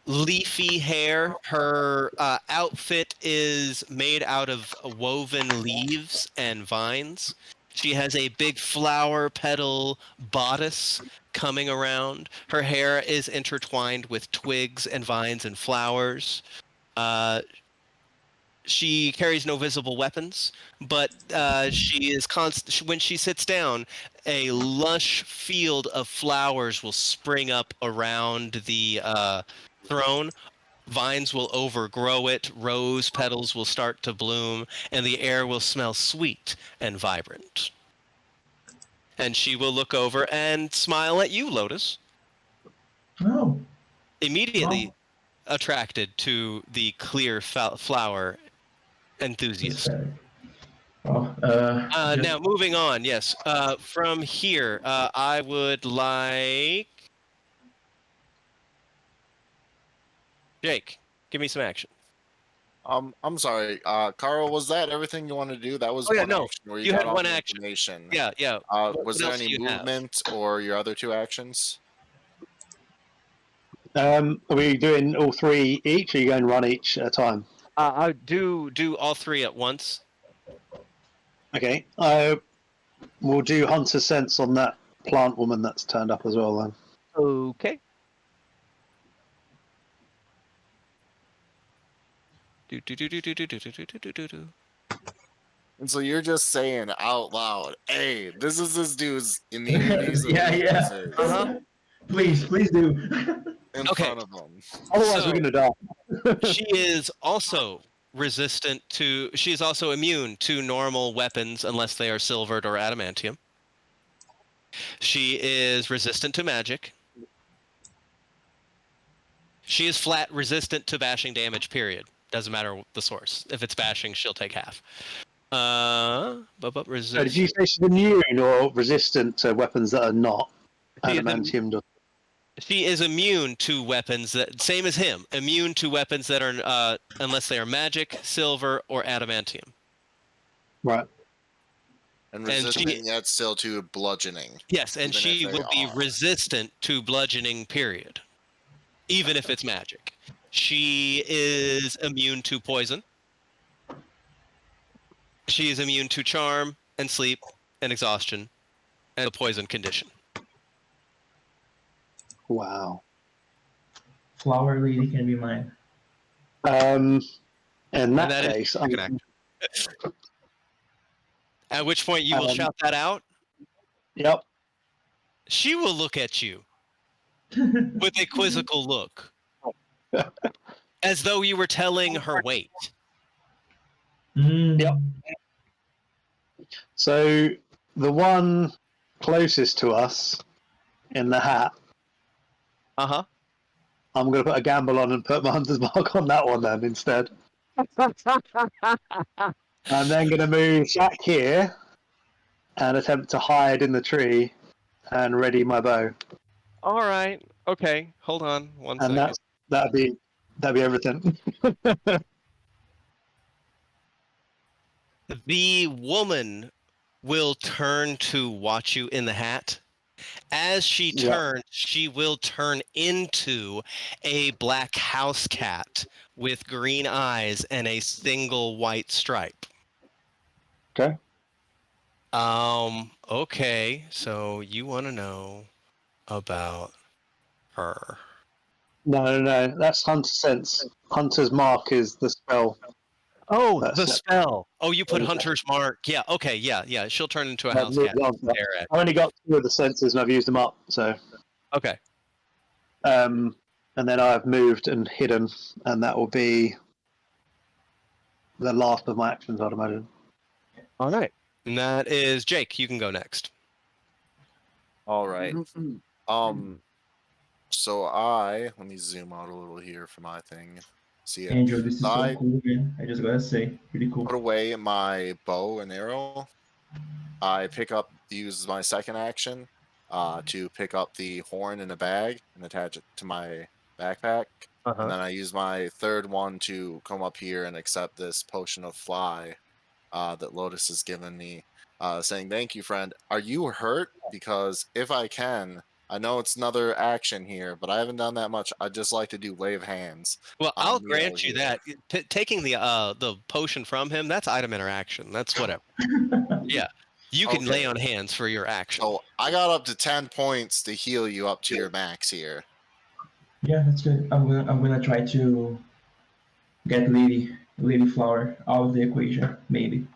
leafy hair. Her outfit is made out of woven leaves and vines. She has a big flower petal bodice coming around. Her hair is intertwined with twigs and vines and flowers. She carries no visible weapons, but she is when she sits down, a lush field of flowers will spring up around the throne. Vines will overgrow it, rose petals will start to bloom, and the air will smell sweet and vibrant. And she will look over and smile at you, Lotus. oh, Immediately wow, attracted to the clear flower that's enthusiast. fair. Oh, Now, moving on, yes. From here, I would like... Jake, give me some action. I'm sorry, Carl. Was that everything you wanted to do? That was Oh, yeah, one no. action where You got had all one the action. information. Yeah, yeah. Was there else do any you have? movement or your other 2 actions? Are we doing all 3 each, or are you going to run each at a time? I do all 3 at once. Okay. We'll do Hunter Sense on that plant woman that's turned up as well then. Okay. Do. And so you're just saying out loud, "Hey, this is this dude's immunities and Yeah, yeah. weaknesses," Uh-huh. Please do. in Okay. front of him. Otherwise, So- we're going to die. She is also resistant to. She is also immune to normal weapons unless they are silvered or adamantium. She is resistant to magic. She is flat resistant to bashing damage. Period. Doesn't matter the source. If it's bashing, she'll take half. But So did resist. you say she's immune or resistant to weapons that are not She is adamantium? She is immune to weapons that, same as him, immune to weapons that are unless they are magic, silver, or adamantium. Right. And And resistant she- yet still to bludgeoning. Yes, and Even she if they will be are. resistant to bludgeoning. Period. Even if it's magic. She is immune to poison. She is immune to charm and sleep and exhaustion and the poison condition. Wow. Flower lady can be mine. In that that is case, your second action. At which point you will shout that out. Yep. She will look at you with a quizzical look, as though you were telling her weight. Mm. Yep. So the one closest to us in the hat, Uh-huh. I'm going to put a gamble on and put my hunter's mark on that one then instead. I'm then going to move back here and attempt to hide in the tree and ready my bow. All right. Okay. Hold on one And second. that'd be everything. The woman will turn to watch you in the hat. As she Yeah. turns, she will turn into a black house cat with green eyes and a single white stripe. Okay. Okay, so you want to know about her. No. That's Hunter Sense. Hunter's Mark is the spell. Oh, That's the it. spell. Oh, you put Okay. Hunter's Mark. Yeah, okay, yeah. She'll turn into a I've house moved cat. on to that. Stare at. I've only got 2 of the senses and I've used them up. So, Okay. and then I've moved and hidden, and that will be the last of my actions, I'd imagine. All right. And that is Jake. You can go next. All right. So let me zoom out a little here for my thing. See it. Andrew, this is so I cool, man. I just gotta say, pretty cool. put away my bow and arrow. I use my second action to pick up the horn in a bag and attach it to my backpack. And then I use my third one to come up here and accept this potion of fly that Lotus has given me, saying, "Thank you, friend. Are you hurt? Because if I can, I know it's another action here, but I haven't done that much. I'd just like to do lay of hands." Well, on I'll Leo grant you here. that. Taking the potion from him, that's item interaction. That's whatever. Yeah. You can lay Okay. on hands for your action. So I got up to 10 points to heal you up to your max here. Yeah, that's good. I'm gonna try to get Lady Flower out of the equation, maybe.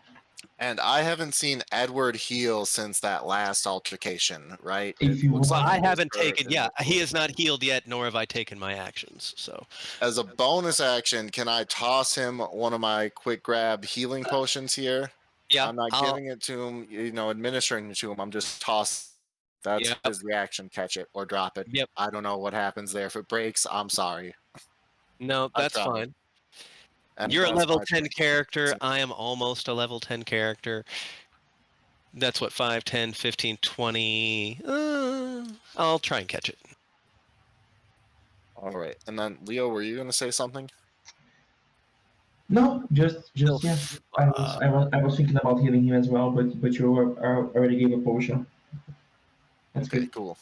And I haven't seen Edward heal since that last altercation, right? If you looks Well, want- like I he was haven't hurt taken. in Yeah, the he has not healed yet, nor have I taken my actions. So, As a bonus action, can I toss him one of my quick grab healing potions here? yeah, I'm not giving it to him, administering it to him. I'm just tossing. That's Yep. his reaction. Catch it or drop it. Yep. I don't know what happens there. If it breaks, I'm sorry. No, that's tried. fine. And You're a that's level my 10 turn. character. I am almost a level 10 character. That's what, 5, 10, 15, 20. I'll try and catch it. All right. And then, Leo, were you going to say something? No, just yeah. I was thinking about healing him as well, but you already gave a potion. That's Okay, good. cool.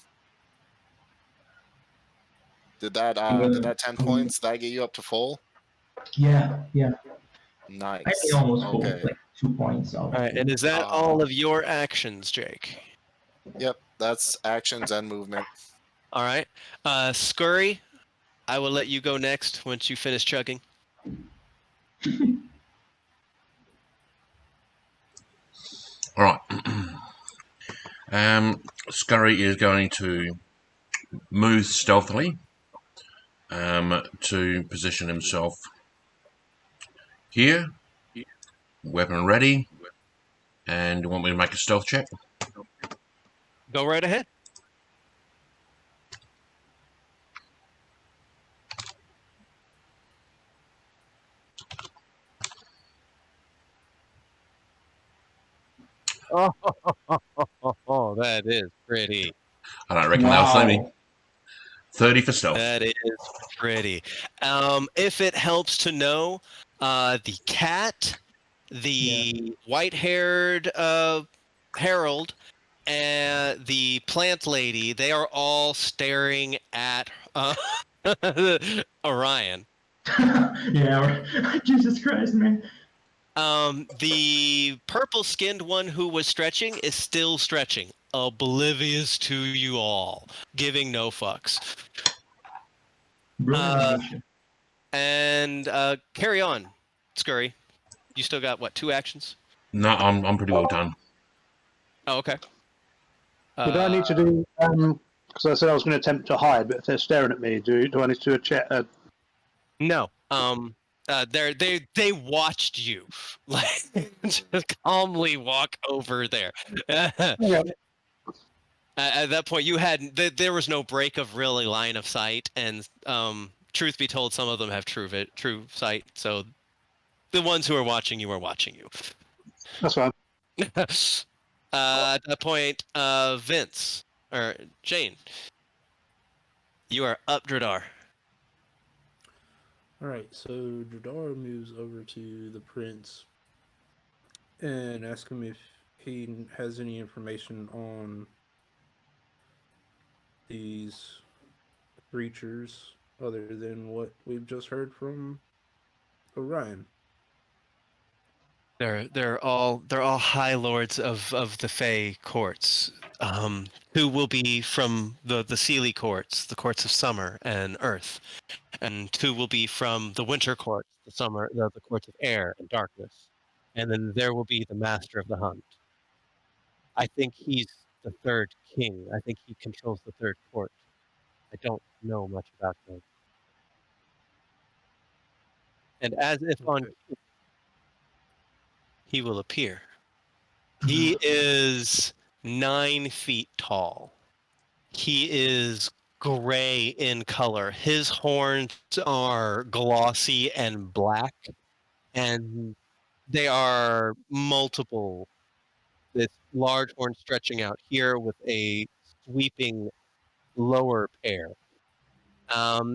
Did that 10 points, that get you up to full? Yeah. Nice. I think almost full, Okay. like 2 points. All right, and is that all of your actions, Jake? Yep, that's actions and movement. All right. Scurry, I will let you go next once you finish chugging. All right. Scurry is going to move stealthily to position himself here. Weapon ready. And you want me to make a stealth check? Go right ahead. Oh, that is pretty. I don't reckon they'll see me. Wow. 30 for stealth. That is pretty. If it helps to know, the cat, the white-haired Harold, and the plant lady, they are all staring at Orion. Yeah. Jesus Christ, man. The purple-skinned one who was stretching is still stretching, oblivious to you all, giving no fucks. Brilliant mission. And carry on, Scurry. You still got what, 2 actions? No, I'm pretty well done. Oh, okay. Did I need to do? Because I said I was going to attempt to hide, but if they're staring at me, do I need to do a check? No. They watched you, like, just calmly walk over there. At that point, you had there was no break of really line of sight, and truth be told, some of them have true sight. So the ones who are watching you are watching you. That's fine. At that point, Vince or Jane, you are up, Dradar. All right, so Dradar moves over to the prince and asks him if he has any information on these creatures other than what we've just heard from Orion. They're all high lords of the Fey courts, who will be from the Seelie courts, the courts of summer and earth, and 2 will be from the winter courts, the courts of air and darkness, and then there will be the master of the hunt. I think he's the 3rd king. I think he controls the 3rd court. I don't know much about him. And as if on cue, he will appear. He is 9 feet tall. He is gray in color. His horns are glossy and black, and they are multiple. This large horn stretching out here with a sweeping lower pair.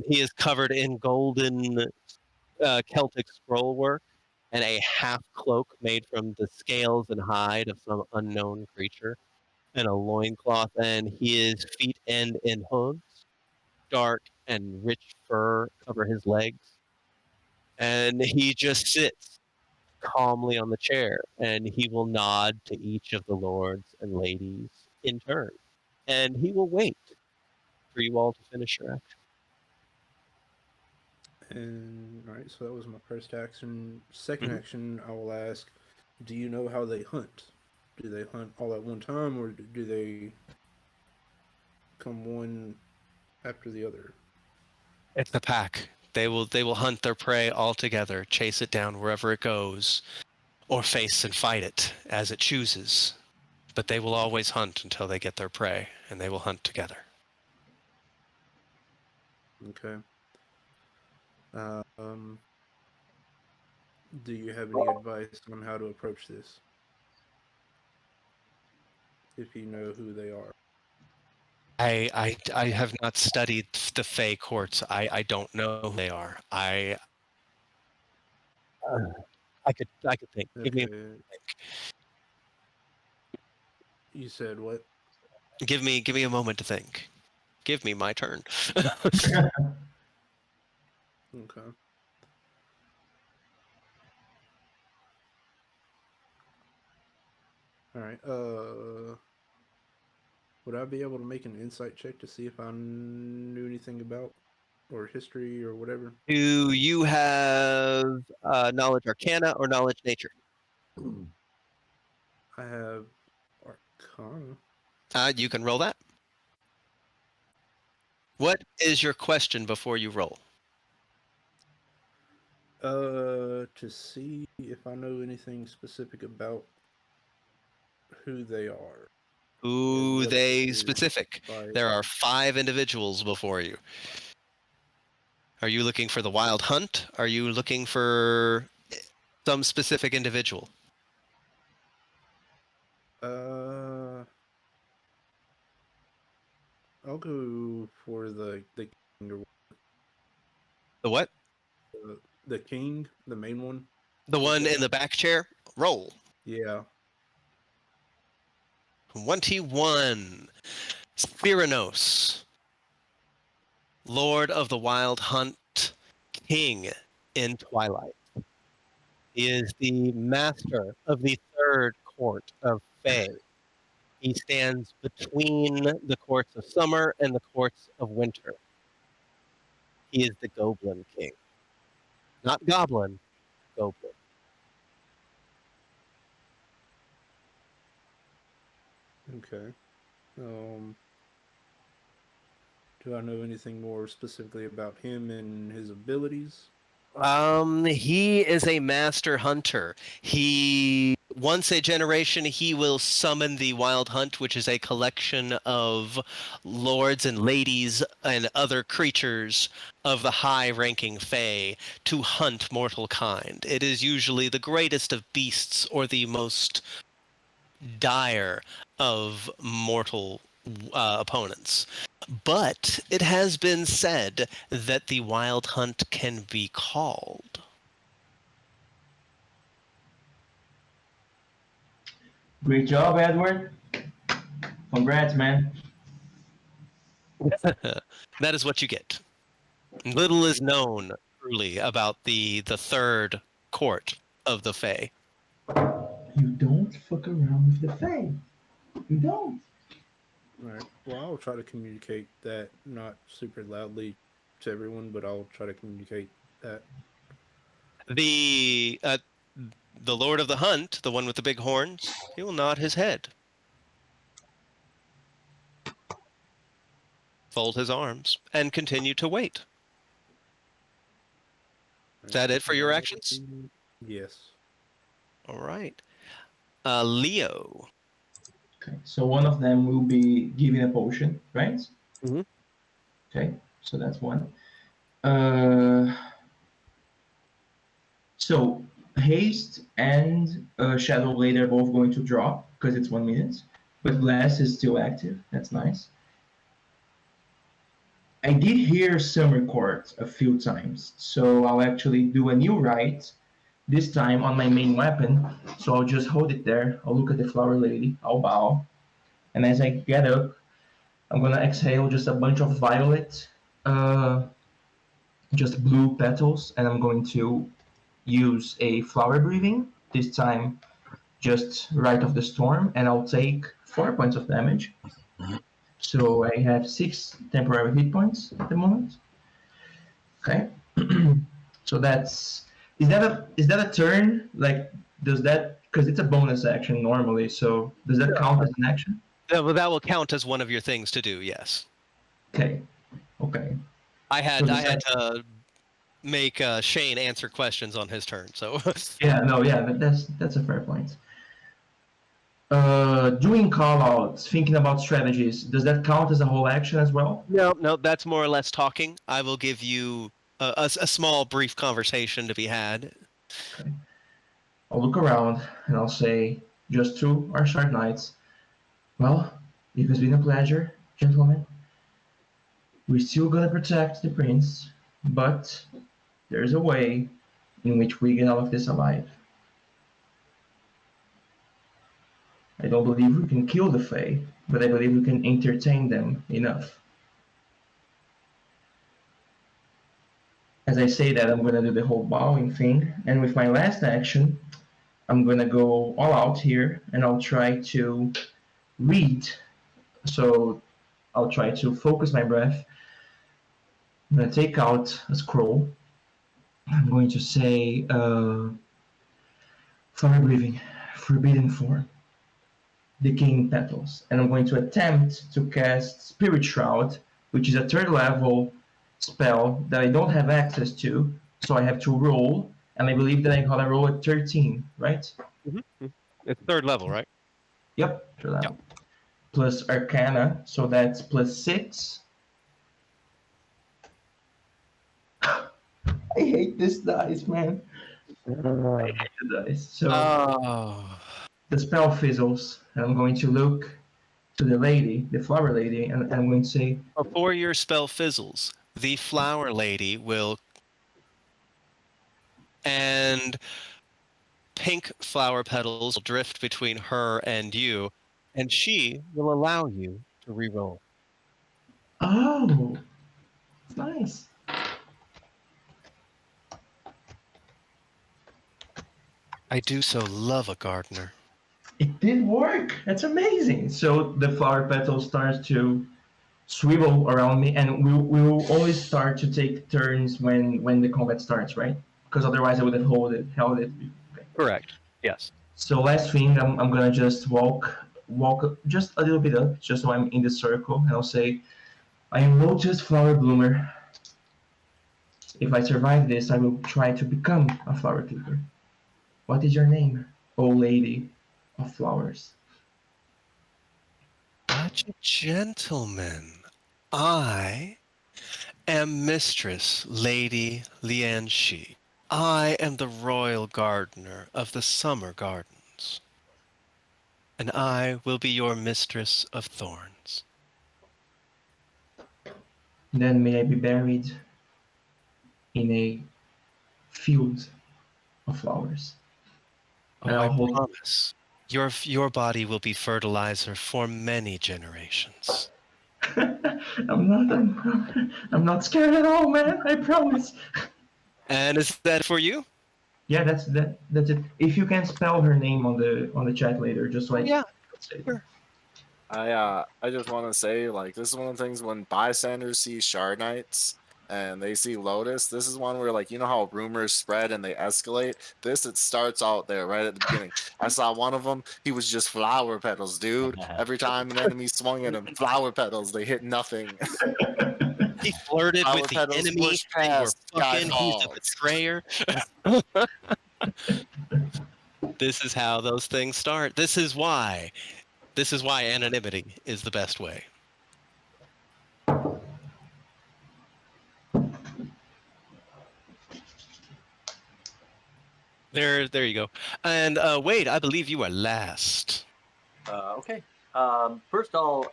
He is covered in golden Celtic scroll work and a half cloak made from the scales and hide of some unknown creature, and a loincloth, and his feet end in hooves. Dark and rich fur cover his legs, and he just sits calmly on the chair, and he will nod to each of the lords and ladies in turn, and he will wait for you all to finish your action. And all right, so that was my first action. Second action, I will ask, do you know how they hunt? Do they hunt all at one time, or do they come one after the other? It's the pack. They will hunt their prey all together, chase it down wherever it goes, or face and fight it as it chooses. But they will always hunt until they get their prey, and they will hunt together. Okay. Do you have any advice on how to approach this? If you know who they are. I have not studied the Fey courts. I don't know who they are. I could think. Okay. Give me a think. You said what? Give me a moment to think. Give me my turn. Okay. All right. Would I be able to make an insight check to see if I knew anything about or history or whatever? Do you have knowledge arcana or knowledge nature? I have Arcana. You can roll that. What is your question before you roll? To see if I know anything specific about who they are. Who what they they do specific? by- There are 5 individuals before you. Are you looking for the Wild Hunt? Are you looking for some specific individual? I'll go for the king. The what? The king, the main one. The one in the back chair? Roll. Yeah. 21. Spyranos. Lord of the Wild Hunt, king in Twilight. He is the master of the 3rd court of Fae. He stands between the courts of summer and the courts of winter. He is the Goblin King. Not Goblin, Goblin. Okay. Do I know anything more specifically about him and his abilities? He is a master hunter. Once a generation, he will summon the Wild Hunt, which is a collection of lords and ladies and other creatures of the high-ranking Fae to hunt mortal kind. It is usually the greatest of beasts or the most dire of mortal opponents. But it has been said that the Wild Hunt can be called. Great job, Edward. Congrats, man. That is what you get. Little is known, truly, about the 3rd court of the Fae. You don't fuck around with the Fae. You don't. All right. Well, I'll try to communicate that, not super loudly to everyone, but I'll try to communicate that. The Lord of the Hunt, the one with the big horns, he will nod his head. Fold his arms and continue to wait. Is that it for your actions? Yes. All right. Leo. Okay, so one of them will be giving a potion, right? Mm-hmm. Okay, so that's one. So haste and shadow blade are both going to drop because it's 1 minute, but glass is still active. That's nice. I did hear Summer Court a few times, so I'll actually do a new rite, this time on my main weapon. So I'll just hold it there. I'll look at the flower lady. I'll bow. And as I get up, I'm going to exhale just a bunch of violet, just blue petals. And I'm going to use a flower breathing, this time just right of the storm. And I'll take 4 points of damage. So I have 6 temporary hit points at the moment. Okay. So that's is that a turn? Like, does that, because it's a bonus action normally, so does that count as an action? That will count as one of your things to do, yes. Okay. I had to make Shane answer questions on his turn, so that's a fair point. Doing call-outs, thinking about strategies, does that count as a whole action as well? No, that's more or less talking. I will give you a small, brief conversation to be had. Okay. I'll look around and I'll say, just to our short nights, well, it has been a pleasure, gentlemen. We're still gonna protect the prince, but there's a way in which we get out of this alive. I don't believe we can kill the Fae, but I believe we can entertain them enough. As I say that, I'm going to do the whole bowing thing, and with my last action, I'm going to go all out here, and I'll try to read. So I'll try to focus my breath. I'm going to take out a scroll. I'm going to say, fire breathing, forbidden form. Decaying Petals, and I'm going to attempt to cast Spirit Shroud, which is a 3rd level spell that I don't have access to, so I have to roll, and I believe that I gotta roll at 13, right? It's 3rd level, right? Yep, 3rd level. Plus Arcana, so that's +6. I hate this dice, man. I hate the dice. So the spell fizzles, and I'm going to look to the lady, the flower lady, and I'm going to say, Before your spell fizzles, the flower lady will, and pink flower petals will drift between her and you, and she will allow you to reroll. oh, nice. I do so love a gardener. It did work. That's amazing. So the flower petals start to swivel around me, and we will only start to take turns when the combat starts, right? Because otherwise I would have held it. Okay. Correct. Yes. So last thing, I'm gonna just walk just a little bit up, just so I'm in the circle, and I'll say, I am Lotus Flower Bloomer. If I survive this, I will try to become a flower clipper. What is your name, O Lady of Flowers? Such a gentleman. I am Mistress Lady Lianxi. I am the royal gardener of the summer gardens. And I will be your mistress of thorns. Then may I be buried in a field of flowers. Oh, And I I'll hold promise. Your body will be fertilizer for many generations. I'm not scared at all, man. I promise. And is that for you? Yeah, that's it. If you can spell her name on the chat later, just like Yeah. sure. I just want to say, like, this is one of the things when bystanders see Shard Knights and they see Lotus, this is one where, like, you know how rumors spread and they escalate? It starts out there right at the beginning. I saw one of them, he was just flower petals, dude. Every time an enemy swung at him, flower petals, they hit nothing. He flirted Flower with the petals enemy. push They were past, guy fucking. He's a falls. betrayer. This is how those things start. This is why anonymity is the best way. There you go. And Wade, I believe you are last. Okay. First, I'll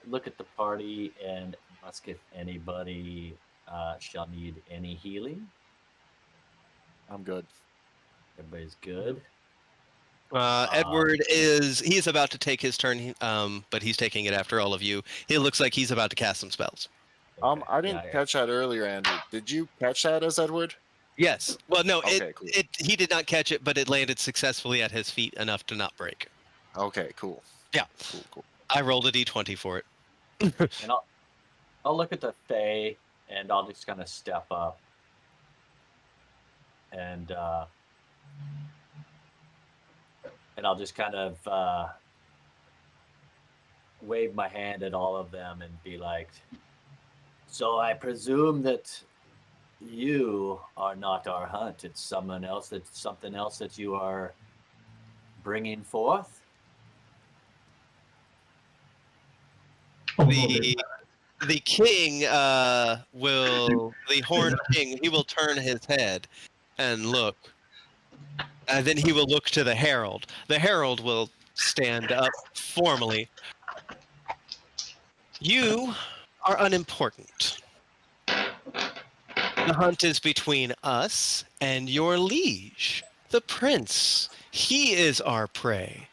look at the party and ask if anybody shall need any healing. I'm good. Everybody's good. Edward he's about to take his turn, but he's taking it after all of you. It looks like he's about to cast some spells. Okay. I didn't catch that earlier, Andrew. Did you catch that as Edward? Yes. Well, no, Okay, cool. he did not catch it, but it landed successfully at his feet enough to not break. Okay, cool. Yeah. Cool. I rolled a d20 for it. And I'll look at the Fae and I'll just kind of step up and I'll just kind of wave my hand at all of them and be like, so I presume that you are not our hunt. It's something else that you are bringing forth. The king the horned king, he will turn his head and look. And then he will look to the herald. The herald will stand up formally. You are unimportant. The hunt is between us and your liege, the prince. He is our prey.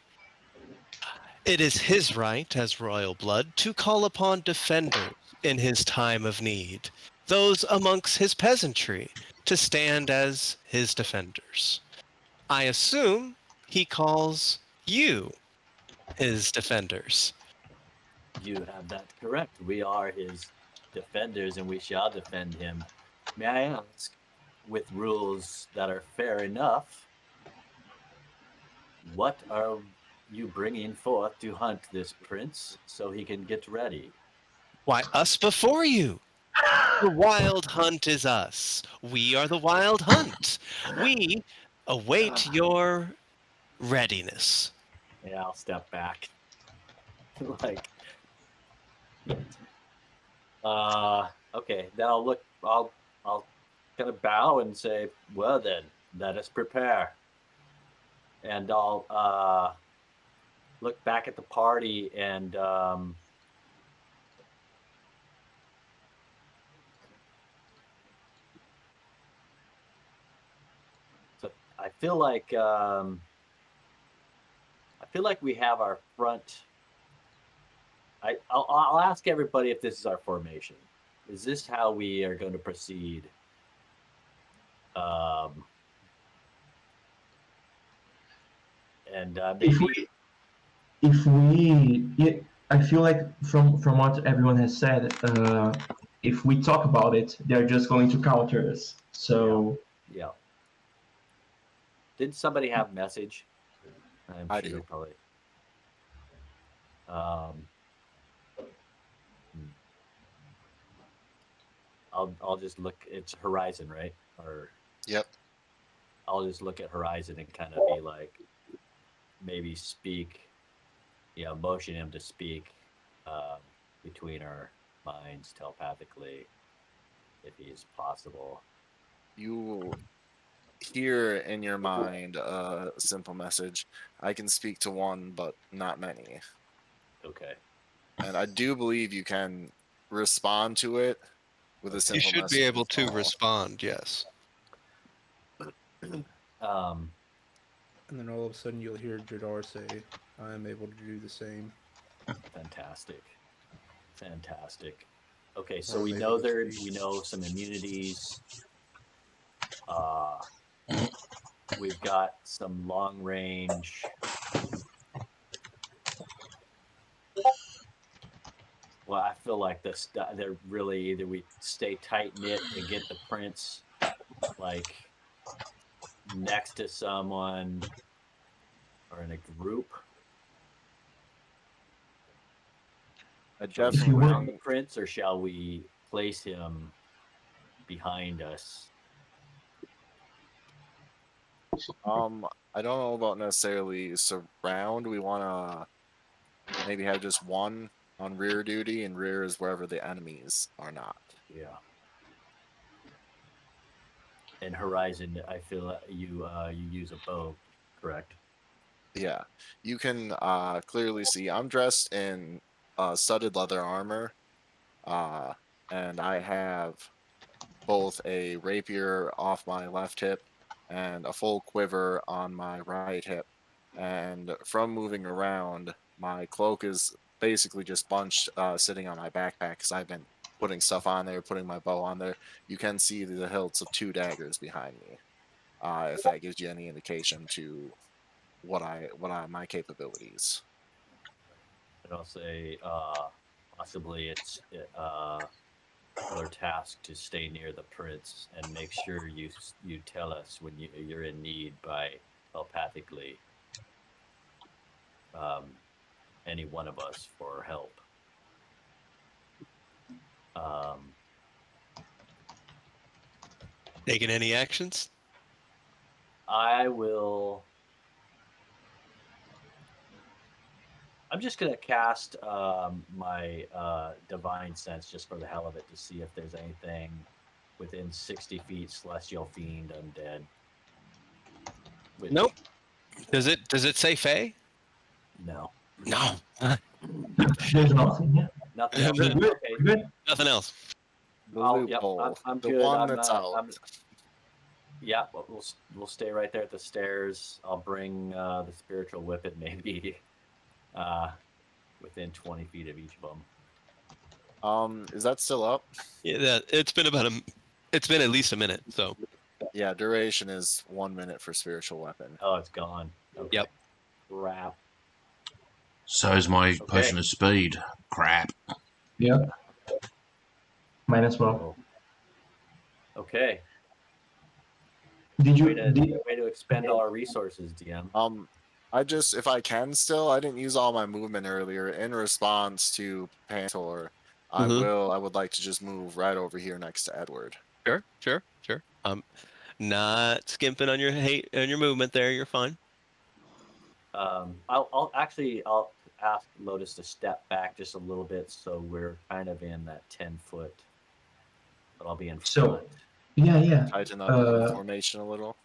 It is his right as royal blood to call upon defenders in his time of need, those amongst his peasantry to stand as his defenders. I assume he calls you his defenders. You have that correct. We are his defenders and we shall defend him. May I ask, with rules that are fair enough, what are you bringing forth to hunt this prince so he can get ready? Why, us before you. The wild hunt is us. We are the wild hunt. We await your readiness. Yeah, I'll step back. Like, okay. Then I'll look. I'll kind of bow and say, "Well, then, let us prepare." And I'll look back at the party and so I feel like we have our front. I'll ask everybody if this is our formation. Is this how we are going to proceed? And maybe I feel like from what everyone has said, if we talk about it, they're just going to counter us. So yeah. Did somebody have message? I do. Probably. I'll just look. It's Horizon, right? Or Yep. I'll just look at Horizon and kind of be like, maybe speak, motion him to speak between our minds telepathically, if he's possible. You hear in your mind a simple message. I can speak to one, but not many. Okay. And I do believe you can respond to it with a You simple should message be able as to well. respond, yes. And then all of a sudden you'll hear Jadar say, I am able to do the same. Fantastic. Okay, so Or we maybe know let's we know some immunities. We've got some long range. Well, I feel like they're really either we stay tight knit and get the prince like next to someone or in a group. Shall we surround the prince, or shall we place him behind us? I don't know about necessarily surround. We want to maybe have just one on rear duty, and rear is wherever the enemies are not. Yeah. And Horizon, I feel like you use a bow, correct? Yeah, you can clearly see I'm dressed in studded leather armor, and I have both a rapier off my left hip and a full quiver on my right hip. And from moving around, my cloak is basically just bunched sitting on my backpack because I've been putting stuff on there, putting my bow on there. You can see the hilts of 2 daggers behind me, if that gives you any indication to my capabilities. And I'll say possibly it's your task to stay near the prince and make sure you tell us when you're in need by telepathically any one of us for help. Taking any actions? I will. I'm just gonna cast my divine sense just for the hell of it to see if there's anything within 60 feet, celestial, fiend, undead. Nope. Does it say Fae? No. No. There's nothing. Yeah. Nothing else. Good. Okay. Good. Nothing else. The loophole. loophole. I'm the good. one that's out. Yeah, we'll stay right there at the stairs. I'll bring the spiritual whippet maybe within 20 feet of each of them. Is that still up? Yeah, it's been at least a minute. So yeah, duration is 1 minute for spiritual weapon. Oh, it's gone. Okay. Yep. Crap. So is my potion of speed. Crap. Yeah. Mine as well. Okay. Did you? Way to expend all our resources, DM. I just, if I can still, I didn't use all my movement earlier in response to Pantor. I would like to just move right over here next to Edward. Sure. Not skimping on your movement there. You're fine. I'll ask Lotus to step back just a little bit, so we're kind of in that 10-foot. But I'll be in front. So, yeah. Tighten up the formation a little.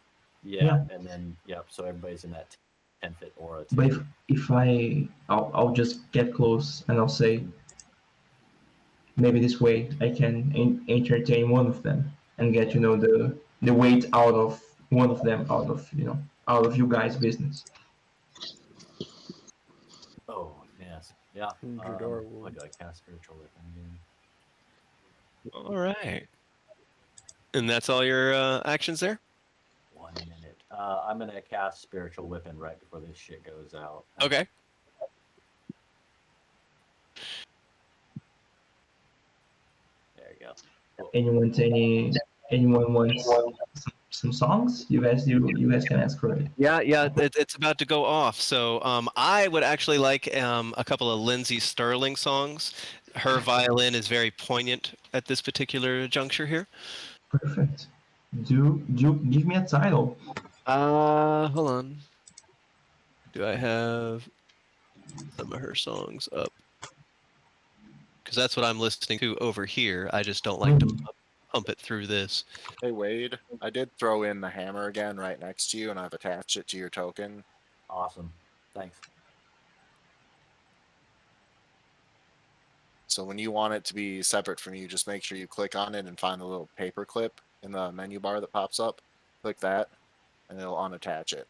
Yeah, and then so everybody's in that 10-foot aura. Too. But if I'll just get close and I'll say, maybe this way I can entertain one of them and get the weight out of one of them, out of you guys' business. Oh yes, yeah. Jadar I got cast spiritual weapon. All right. And that's all your actions there? 1 minute. I'm gonna cast spiritual weapon right before this shit goes out. Okay. There you go. Anyone wants some songs? You guys can ask already. Yeah. It's about to go off. So I would actually like a couple of Lindsey Sterling songs. Her violin is very poignant at this particular juncture here. Perfect. Do give me a title. Hold on. Do I have some of her songs up? Because that's what I'm listening to over here. I just don't like to pump it through this. Hey Wade, I did throw in the hammer again right next to you, and I've attached it to your token. Awesome. Thanks. So when you want it to be separate from you, just make sure you click on it and find the little paper clip in the menu bar that pops up. Click that, and it'll unattach it.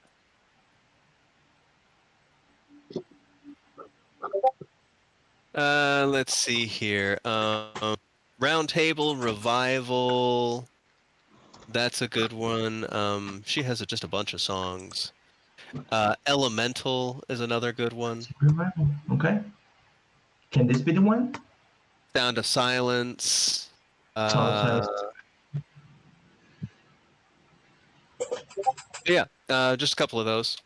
Let's see here. Round Table Revival. That's a good one. She has just a bunch of songs. Elemental is another good one. Revival. Okay. Can this be the one? Sound of Silence. Yeah, just a couple of those.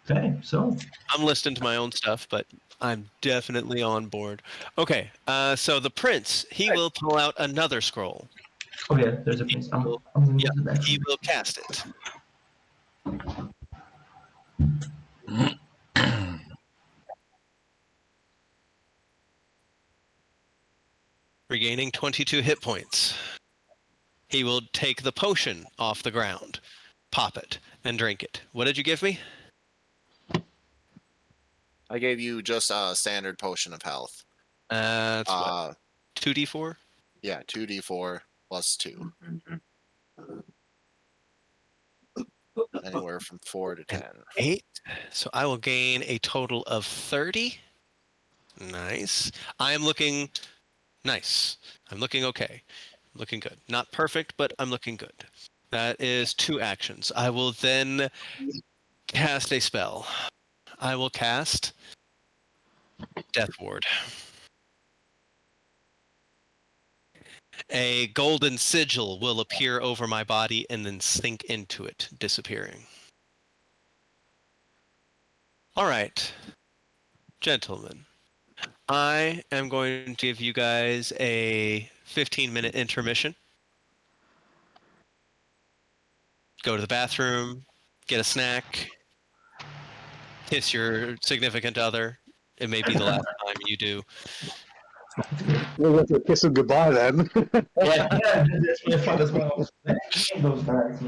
Okay, so I'm listening to my own stuff, but I'm definitely on board. Okay, so the prince, he will pull out another scroll. oh yeah, there's a prince. He will cast it. Regaining 22 hit points. He will take the potion off the ground, pop it, and drink it. What did you give me? I gave you just a standard potion of health. That's what, 2d4? Yeah, 2d4 plus 2. Anywhere from 4 to 10. 8. So I will gain a total of 30. Nice. I am looking nice. I'm looking okay. Looking good. Not perfect, but I'm looking good. That is 2 actions. I will then cast a spell. I will cast Death Ward. A golden sigil will appear over my body and then sink into it, disappearing. All right, gentlemen. I am going to give you guys a 15-minute intermission. Go to the bathroom, get a snack, kiss your significant other. It may be the last time you do. We'll have to kiss them goodbye then. yeah, that's really fun as well. Those guys,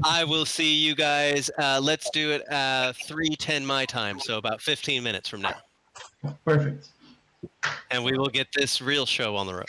I will see you guys. Let's do it 3:10 my time, so about 15 minutes from now. Perfect. And we will get this real show on the road.